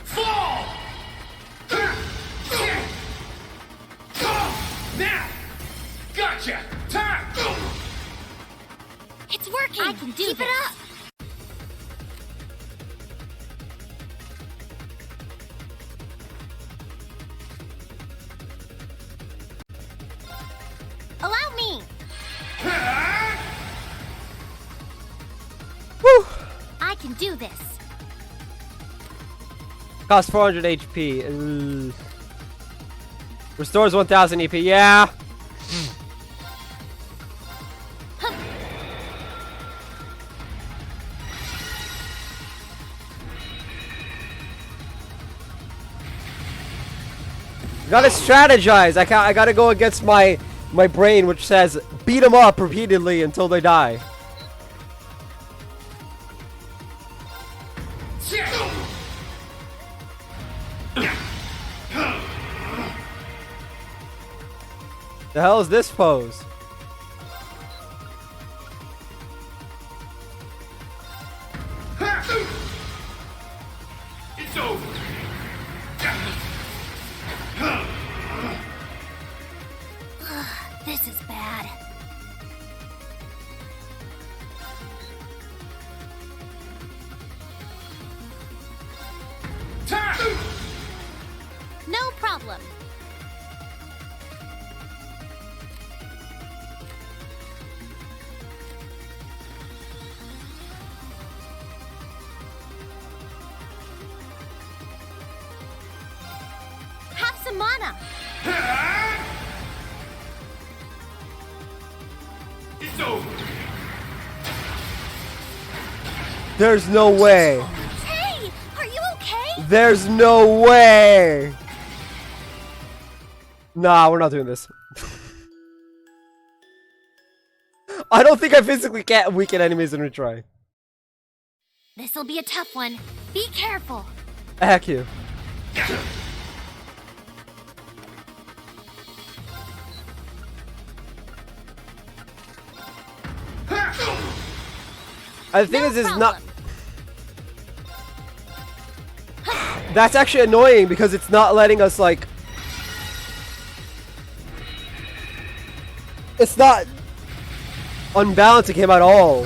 Fall! Now! Gotcha! Ta! It's working. I can do Keep it up. Allow me. Whew. I can do this. Costs 400 HP. Restores 1000 EP. Yeah. Gotta strategize. I gotta go against my brain, which says beat them up repeatedly until they die. The hell is this pose? It's over! This is bad. No problem. some mana. It's over. There's no way. Hey, are you okay? There's no way. Nah, we're not doing this. I don't think I physically can't weaken enemies in retry. This'll be a tough one. Be careful. Heck you. I think this is not. That's actually annoying because it's not letting us like. It's not unbalancing him at all.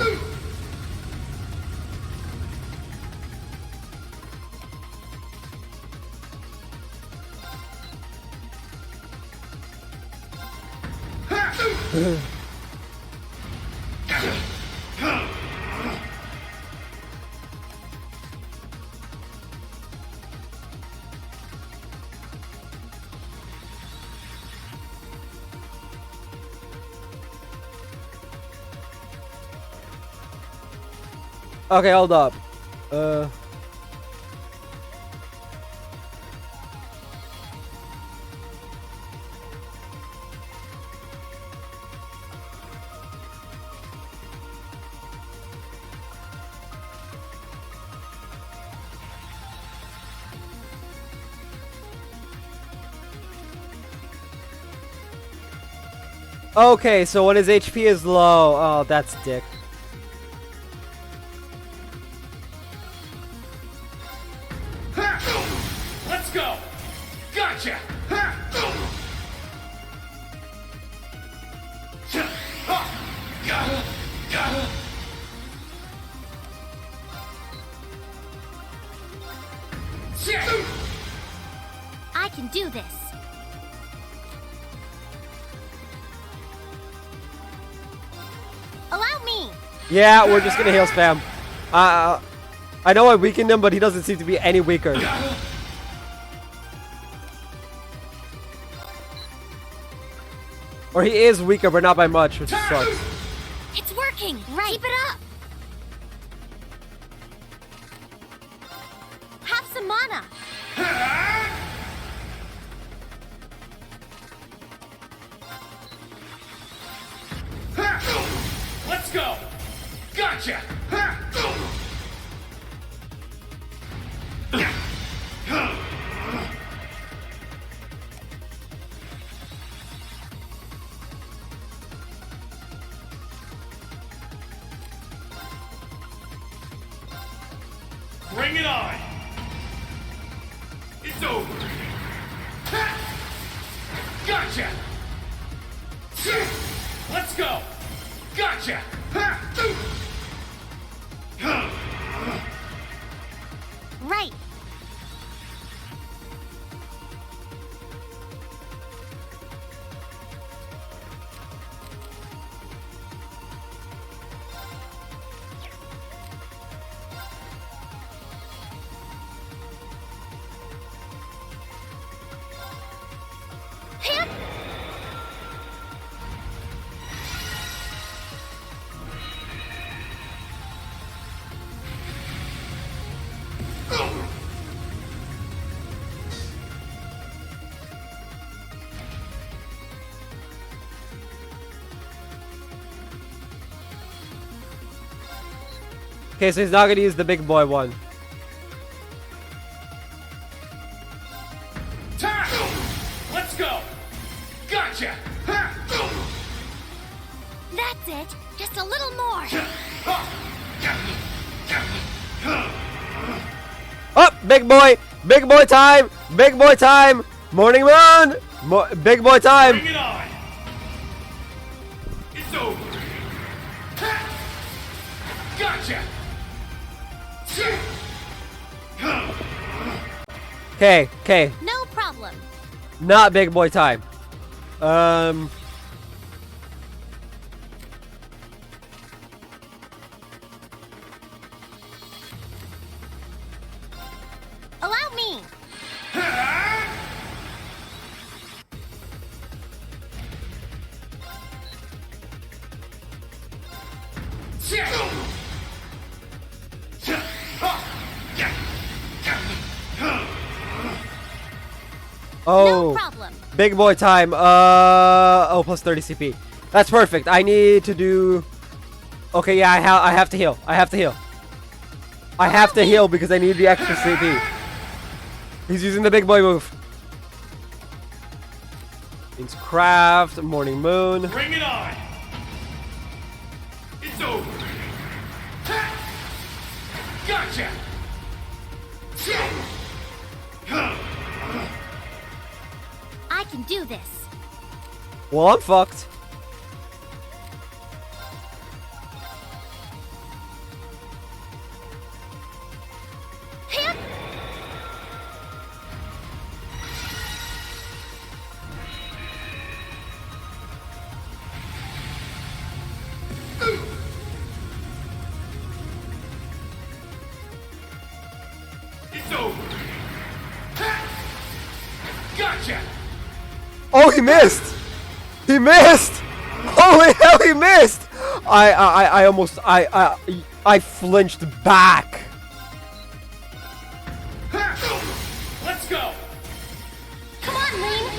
Okay, hold up. Okay, so when his HP is low, oh, that's dick. Let's go. Gotcha. I can do this. Allow me. Yeah, we're just gonna heal spam. I know I weakened him, but he doesn't seem to be any weaker. Or he is weaker, but not by much, which sucks. It's working. Right. Keep it up. Have some mana. Let's go. Gotcha. Bring it on. It's over. Gotcha. Let's go. Gotcha. Right. Hip. Okay, so he's not gonna use the big boy one. Time. Let's go. Gotcha. That's it. Just a little more. Oh, big boy! Big boy time! Big boy time! Morning moon! Big boy time! Bring it on. It's over. Gotcha. Okay, okay. No problem. Not big boy time. Allow me. Oh, No problem. big boy time. Oh, plus 30 CP. That's perfect. I need to do. Okay, yeah, I have to heal. I have to heal. I have to heal because I need the extra CP. He's using the big boy move. Means craft, morning moon. Bring it on. It's over. Ha! Gotcha. I can do this. Well, I'm fucked. Hip. It's over. Ha! Gotcha. Oh, he missed! He missed! Holy hell, he missed! I almost, I flinched back. Ha! Let's go. Come on, Lane.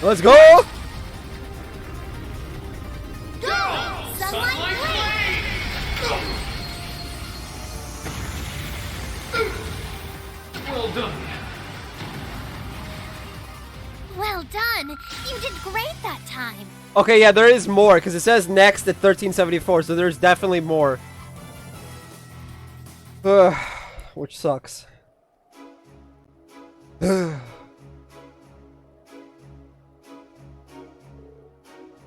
Let's go! Go. Sunlight Blade. Well done. Well done. You did great that time. Okay, yeah, there is more, because it says next at 1374, so there's definitely more. Ugh, which sucks.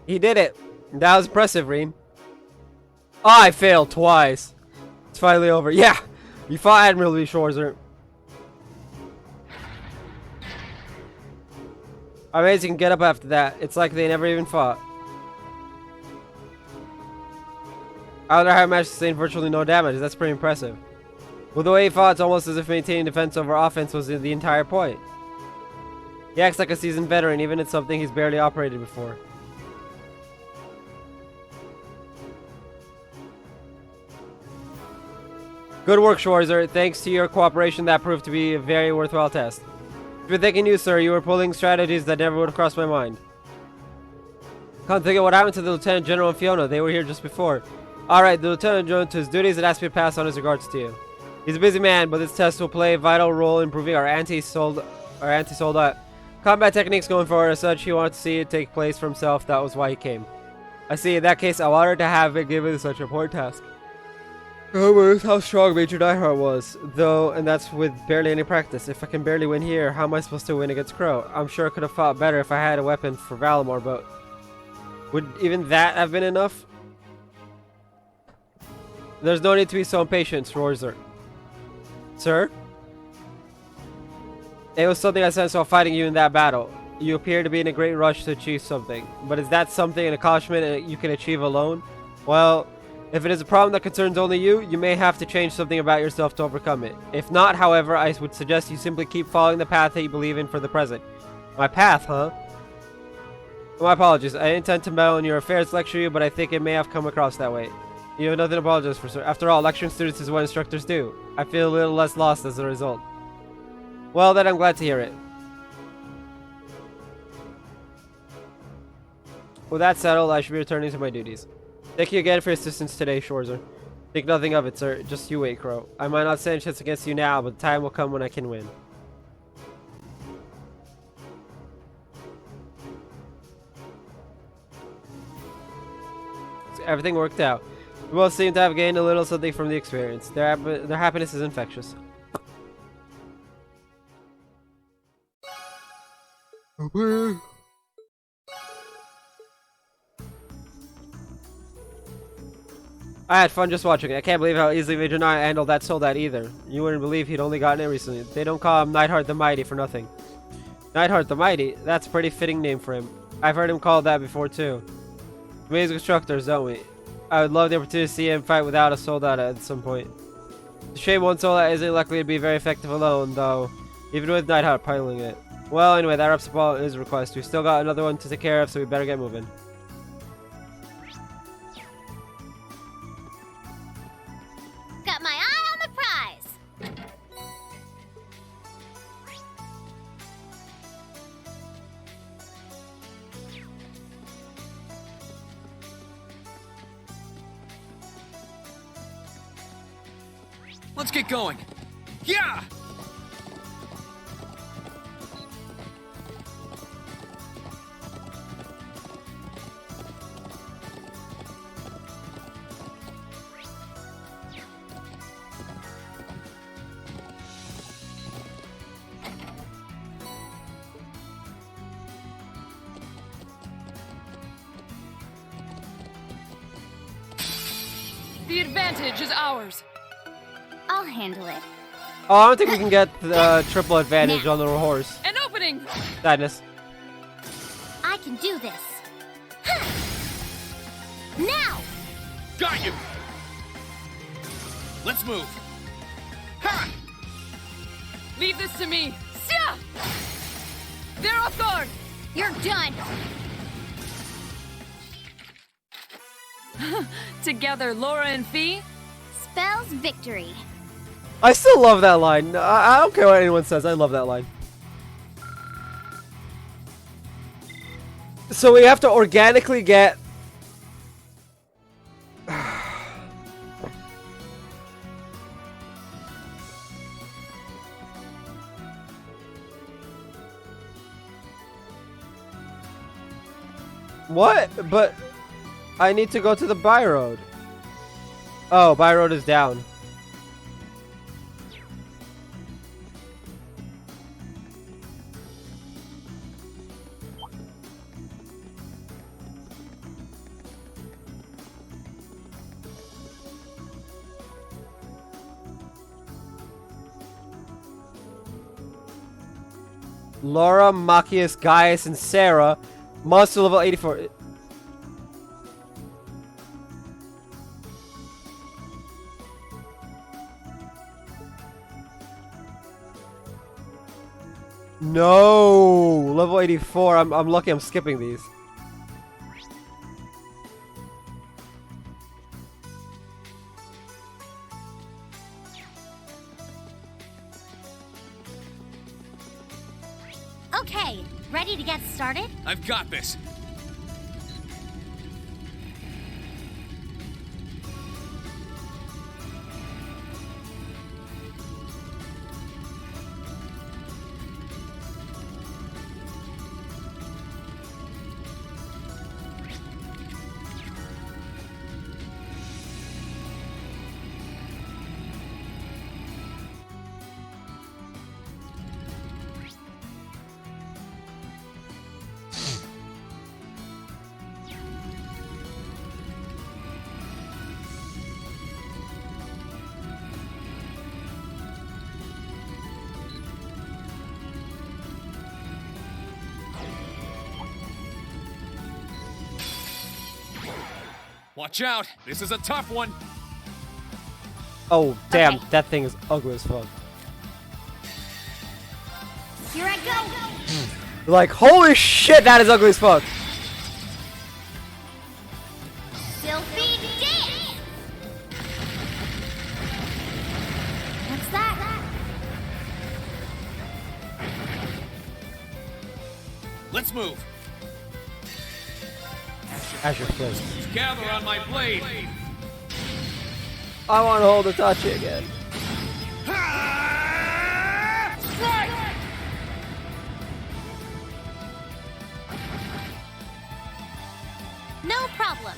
He did it. That was impressive, Reem. Oh, I failed twice. It's finally over. Yeah, you fought admirably, Schwarzer. Amazing, get up after that. It's like they never even fought. I wonder how much sustained virtually no damage. That's pretty impressive. With the way he fought, it's almost as if maintaining defense over offense was the entire point. He acts like a seasoned veteran, even in something he's barely operated before. Good work, Schwarzer. Thanks to your cooperation, that proved to be a very worthwhile test. If you're thinking you, sir, you were pulling strategies that never would have crossed my mind. Can't think of what happened to the Lieutenant General and Fiona. They were here just before. Alright, the Lieutenant General to his duties and asked me to pass on his regards to you. He's a busy man, but this test will play a vital role in improving our anti-soldat combat techniques going forward. As such, he wanted to see it take place for himself. That was why he came. I see. In that case, I'm honored to have been given such an important task. Oh, how strong Major Nightheart was, though, and that's with barely any practice. If I can barely win here, how am I supposed to win against Crow? I'm sure I could have fought better if I had a weapon for Valimore, but would even that have been enough? There's no need to be so impatient, Schwarzer. Sir? It was something I sensed while fighting you in that battle. You appear to be in a great rush to achieve something, but is that something an accomplishment you can achieve alone? Well, if it is a problem that concerns only you, you may have to change something about yourself to overcome it. If not, however, I would suggest you simply keep following the path that you believe in for the present. My path, huh? My apologies. I intend to meddle in your affairs, lecture you, but I think it may have come across that way. You have nothing to apologize for, sir. After all, lecturing students is what instructors do. I feel a little less lost as a result. Well, then I'm glad to hear it. With that settled, I should be returning to my duties. Thank you again for your assistance today, Schwarzer. Think nothing of it, sir. Just you wait, Crow. I might not stand a chance against you now, but the time will come when I can win. So everything worked out. We both seem to have gained a little something from the experience. Their happiness is infectious. I had fun just watching it. I can't believe how easily Major Knight handled that soldat either. You wouldn't believe he'd only gotten it recently. They don't call him Nightheart the Mighty for nothing. Nightheart the Mighty? That's a pretty fitting name for him. I've heard him called that before too. Amazing instructors, don't we? I would love the opportunity to see him fight without a soldat at some point. It's a shame one soldat isn't likely to be very effective alone, though, even with Nightheart piloting it. Well, anyway, that wraps up all his request. We've still got another one to take care of, so we better get moving. Got my eye on the prize. Let's get going. Yeah! The advantage is ours. I'll handle it. Oh, I don't think we can get the triple advantage on the horse. An opening! Sadness. I can do this. Now! Got you! Let's move. Ha! Leave this to me. Sia! They're off guard! You're done! Together, Laura and Fee. Spells victory. I still love that line. I don't care what anyone says. I love that line. So we have to organically get... What? But I need to go to the by road. Oh, by road is down. Laura, Machias, Gaius, and Sarah. Monster level 84. No! Level 84. I'm lucky I'm skipping these. Okay, ready to get started? I've got this. Watch out! This is a tough one! Oh, damn. Okay. That thing is ugly as fuck. Here I go! Like, holy shit, that is ugly as fuck. Sylphie dance! What's that? Let's move. Azure Fist. Gather on my blade. I want to hold Itachi again. No problem.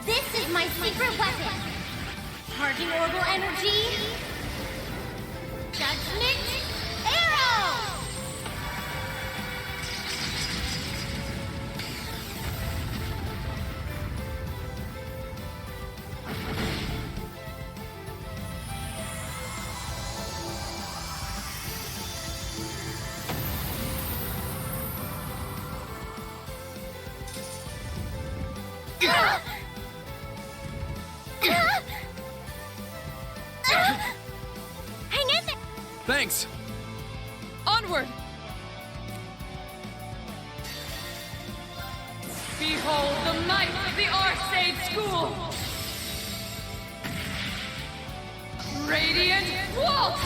This is my secret weapon. Charging orbital energy. Judgment arrow! Hang in there! Thanks! Onward! Behold the might of the Arcade School! Radiant Waltz!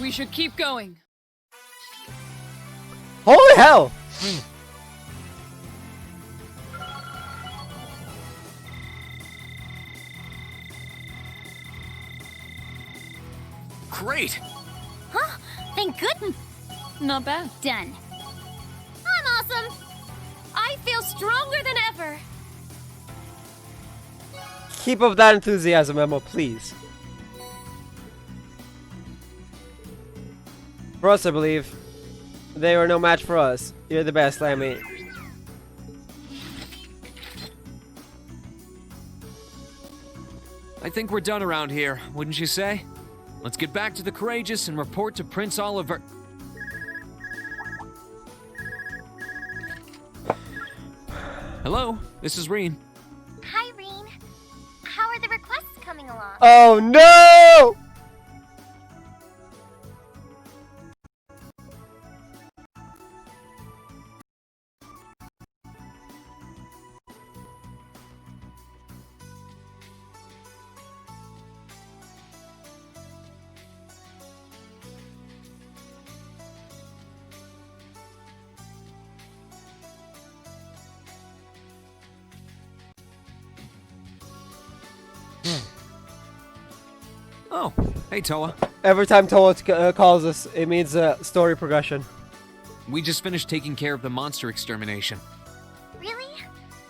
We should keep going. Holy hell! Great! Huh? Thank goodness. Not bad. Done. I'm awesome. I feel stronger than ever. Keep up that enthusiasm, Emma, please. For us, I believe. They were no match for us. You're the best, Lammy. I think we're done around here, wouldn't you say? Let's get back to the Courageous and report to Prince Oliver. Hello, this is Reen. Hi, Reen. How are the requests coming along? Oh no! Oh, hey Toa. Every time Toa calls us, it means story progression. We just finished taking care of the monster extermination. Really?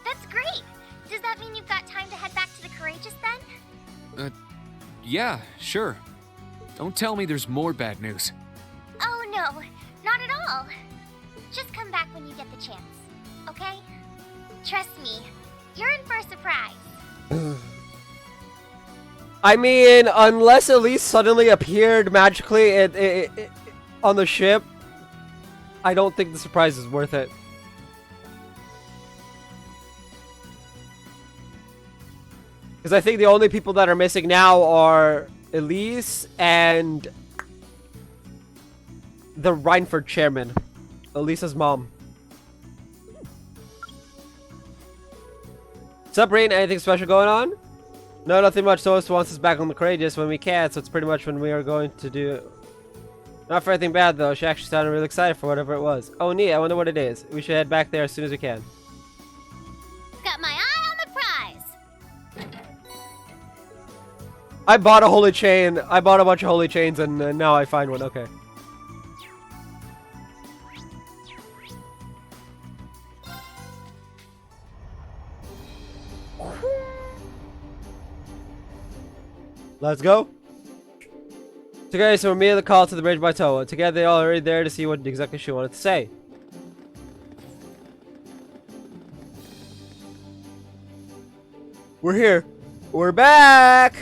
That's great. Does that mean you've got time to head back to the Courageous then? Yeah, sure. Don't tell me there's more bad news. Oh, no. Not at all. Just come back when you get the chance, okay? Trust me, you're in for a surprise. I mean, unless Elise suddenly appeared magically on the ship, I don't think the surprise is worth it. Because I think the only people that are missing now are Elise and the Reinford chairman, Elisa's mom. What's up, Rain? Anything special going on? No, nothing much. Toast wants us back on the Courageous when we can, so it's pretty much when we are going to do. Not for anything bad, though. She actually sounded really excited for whatever it was. Oh, neat. I wonder what it is. We should head back there as soon as we can. Got my eye on the prize. I bought a holy chain. I bought a bunch of holy chains, and now I find one. Okay. Let's go. Together, so we made the call to the bridge by Toa. Together, they all hurried there to see what exactly she wanted to say. We're here. We're back.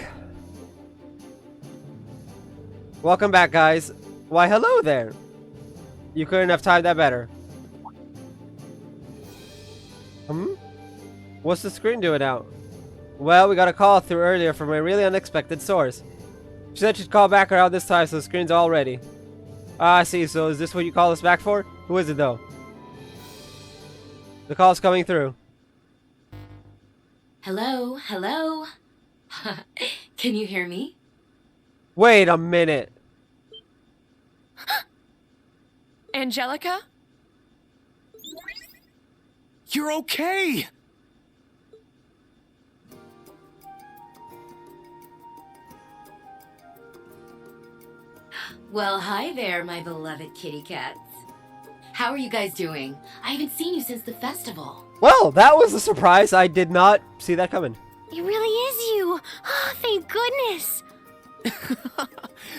Welcome back, guys. Why, hello there. You couldn't have timed that better. What's the screen doing out? Well, we got a call through earlier from a really unexpected source. She said she'd call back around this time, so the screen's all ready. Ah, I see. So is this what you call us back for? Who is it, though? The call's coming through. Hello, hello. Can you hear me? Wait a minute. Angelica? You're okay! Well, hi there, my beloved kitty cats. How are you guys doing? I haven't seen you since the festival. Well, that was a surprise. I did not see that coming. It really is you. Oh, thank goodness.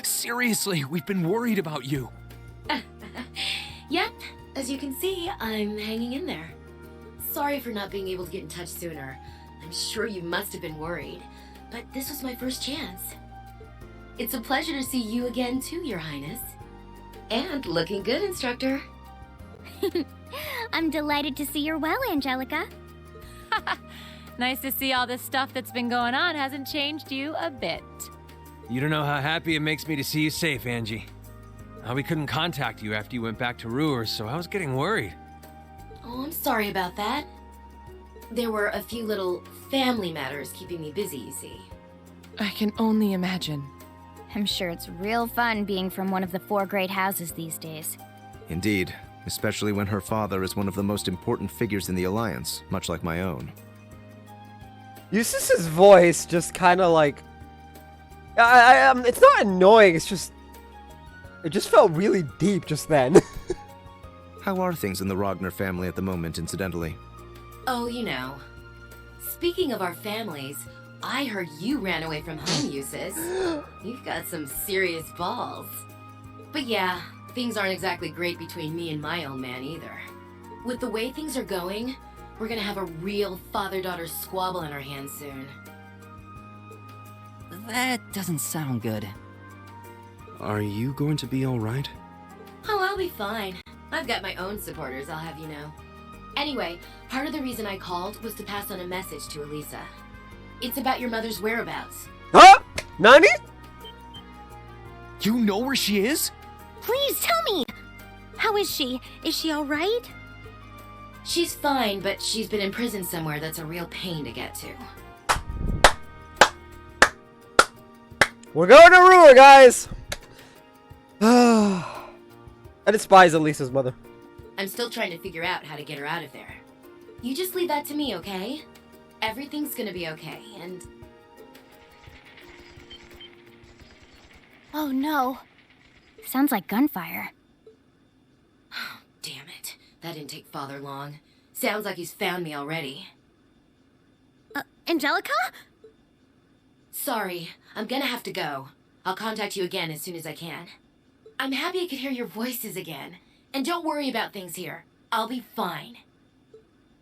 Seriously, we've been worried about you. Yep, as you can see, I'm hanging in there. Sorry for not being able to get in touch sooner. I'm sure you must have been worried, but this was my first chance. It's a pleasure to see you again too, Your Highness. And looking good, Instructor. I'm delighted to see you're well, Angelica. Nice to see all this stuff that's been going on hasn't changed you a bit. You don't know how happy it makes me to see you safe, Angie. We couldn't contact you after you went back to Ruhr, so I was getting worried. Oh, I'm sorry about that. There were a few little family matters keeping me busy, you see. I can only imagine. I'm sure it's real fun being from one of the 4 great houses these days. Indeed, especially when her father is one of the most important figures in the Alliance, much like my own. Eustace's voice just kind of like... it's not annoying, it's just... It just felt really deep just then. How are things in the Ragnar family at the moment, incidentally? Oh, you know. Speaking of our families, I heard you ran away from home, Eustace. You've got some serious balls. But yeah, things aren't exactly great between me and my old man either. With the way things are going, we're gonna have a real father-daughter squabble in our hands soon. That doesn't sound good. Are you going to be alright? Oh, I'll be fine. I've got my own supporters, I'll have you know. Anyway, part of the reason I called was to pass on a message to Elisa. It's about your mother's whereabouts. Huh? Nani? You know where she is? Please tell me! How is she? Is she alright? She's fine, but she's been in prison somewhere that's a real pain to get to. We're going to Ruhr, guys! I despise Elisa's mother. I'm still trying to figure out how to get her out of there. You just leave that to me, okay? Everything's gonna be okay, and... Oh no. Sounds like gunfire. Damn it. That didn't take Father long. Sounds like he's found me already. Angelica? Sorry, I'm gonna have to go. I'll contact you again as soon as I can. I'm happy I could hear your voices again. And don't worry about things here. I'll be fine.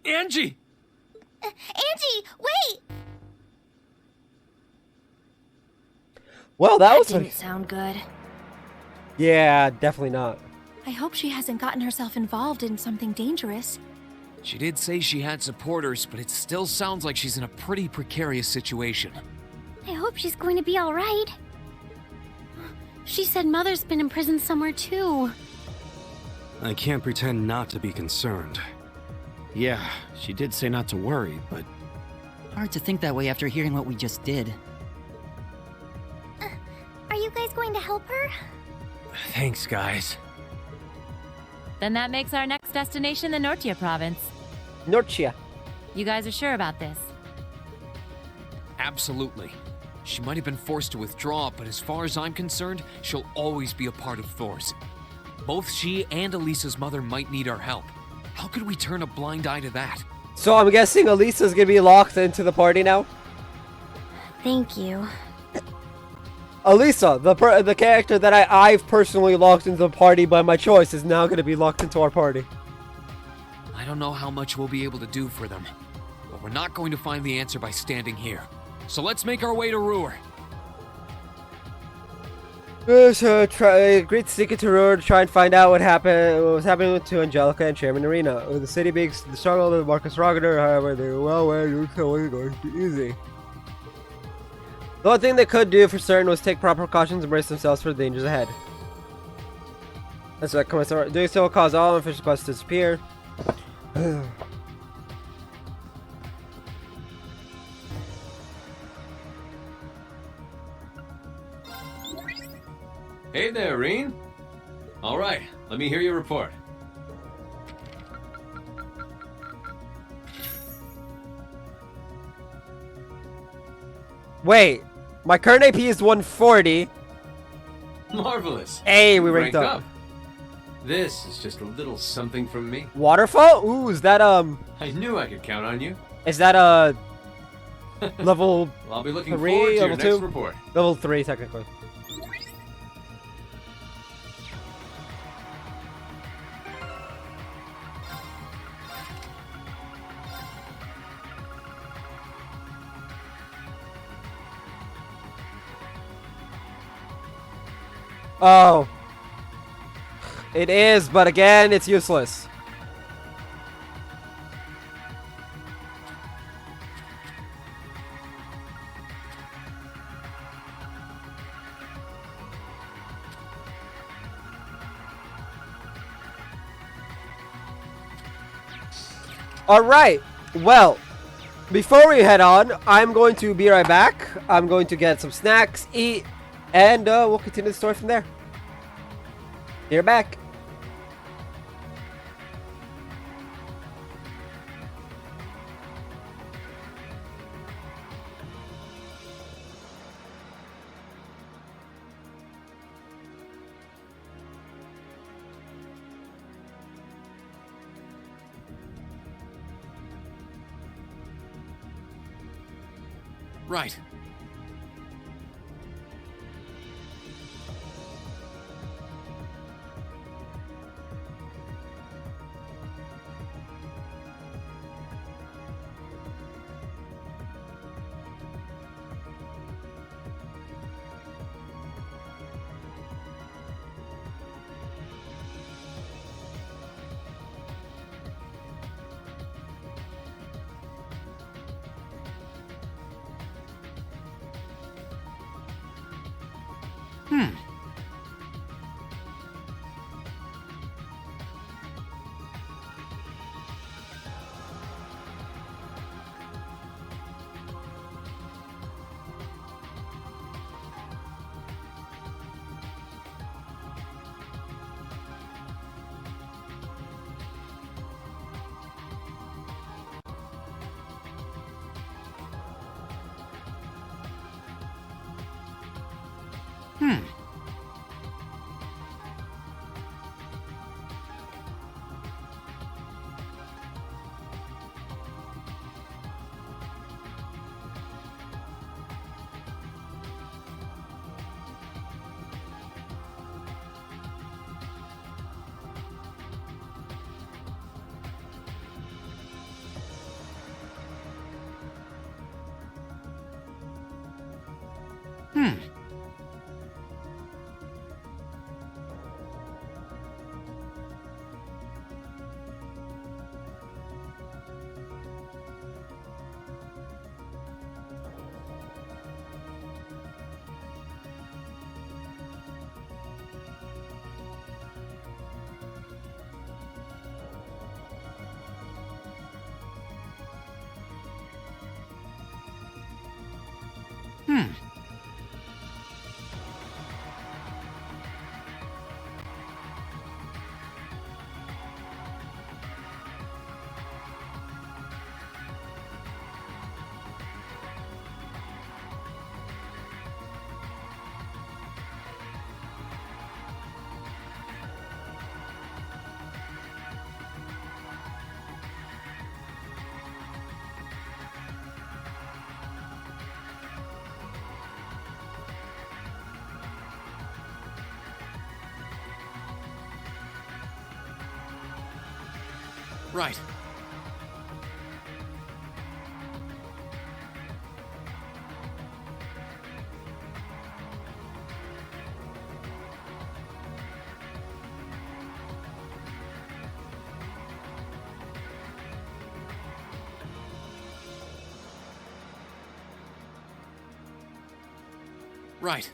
Angie! Angie, wait! Well, that was... didn't sound good. Yeah, definitely not. I hope she hasn't gotten herself involved in something dangerous. She did say she had supporters, but it still sounds like she's in a pretty precarious situation. I hope she's going to be alright. She said Mother's been in prison somewhere too. I can't pretend not to be concerned. Yeah, she did say not to worry, but... Hard to think that way after hearing what we just did. Are you guys going to help her? Thanks, guys. Then that makes our next destination the Nortia province. Nortia. You guys are sure about this? Absolutely. She might have been forced to withdraw, but as far as I'm concerned, she'll always be a part of Thor's. Both she and Elisa's mother might need our help. How could we turn a blind eye to that? So I'm guessing Elisa's gonna be locked into the party now? Thank you. Elisa, the character that I've personally locked into the party by my choice, is now gonna be locked into our party. I don't know how much we'll be able to do for them, but we're not going to find the answer by standing here. So let's make our way to Ruhr. So great to stick it to Ruhr to try and find out what was happening to Angelica and Chairman Arena. With the city being the struggle of Marcus Ragnar, however, they were well aware it wasn't going to be easy. The only thing they could do for certain was take proper precautions and brace themselves for the dangers ahead. That's what doing so will cause all unofficial quests to disappear. Hey there, Reen. All right, let me hear your report. Wait, my current AP is 140. Marvelous. Hey, we ranked up. This is just a little something from me. Waterfall? Ooh, is that I knew I could count on you. Is that level? I'll be looking 3, forward to your level next 2? report. Level 3, technically. Oh. It is, but again, it's useless. Alright, well, before we head on, I'm going to be right back. I'm going to get some snacks, eat, and we'll continue the story from there. You're back. Right. Right. Right.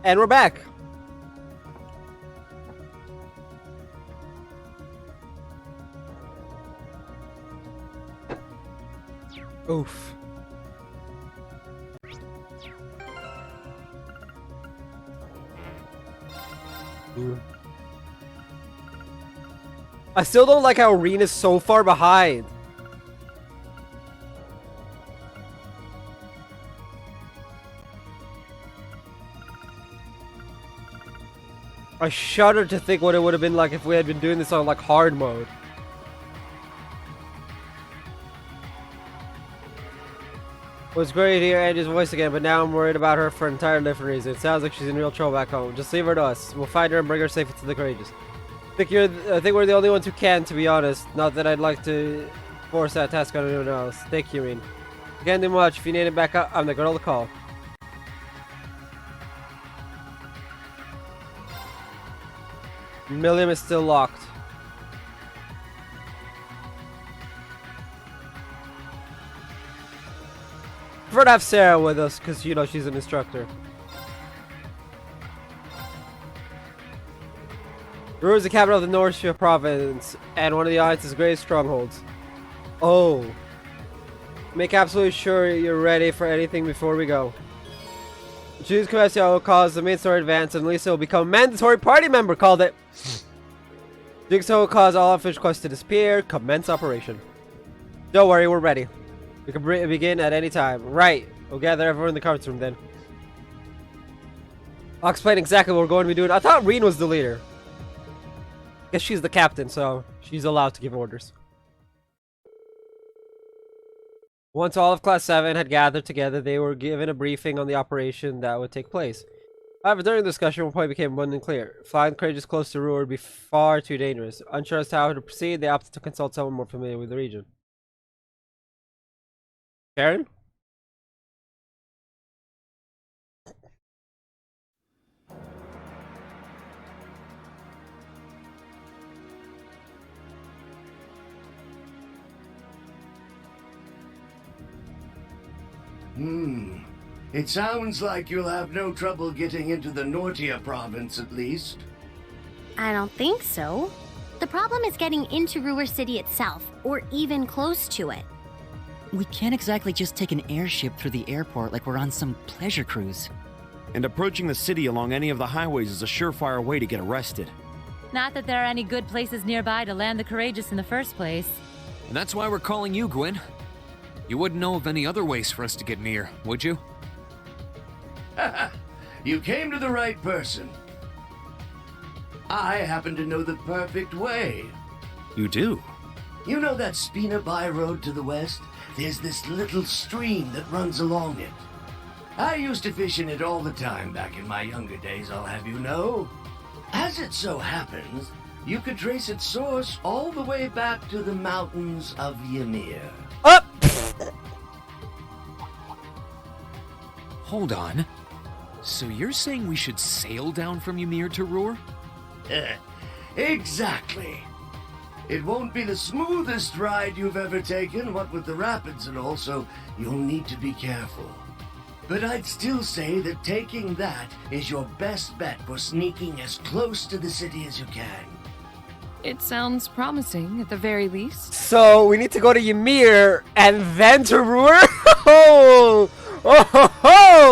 And we're back. Oof. I still don't like how Reen is so far behind. I shudder to think what it would have been like if we had been doing this on like hard mode. It was great to hear Angie's voice again, but now I'm worried about her for an entirely different reason. It sounds like she's in real trouble back home. Just leave her to us. We'll find her and bring her safely to the Courageous. I think we're the only ones who can, to be honest. Not that I'd like to force that task on anyone else. Thank you, Reen. You can't do much. If you need it back up, I'm the girl to call. Milliam is still locked. Prefer to have Sarah with us because, you know, she's an instructor. Ruhr is the capital of the Norcia province and one of the Alliance's greatest strongholds. Oh. Make absolutely sure you're ready for anything before we go. Choose Commercio will cause the main story advance and Lisa will become a mandatory party member. Called it. Doing so will cause all official quests to disappear. Commence operation. Don't worry, we're ready. We can begin at any time. Right. We'll gather everyone in the conference room then. I'll explain exactly what we're going to be doing. I thought Reen was the leader. Guess she's the captain, so she's allowed to give orders. Once all of Class 7 had gathered together, they were given a briefing on the operation that would take place. However, during the discussion, one point became abundantly clear. Flying Courageous close to Ruhr would be far too dangerous. Unsure as to how to proceed, they opted to consult someone more familiar with the region. Karen? It sounds like you'll have no trouble getting into the Norcia province, at least. I don't think so. The problem is getting into Ruhr City itself, or even close to it. We can't exactly just take an airship through the airport like we're on some pleasure cruise. And approaching the city along any of the highways is a surefire way to get arrested. Not that there are any good places nearby to land the Courageous in the first place. And that's why we're calling you, Gwyn. You wouldn't know of any other ways for us to get near, would you? You came to the right person. I happen to know the perfect way. You do? You know that Spina Bay road to the west? There's this little stream that runs along it. I used to fish in it all the time back in my younger days, I'll have you know. As it so happens, you could trace its source all the way back to the mountains of Ymir. Up! Hold on. So you're saying we should sail down from Ymir to Ruhr? Exactly. It won't be the smoothest ride you've ever taken, what with the rapids and all, so you'll need to be careful. But I'd still say that taking that is your best bet for sneaking as close to the city as you can. It sounds promising, at the very least. So, we need to go to Ymir and then to Ruhr? Oh,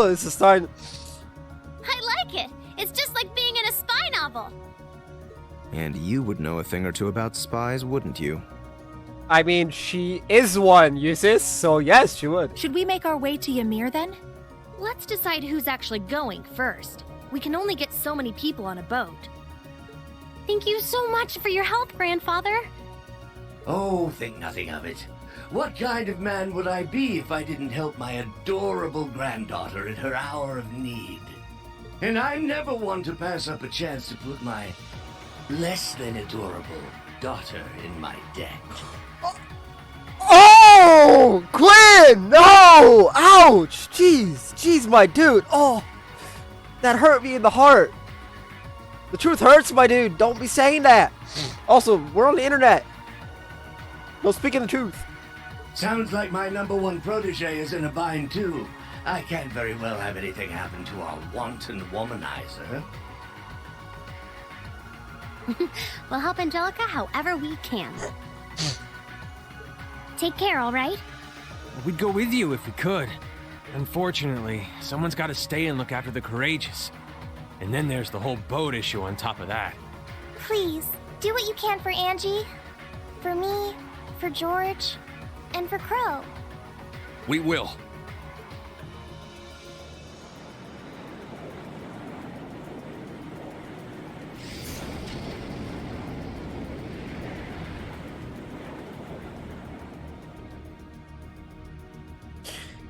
this is starting. I like it. It's just like being in a spy novel. And you would know a thing or two about spies, wouldn't you? I mean, she is one, Eustace, so yes, she would. Should we make our way to Ymir then? Let's decide who's actually going first. We can only get so many people on a boat. Thank you so much for your help, Grandfather. Oh, think nothing of it. What kind of man would I be if I didn't help my adorable granddaughter in her hour of need? And I never want to pass up a chance to put my less than adorable daughter in my deck. Oh, Gwyn! No! Ouch! Jeez, my dude. Oh, that hurt me in the heart. The truth hurts, my dude. Don't be saying that. Also, we're on the internet. No speaking the truth. Sounds like my #1 protege is in a bind too. I can't very well have anything happen to our wanton womanizer. We'll help Angelica however we can. Take care, all right? We'd go with you if we could. Unfortunately, someone's got to stay and look after the courageous. And then there's the whole boat issue on top of that. Please, do what you can for Angie. For me, for George, and for Crow. We will.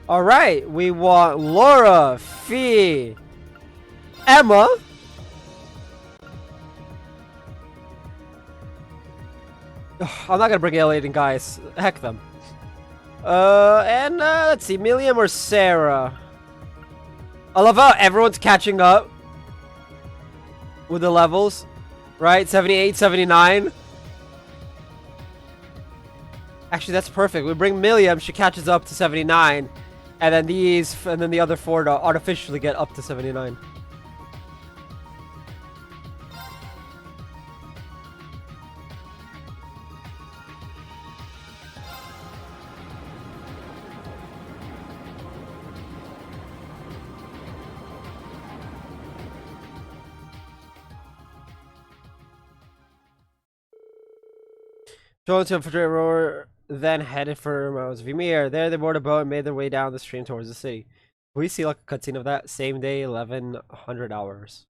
Alright, we want Laura, Fee, Emma. Ugh, I'm not gonna bring Elliot and guys. Heck them. Let's see, Milliam or Sarah? I love how everyone's catching up with the levels, right? 78, 79. Actually, that's perfect. We bring Milliam, she catches up to 79. And then the other four to artificially get up to 79. Joined to infiltrate rower, then headed for Mount Vimir. There they boarded a boat and made their way down the stream towards the city. We see like a cutscene of that same day, 1100 hours.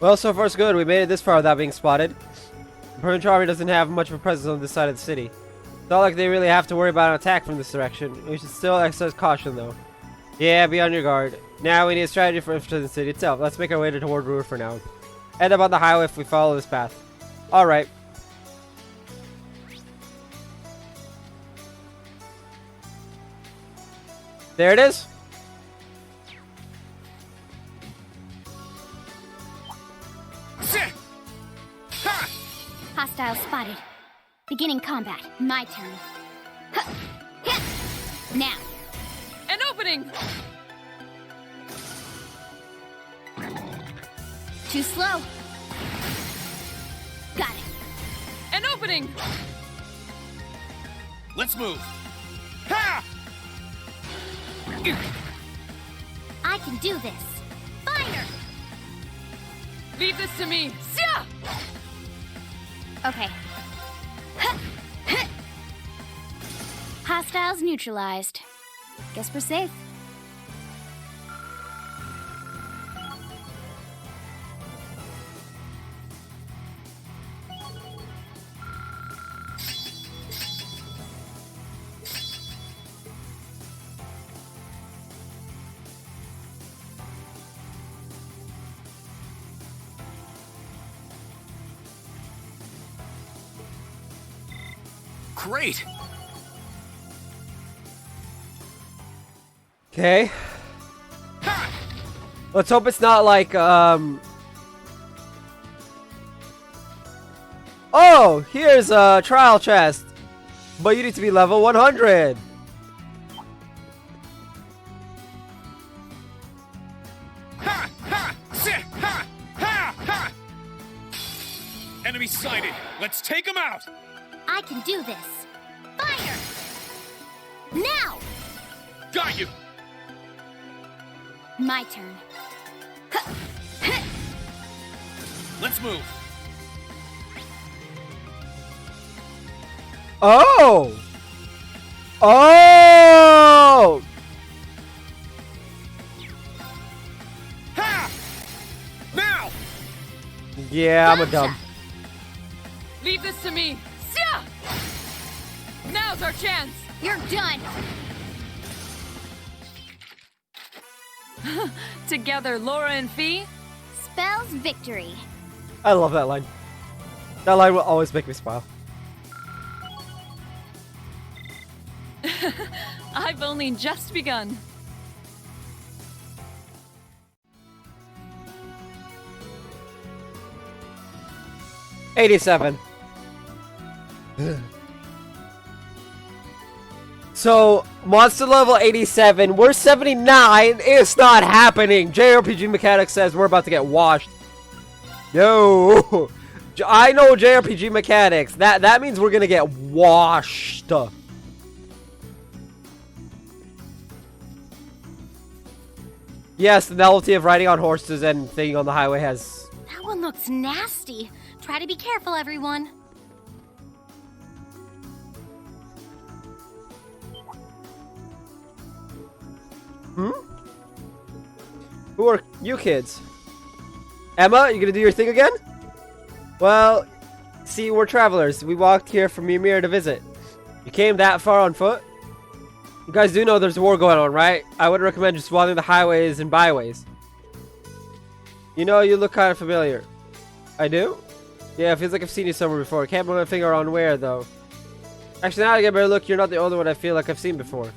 Well, so far so good. We made it this far without being spotted. The Provincial Army doesn't have much of a presence on this side of the city. It's not like they really have to worry about an attack from this direction. We should still exercise caution, though. Yeah, be on your guard. Now we need a strategy for infiltrating the city itself. Let's make our way toward Ruhr for now. End up on the highway if we follow this path. Alright. There it is. Hostile spotted. Beginning combat. My turn. Now. An opening! Too slow. Got it. An opening! Let's move. Ha! I can do this. Fire! Leave this to me. Sia! Okay. Hostiles neutralized. Guess we're safe. Great. Okay. Let's hope it's not like, Oh, here's a trial chest. But you need to be level 100. Enemy sighted. Let's take him out. I can do this. Fire! Now! Got you. My turn. Let's move. Oh! Oh! Ha! Now! Yeah, I'm a dumb. Leave this to me. Sia! Now's our chance. You're done. Together, Laura and Fee. Spells victory. I love that line. That line will always make me smile. I've only just begun. $87. So, monster level 87, we're 79, it's not happening. JRPG Mechanics says we're about to get washed. Yo, I know JRPG Mechanics, that means we're gonna get washed. Yes, the novelty of riding on horses and thing on the highway has... That one looks nasty. Try to be careful, everyone. Who are you kids? Emma, you gonna do your thing again? Well, see, we're travelers. We walked here from Ymir to visit. You came that far on foot? You guys do know there's a war going on, right? I would recommend just walking the highways and byways. You know, you look kind of familiar. I do? Yeah, it feels like I've seen you somewhere before. Can't put my finger on where, though. Actually, now I get a better look, you're not the only one I feel like I've seen before.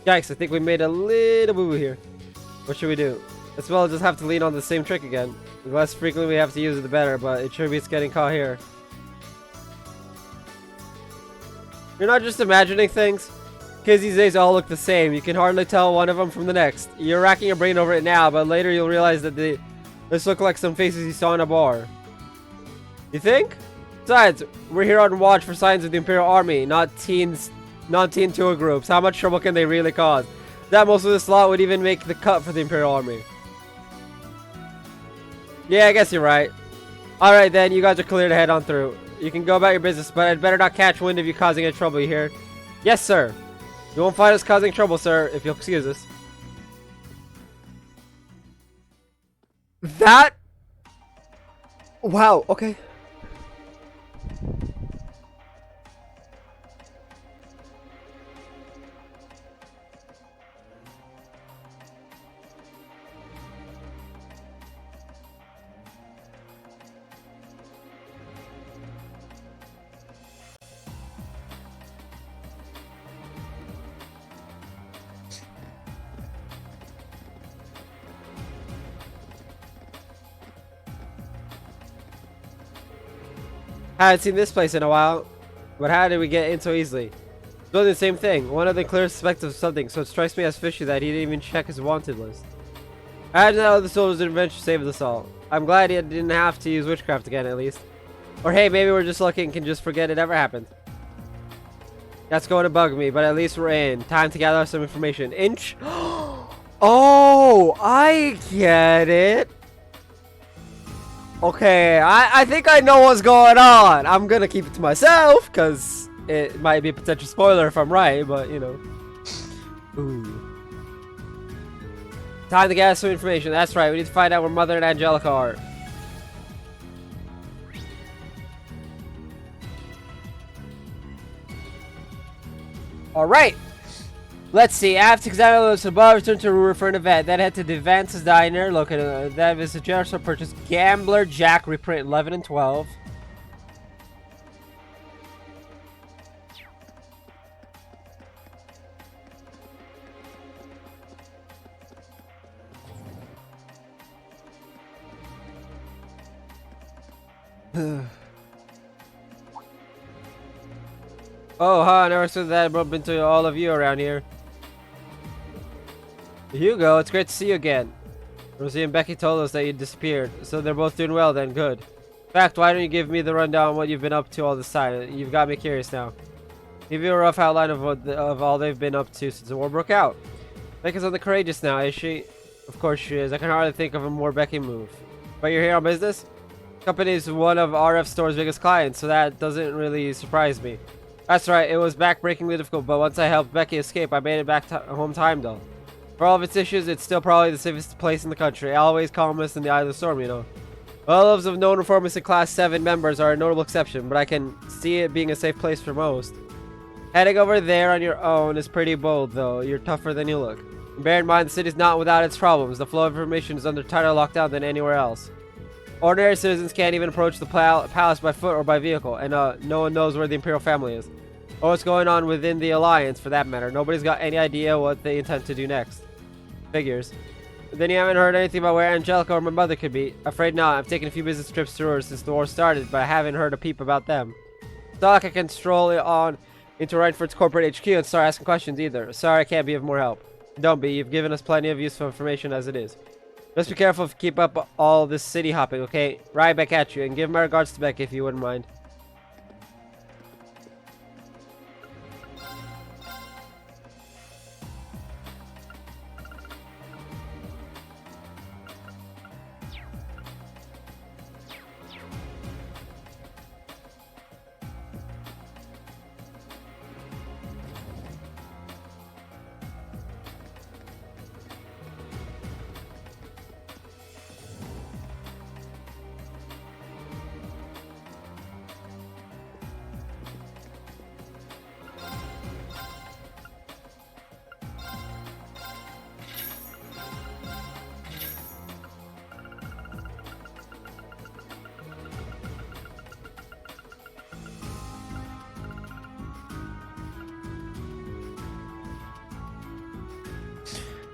Yikes, I think we made a little boo-boo here. What should we do? As well just have to lean on the same trick again. The less frequently we have to use it, the better, but it sure beats getting caught here. You're not just imagining things? Kids these days all look the same. You can hardly tell one of them from the next. You're racking your brain over it now, but later you'll realize that this look like some faces you saw in a bar. You think? Besides, we're here on watch for signs of the Imperial Army, not teen tour groups. How much trouble can they really cause? That most of this lot would even make the cut for the Imperial Army. Yeah, I guess you're right. Alright then, you guys are clear to head on through. You can go about your business, but I'd better not catch wind of you causing any trouble, you hear? Yes, sir. You won't find us causing trouble, sir, if you'll excuse us. That... Wow, okay. I haven't seen this place in a while, but how did we get in so easily? Doing the same thing. One of the clear suspects of something, so it strikes me as fishy that he didn't even check his wanted list. I imagine that other soldier's intervention saved us all. I'm glad he didn't have to use witchcraft again, at least. Or hey, maybe we're just lucky and can just forget it ever happened. That's going to bug me, but at least we're in. Time to gather some information. Inch? Oh, I get it. Okay, I think I know what's going on. I'm gonna keep it to myself, because it might be a potential spoiler if I'm right, but, you know. Ooh. Time to gather some information. That's right, we need to find out where Mother and Angelica are. Alright. Let's see. After examining those above, return to Ruhr for an event. Then head to the Advances Diner, located that is a general store purchase. Gambler Jack reprint 11 and 12. Oh, huh, I never said that I bumped into all of you around here. Hugo, it's great to see you again. Rosie and Becky told us that you disappeared, so they're both doing well then, good. In fact, why don't you give me the rundown on what you've been up to all this time? You've got me curious now. Give you a rough outline of all they've been up to since the war broke out. Becky's on the courageous now, is she? Of course she is. I can hardly think of a more Becky move. But you're here on business? The company is one of RF Store's biggest clients, so that doesn't really surprise me. That's right, it was backbreakingly difficult, but once I helped Becky escape, I made it back home time though. For all of its issues, it's still probably the safest place in the country. Always calmest in the eye of the storm, you know. All those of known reformers and Class 7 members are a notable exception, but I can see it being a safe place for most. Heading over there on your own is pretty bold, though. You're tougher than you look. Bear in mind, the city's not without its problems. The flow of information is under tighter lockdown than anywhere else. Ordinary citizens can't even approach the palace by foot or by vehicle, and no one knows where the Imperial family is. Or what's going on within the Alliance, for that matter. Nobody's got any idea what they intend to do next. Figures. Then you haven't heard anything about where Angelica or my mother could be. Afraid not. I've taken a few business trips through her since the war started, but I haven't heard a peep about them. It's not like I can stroll on into Reinford's corporate HQ and start asking questions either. Sorry I can't be of more help. Don't be. You've given us plenty of useful information as it is. Just be careful to keep up all this city hopping, okay? Right back at you, and give my regards to Becky if you wouldn't mind.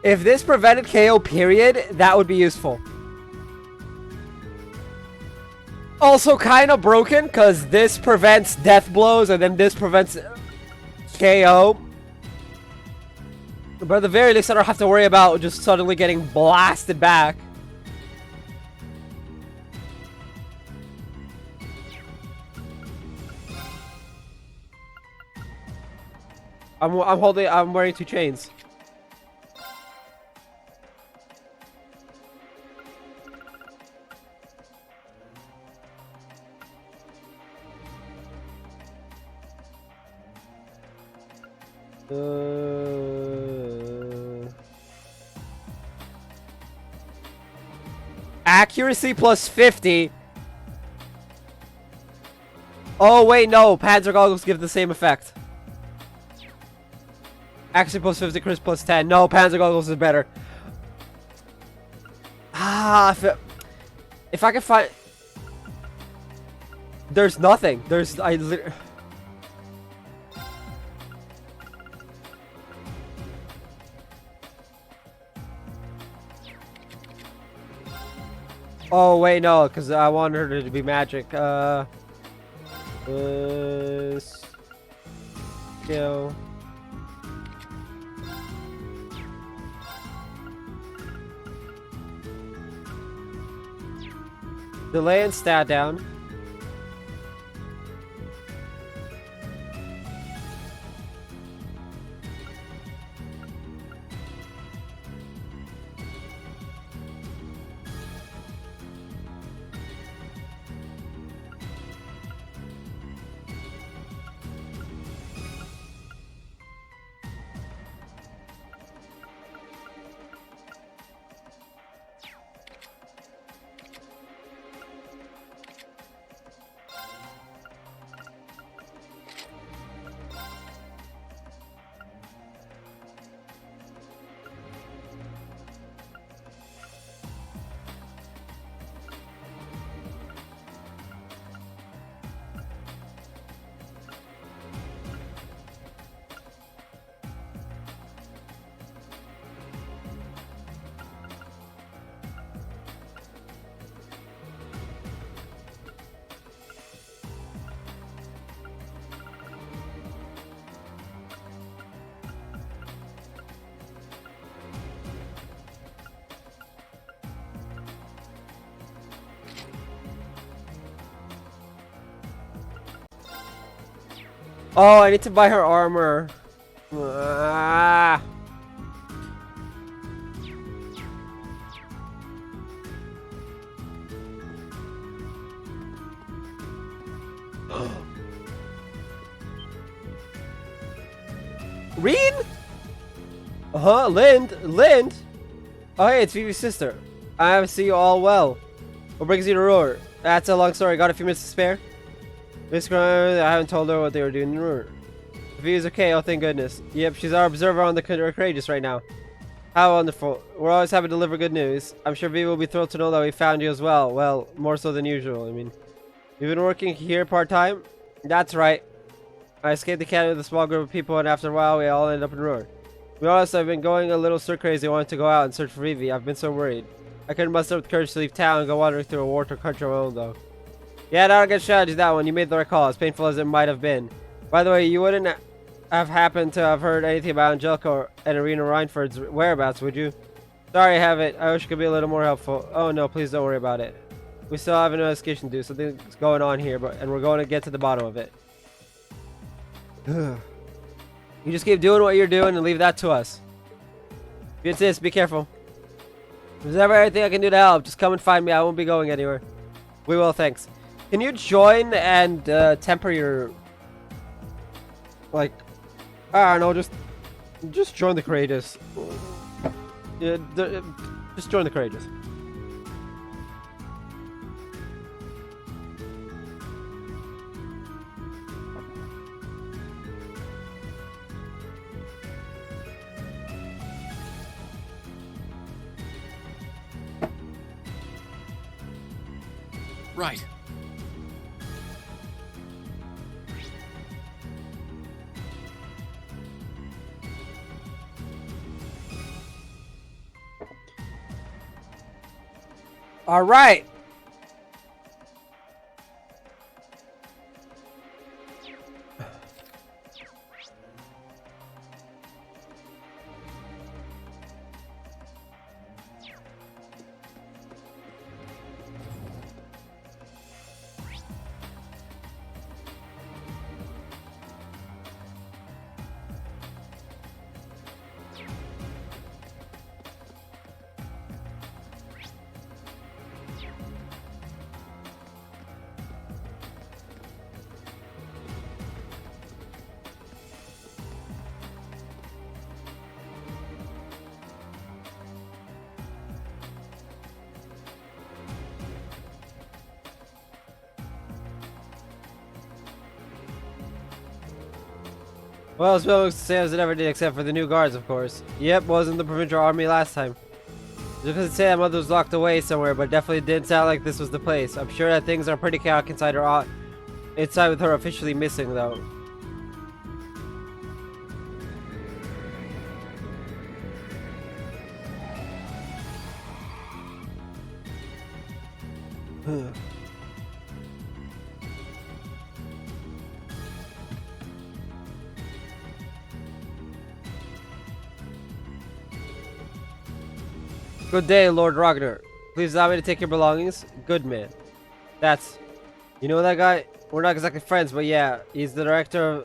If this prevented KO period, that would be useful. Also kind of broken, because this prevents death blows, and then this prevents KO. But at the very least, I don't have to worry about just suddenly getting blasted back. I'm wearing 2 chains. Accuracy plus 50. Oh wait, no. Panzer goggles give the same effect. Accuracy plus 50, crisp plus 10. No, Panzer goggles is better. Ah, if I can find... There's nothing. Oh wait, no, because I want her to be magic. Skill. Delay and stat down. Oh, I need to buy her armor. Ah. Reen? Lind? Lind? Oh, hey, it's Vivi's sister. I see you all well. What brings you to Roar? That's a long story. Got a few minutes to spare? Miss Grimes, I haven't told her what they were doing in Roar. Vivi's okay, oh thank goodness. Yep, she's our observer on the Courageous right now. How wonderful. We're always happy to deliver good news. I'm sure Viva will be thrilled to know that we found you as well. Well, more so than usual, I mean. You've been working here part-time? That's right. I escaped the academy with a small group of people, and after a while, we all ended up in ruin. To be honest, I've been going a little stir-crazy. I wanted to go out and search for Vivi. I've been so worried. I couldn't muster up the courage to leave town and go wandering through a war-torn country on my own, though. Yeah, not a good strategy, that one. You made the right call, as painful as it might have been. By the way, you wouldn't have happened to have heard anything about Angelica or Arena Reinford's whereabouts, would you? Sorry, I haven't. I wish I could be a little more helpful. Oh no, please don't worry about it. We still have an investigation to do. Something's going on here, and we're going to get to the bottom of it. You just keep doing what you're doing and leave that to us. If you insist, be careful. If there's ever anything I can do to help, just come and find me. I won't be going anywhere. We will, thanks. Can you join and temper your... Like... I don't know, just join the courageous. Yeah, just join the courageous. Right. All right. Well, it's the same as it ever did, except for the new guards, of course. Yep, wasn't the provincial army last time. Just because it said that mother was locked away somewhere, but definitely didn't sound like this was the place. I'm sure that things are pretty chaotic inside her. Inside with her officially missing, though. Good day, Lord Ragnar. Please allow me to take your belongings. Good man. That's... You know that guy? We're not exactly friends, but yeah, he's the director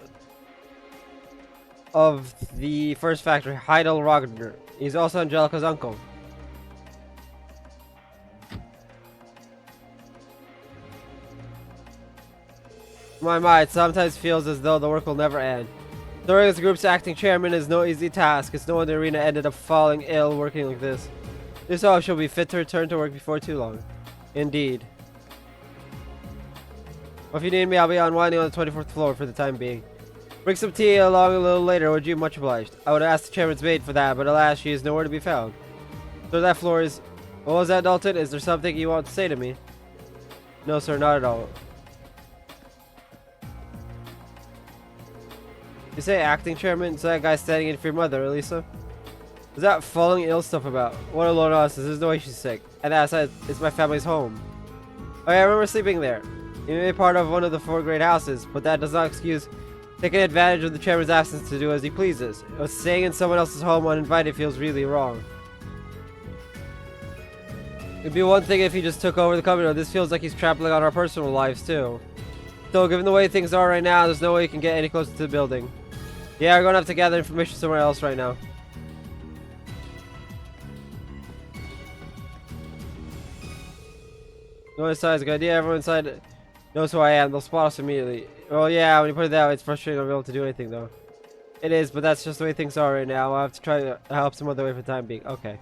of the first factory, Heidel Ragnar. He's also Angelica's uncle. My, it sometimes feels as though the work will never end. Serving as the group's acting chairman is no easy task. It's no wonder Arena ended up falling ill working like this. This all she'll be fit to return to work before too long. Indeed. Well, if you need me, I'll be unwinding on the 24th floor for the time being. Bring some tea along a little later, would you? Much obliged. I would have asked the chairman's maid for that, but alas, she is nowhere to be found. So that floor is... What was that, Dalton? Is there something you want to say to me? No, sir, not at all. You say acting chairman? So that guy standing in for your mother, Elisa? Is that falling ill stuff about? What a load of us. There's no way she's sick. And as I said, it's my family's home. Oh yeah, I remember sleeping there. You may be part of one of the 4 great houses, but that does not excuse taking advantage of the chairman's absence to do as he pleases. Staying in someone else's home uninvited feels really wrong. It'd be one thing if he just took over the company, but this feels like he's trampling on our personal lives too. So given the way things are right now, there's no way you can get any closer to the building. Yeah, we're gonna have to gather information somewhere else right now. No inside is a good idea. Everyone inside knows who I am. They'll spot us immediately. Well, yeah, when you put it that way, it's frustrating not being able to do anything, though. It is, but that's just the way things are right now. I'll have to try to help some other way for the time being. Okay.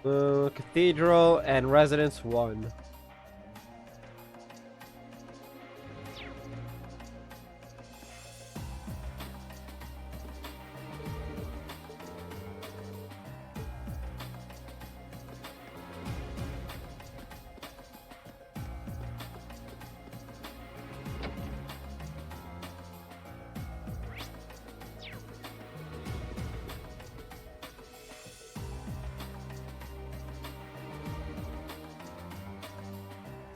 Cathedral and Residence 1.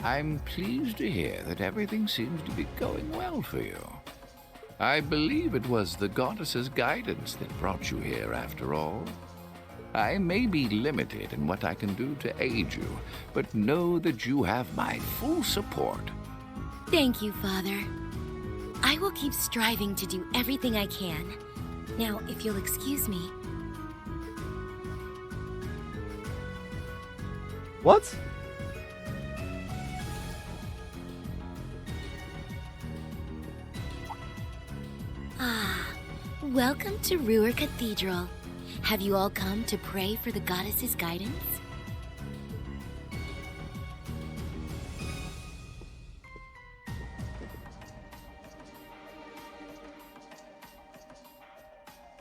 I'm pleased to hear that everything seems to be going well for you. I believe it was the goddess's guidance that brought you here after all. I may be limited in what I can do to aid you, but know that you have my full support. Thank you, Father. I will keep striving to do everything I can. Now, if you'll excuse me. What? Ah, welcome to Ruhr Cathedral. Have you all come to pray for the goddess's guidance?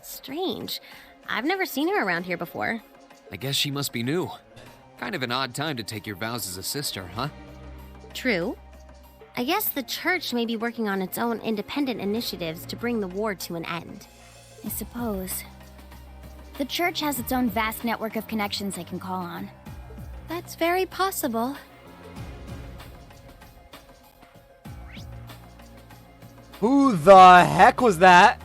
Strange. I've never seen her around here before. I guess she must be new. Kind of an odd time to take your vows as a sister, huh? True. I guess the church may be working on its own independent initiatives to bring the war to an end. I suppose. The church has its own vast network of connections they can call on. That's very possible. Who the heck was that?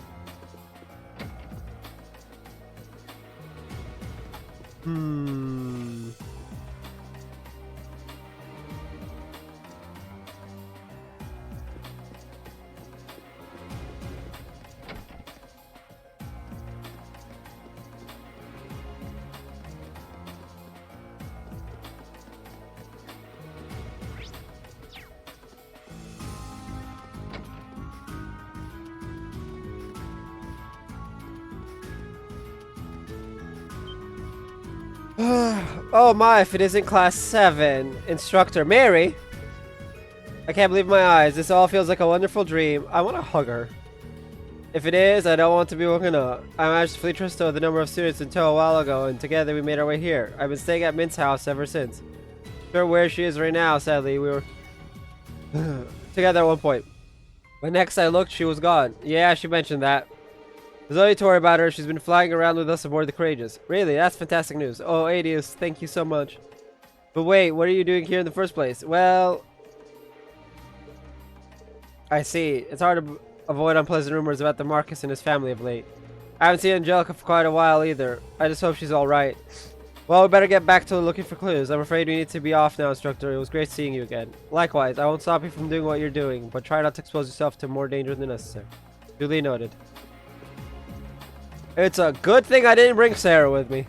Oh my, if it isn't class 7. Instructor Mary? I can't believe my eyes. This all feels like a wonderful dream. I want to hug her. If it is, I don't want to be woken up. I managed to flee Tristo with a number of students in tow a while ago, and together we made our way here. I've been staying at Mint's house ever since. Sure where she is right now, sadly. We were together at one point. But next I looked, she was gone. Yeah, she mentioned that. There's only to worry about her. She's been flying around with us aboard the Courageous. Really, that's fantastic news. Oh, Adius, thank you so much. But wait, what are you doing here in the first place? Well, I see. It's hard to avoid unpleasant rumors about the Marcus and his family of late. I haven't seen Angelica for quite a while either. I just hope she's alright. Well, we better get back to looking for clues. I'm afraid we need to be off now, Instructor. It was great seeing you again. Likewise, I won't stop you from doing what you're doing, but try not to expose yourself to more danger than necessary. Duly noted. It's a good thing I didn't bring Sarah with me.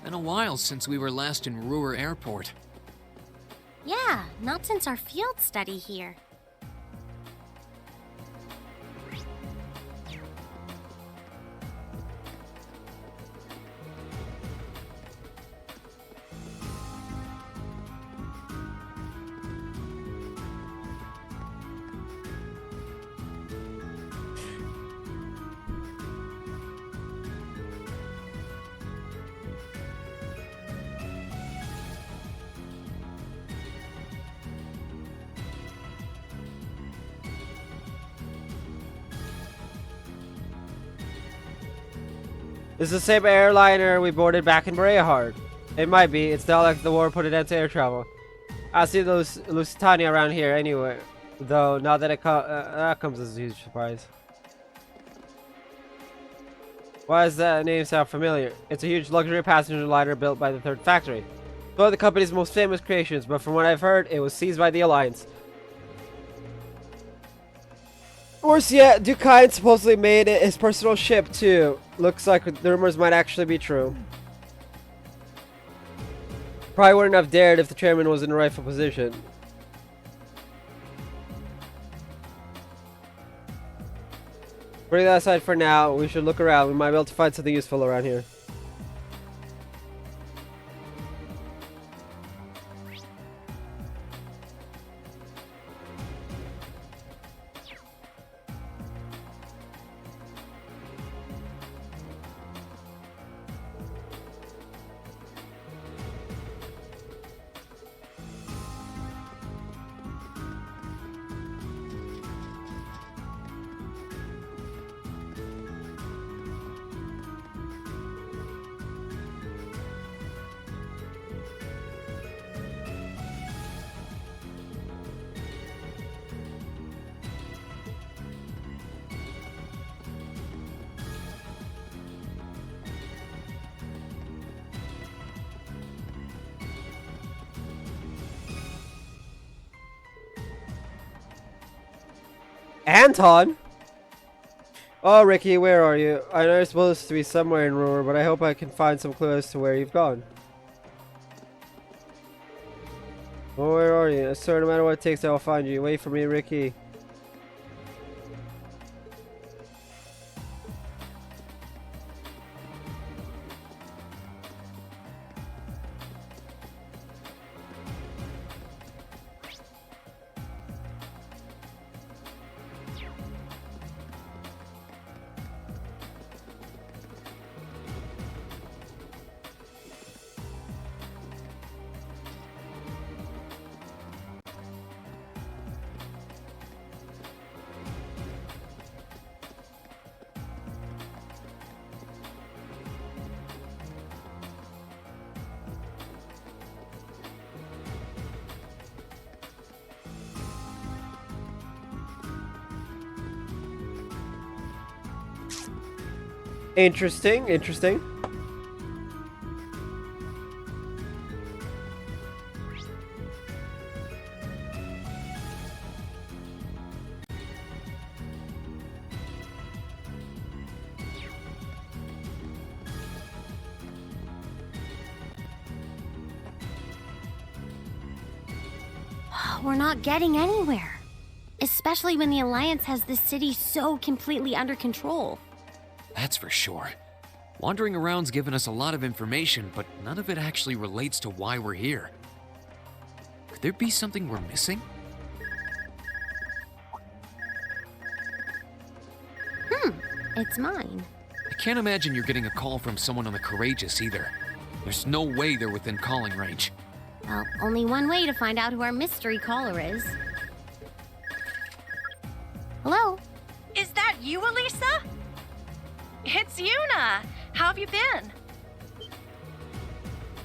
Been a while since we were last in Ruhr Airport. Yeah, not since our field study here. This is the same airliner we boarded back in Breahard. It might be. It's not like the war put an end to air travel. I see those Lusitania around here anywhere, though. Not that that comes as a huge surprise. Why does that name sound familiar? It's a huge luxury passenger liner built by the Third Factory. It's one of the company's most famous creations, but from what I've heard, it was seized by the Alliance. Worse yet, Dukine supposedly made it his personal ship too. Looks like the rumors might actually be true. Probably wouldn't have dared if the chairman was in a rightful position. Bring that aside for now. We should look around. We might be able to find something useful around here. Anton? Oh, Ricky, where are you? I know you're supposed to be somewhere in Ruhr, but I hope I can find some clue as to where you've gone. Oh, where are you? I swear, no matter what it takes, I will find you. Wait for me, Ricky. Interesting, interesting. We're not getting anywhere. Especially when the Alliance has this city so completely under control. That's for sure. Wandering around's given us a lot of information, but none of it actually relates to why we're here. Could there be something we're missing? It's mine. I can't imagine you're getting a call from someone on the Courageous either. There's no way they're within calling range. Well, only one way to find out who our mystery caller is. Hello? Is that you, Elisa? It's Yuna. How have you been?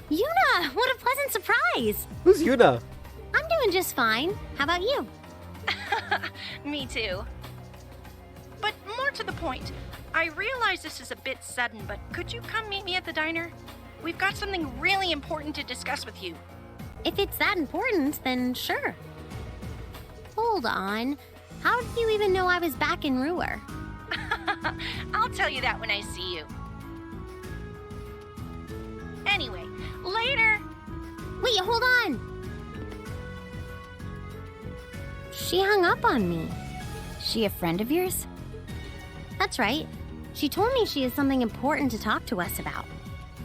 Yuna! What a pleasant surprise! Who's Yuna? I'm doing just fine. How about you? Me too. But more to the point, I realize this is a bit sudden, but could you come meet me at the diner? We've got something really important to discuss with you. If it's that important, then sure. Hold on. How did you even know I was back in Ruhr? I'll tell you that when I see you. Anyway, later. Wait, hold on. She hung up on me. She a friend of yours? That's right. She told me she has something important to talk to us about.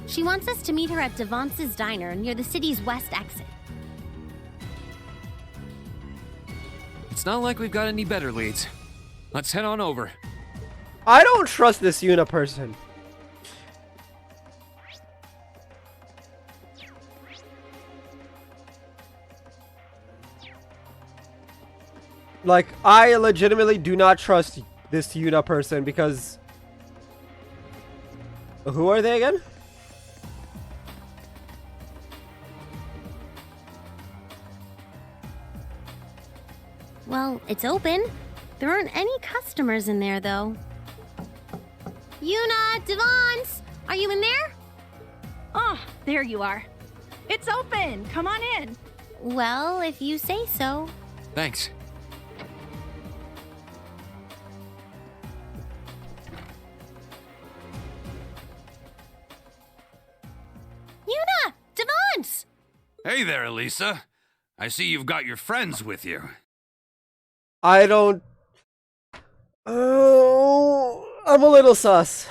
She wants us to meet her at Devance's diner near the city's west exit. It's not like we've got any better leads. Let's head on over. I don't trust this Yuna person. Like, I legitimately do not trust this Yuna person because... Who are they again? Well, it's open. There aren't any customers in there, though. Yuna, Devance, are you in there? Oh, there you are. It's open. Come on in. Well, if you say so. Thanks. Yuna! Devance! Hey there, Elisa. I see you've got your friends with you. I don't... Oh, I'm a little sus.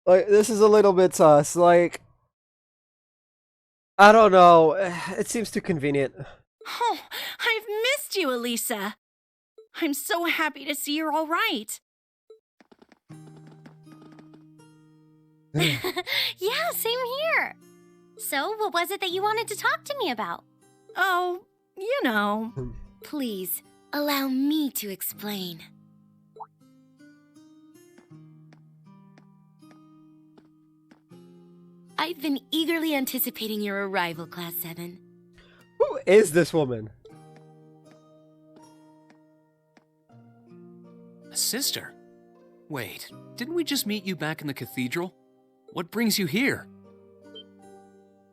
Like, this is a little bit sus. Like, I don't know. It seems too convenient. Oh, I've missed you, Elisa. I'm so happy to see you're all right. Yeah, same here. So, what was it that you wanted to talk to me about? Oh, you know. Please, allow me to explain. I've been eagerly anticipating your arrival, Class 7. Who is this woman? A sister? Wait, didn't we just meet you back in the cathedral? What brings you here?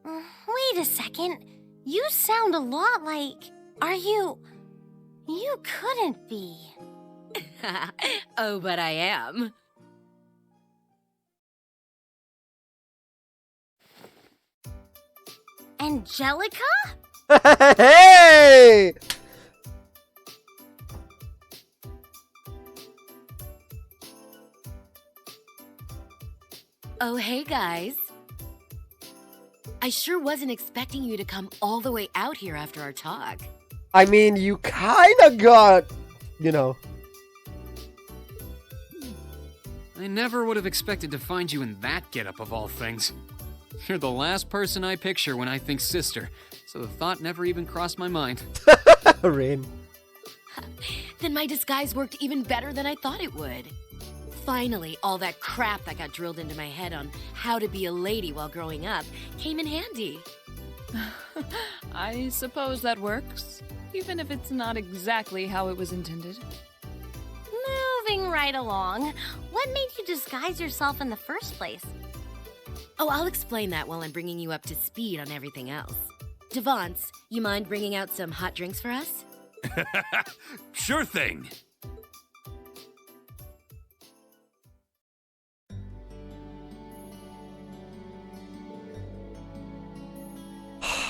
Wait a second. You sound a lot like... Are you... You couldn't be. Oh, but I am. Angelica? Hey! Oh, hey guys. I sure wasn't expecting you to come all the way out here after our talk. I mean, you kinda got, you know. I never would have expected to find you in that getup of all things. You're the last person I picture when I think sister, so the thought never even crossed my mind. Rain. Then my disguise worked even better than I thought it would. Finally, all that crap that got drilled into my head on how to be a lady while growing up came in handy. I suppose that works, even if it's not exactly how it was intended. Moving right along. What made you disguise yourself in the first place? Oh, I'll explain that while I'm bringing you up to speed on everything else. Devance, you mind bringing out some hot drinks for us? Sure thing.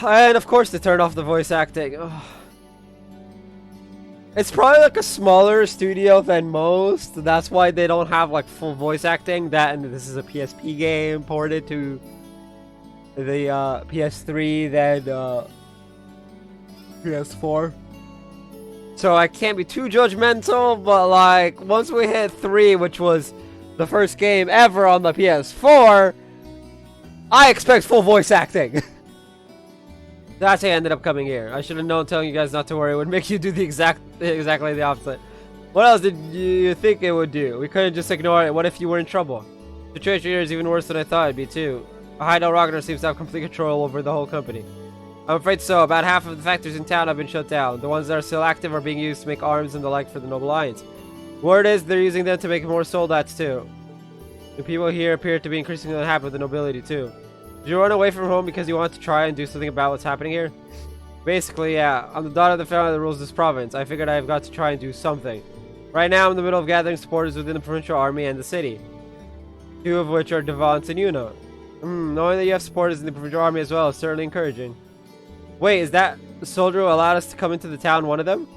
And of course, they turn off the voice acting. Ugh. It's probably like a smaller studio than most. That's why they don't have like full voice acting. That and this is a PSP game ported to the PS3, then PS4. So I can't be too judgmental, but like once we hit 3, which was the first game ever on the PS4, I expect full voice acting. That's how I ended up coming here. I should have known telling you guys not to worry. It would make you do the exactly the opposite. What else did you think it would do? We couldn't just ignore it. What if you were in trouble? The situation here is even worse than I thought it'd be too. Hideout Ragnar seems to have complete control over the whole company. I'm afraid so. About half of the factories in town have been shut down. The ones that are still active are being used to make arms and the like for the Noble Alliance. Word is they're using them to make more soldats too. The people here appear to be increasingly unhappy with the nobility too. Did you run away from home because you want to try and do something about what's happening here? Basically, yeah. I'm the daughter of the family that rules this province. I figured I've got to try and do something. Right now, I'm in the middle of gathering supporters within the provincial army and the city. 2 of which are Devance and Yuna. Knowing that you have supporters in the provincial army as well is certainly encouraging. Wait, is that the soldier who allowed us to come into the town one of them?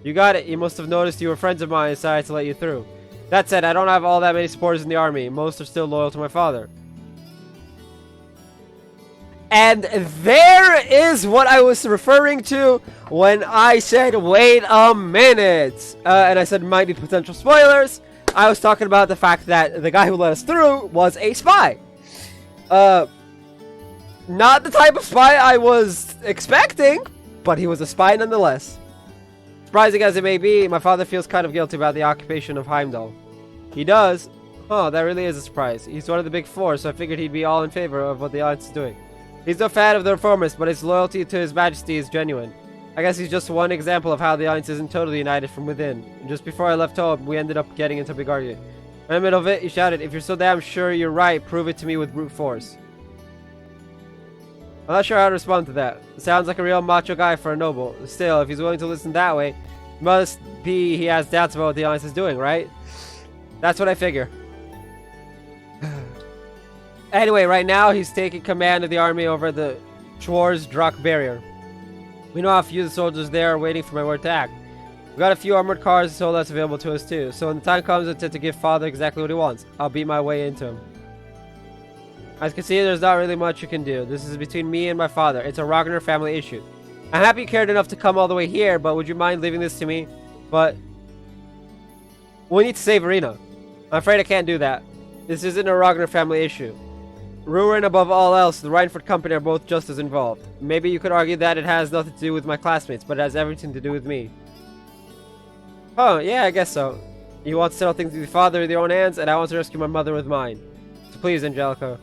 You got it. You must have noticed you were friends of mine and decided to let you through. That said, I don't have all that many supporters in the army. Most are still loyal to my father. And there is what I was referring to when I said, wait a minute. And I said, might be potential spoilers. I was talking about the fact that the guy who let us through was a spy. Not the type of spy I was expecting, but he was a spy nonetheless. Surprising as it may be, my father feels kind of guilty about the occupation of Heimdall. He does? Oh, that really is a surprise. He's one of the big 4, so I figured he'd be all in favor of what the Alliance is doing. He's no fan of the reformists, but his loyalty to his majesty is genuine. I guess he's just one example of how the Alliance isn't totally united from within. And just before I left home, we ended up getting into a big argument. In the middle of it, he shouted, "If you're so damn sure you're right, prove it to me with brute force." I'm not sure how to respond to that. It sounds like a real macho guy for a noble. Still, if he's willing to listen that way, it must be he has doubts about what the Alliance is doing, right? That's what I figure. Anyway, right now he's taking command of the army over the Schwarz-Drak barrier. We know how few of the soldiers there are waiting for my word to act. We've got a few armored cars and soldats available to us too, so when the time comes, I intend to give Father exactly what he wants. I'll beat my way into him. As you can see, there's not really much you can do. This is between me and my father. It's a Ragnar family issue. I'm happy you cared enough to come all the way here, but would you mind leaving this to me? But we need to save Irina. I'm afraid I can't do that. This isn't a Ragnar family issue. Ruhr and above all else, the Reinford Company are both just as involved. Maybe you could argue that it has nothing to do with my classmates, but it has everything to do with me. Oh, yeah, I guess so. You want to settle things with your father with your own hands, and I want to rescue my mother with mine. So please, Angelica,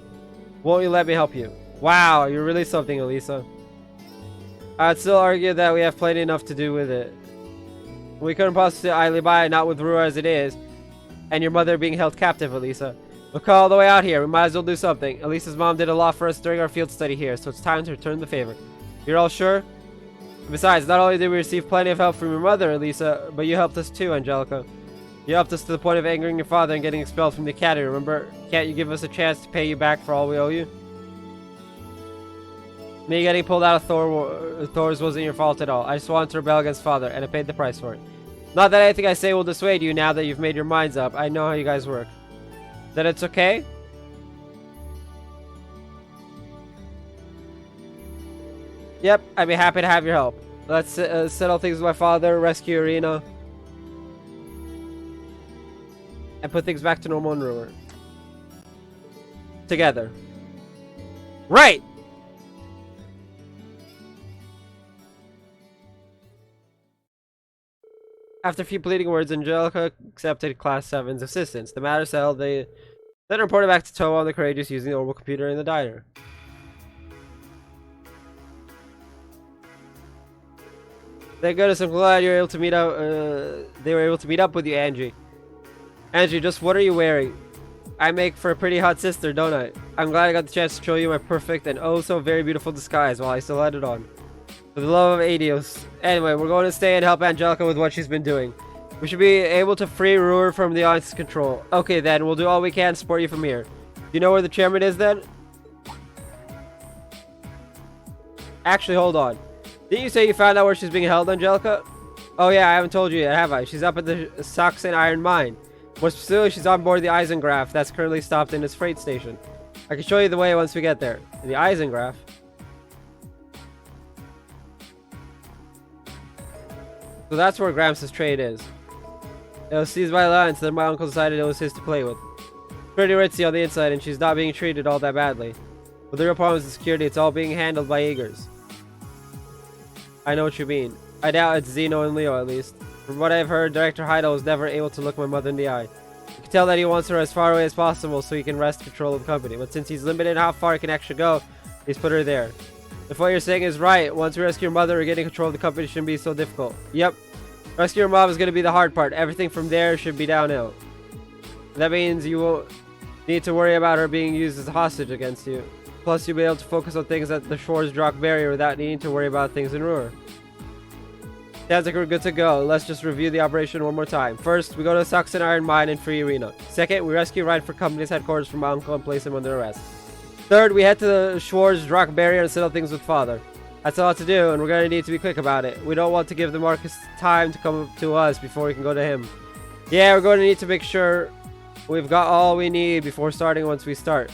won't you let me help you? Wow, you're really something, Elisa. I'd still argue that we have plenty enough to do with it. We couldn't possibly idly by, not with Ruhr as it is, and your mother being held captive, Elisa. Look all the way out here. We might as well do something. Elisa's mom did a lot for us during our field study here, so it's time to return the favor. You're all sure? Besides, not only did we receive plenty of help from your mother, Elisa, but you helped us too, Angelica. You helped us to the point of angering your father and getting expelled from the academy, remember? Can't you give us a chance to pay you back for all we owe you? Me getting pulled out of Thor's wasn't your fault at all. I just wanted to rebel against father, and I paid the price for it. Not that anything I say will dissuade you now that you've made your minds up. I know how you guys work. That it's okay? Yep, I'd be happy to have your help. Let's settle things with my father, rescue Irina, and put things back to normal in Ruhr. Together. Right! After a few pleading words, Angelica accepted Class 7's assistance. The matter settled, they then reported back to Toa on the Courageous using the orbital computer in the diner. Thank goodness, I'm glad you're able to meet up. They were able to meet up with you, Angie. Angie, just what are you wearing? I make for a pretty hot sister, don't I? I'm glad I got the chance to show you my perfect and oh so very beautiful disguise while I still had it on. For the love of Adios. Anyway, we're going to stay and help Angelica with what she's been doing. We should be able to free Ruhr from the Alliance's control. Okay then, we'll do all we can to support you from here. Do you know where the chairman is then? Actually, hold on. Didn't you say you found out where she's being held, Angelica? Oh yeah, I haven't told you yet, have I? She's up at the Saxon Iron Mine. More specifically, she's on board the Eisengraph that's currently stopped in its freight station. I can show you the way once we get there. The Eisengraph? So that's where Gramps' trade is. It was seized by the Alliance, then my uncle decided it was his to play with. Pretty ritzy on the inside, and she's not being treated all that badly. But the real problem is the security. It's all being handled by Eagers. I know what you mean. I doubt it's Zeno and Leo, at least. From what I've heard, Director Heidel was never able to look my mother in the eye. You can tell that he wants her as far away as possible so he can wrest control of the company. But since he's limited in how far he can actually go, he's put her there. If what you're saying is right, once we rescue your mother, getting control of the company shouldn't be so difficult. Yep. Rescue your mom is going to be the hard part. Everything from there should be downhill. That means you won't need to worry about her being used as a hostage against you. Plus, you'll be able to focus on things at the Schwarzrock barrier without needing to worry about things in Ruhr. Sounds like we're good to go. Let's just review the operation one more time. First, we go to the Saxon Iron Mine and free Irina. Second, we rescue Ryan for company's headquarters from my uncle and place him under arrest. Third, we head to the Schwarzrock barrier and settle things with father. That's a lot to do, and we're going to need to be quick about it. We don't want to give the Marcus time to come to us before we can go to him. Yeah, we're going to need to make sure we've got all we need before starting once we start.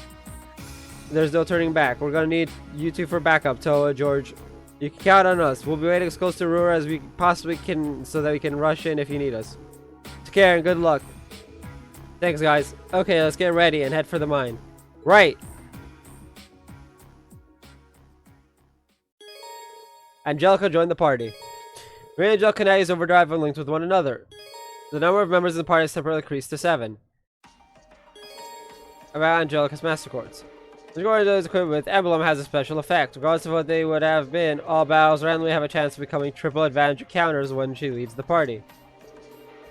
There's no turning back. We're going to need you two for backup, Toa, George. You can count on us. We'll be waiting as close to Ruhr as we possibly can so that we can rush in if you need us. Take care and good luck. Thanks, guys. Okay, let's get ready and head for the mine. Right! Angelica joined the party. Ray and Angelica now use overdrive and linked with one another. The number of members in the party has temporarily increased to 7. About Angelica's Master Chords. The Gordon is equipped with Emblem has a special effect. Regardless of what they would have been, all battles randomly have a chance of becoming triple advantage counters when she leads the party.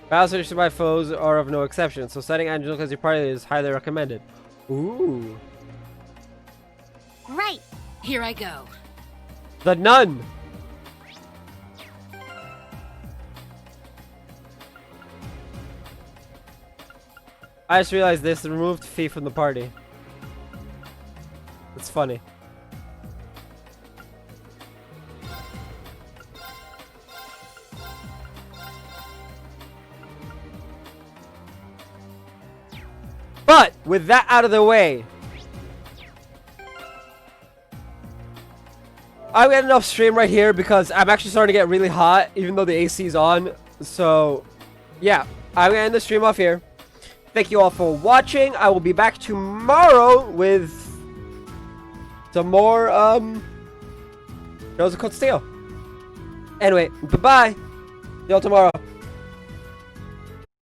Battles finished by foes are of no exception, so setting Angelica as your party leader is highly recommended. Ooh. Right. Here I go. The Nun! I just realized this removed Fee from the party. It's funny. But with that out of the way, I'm gonna end off stream right here because I'm actually starting to get really hot even though the AC is on. So yeah, I'm gonna end the stream off here. Thank you all for watching. I will be back tomorrow with some more Heroes of Cold Steel. Anyway, bye-bye. See y'all tomorrow.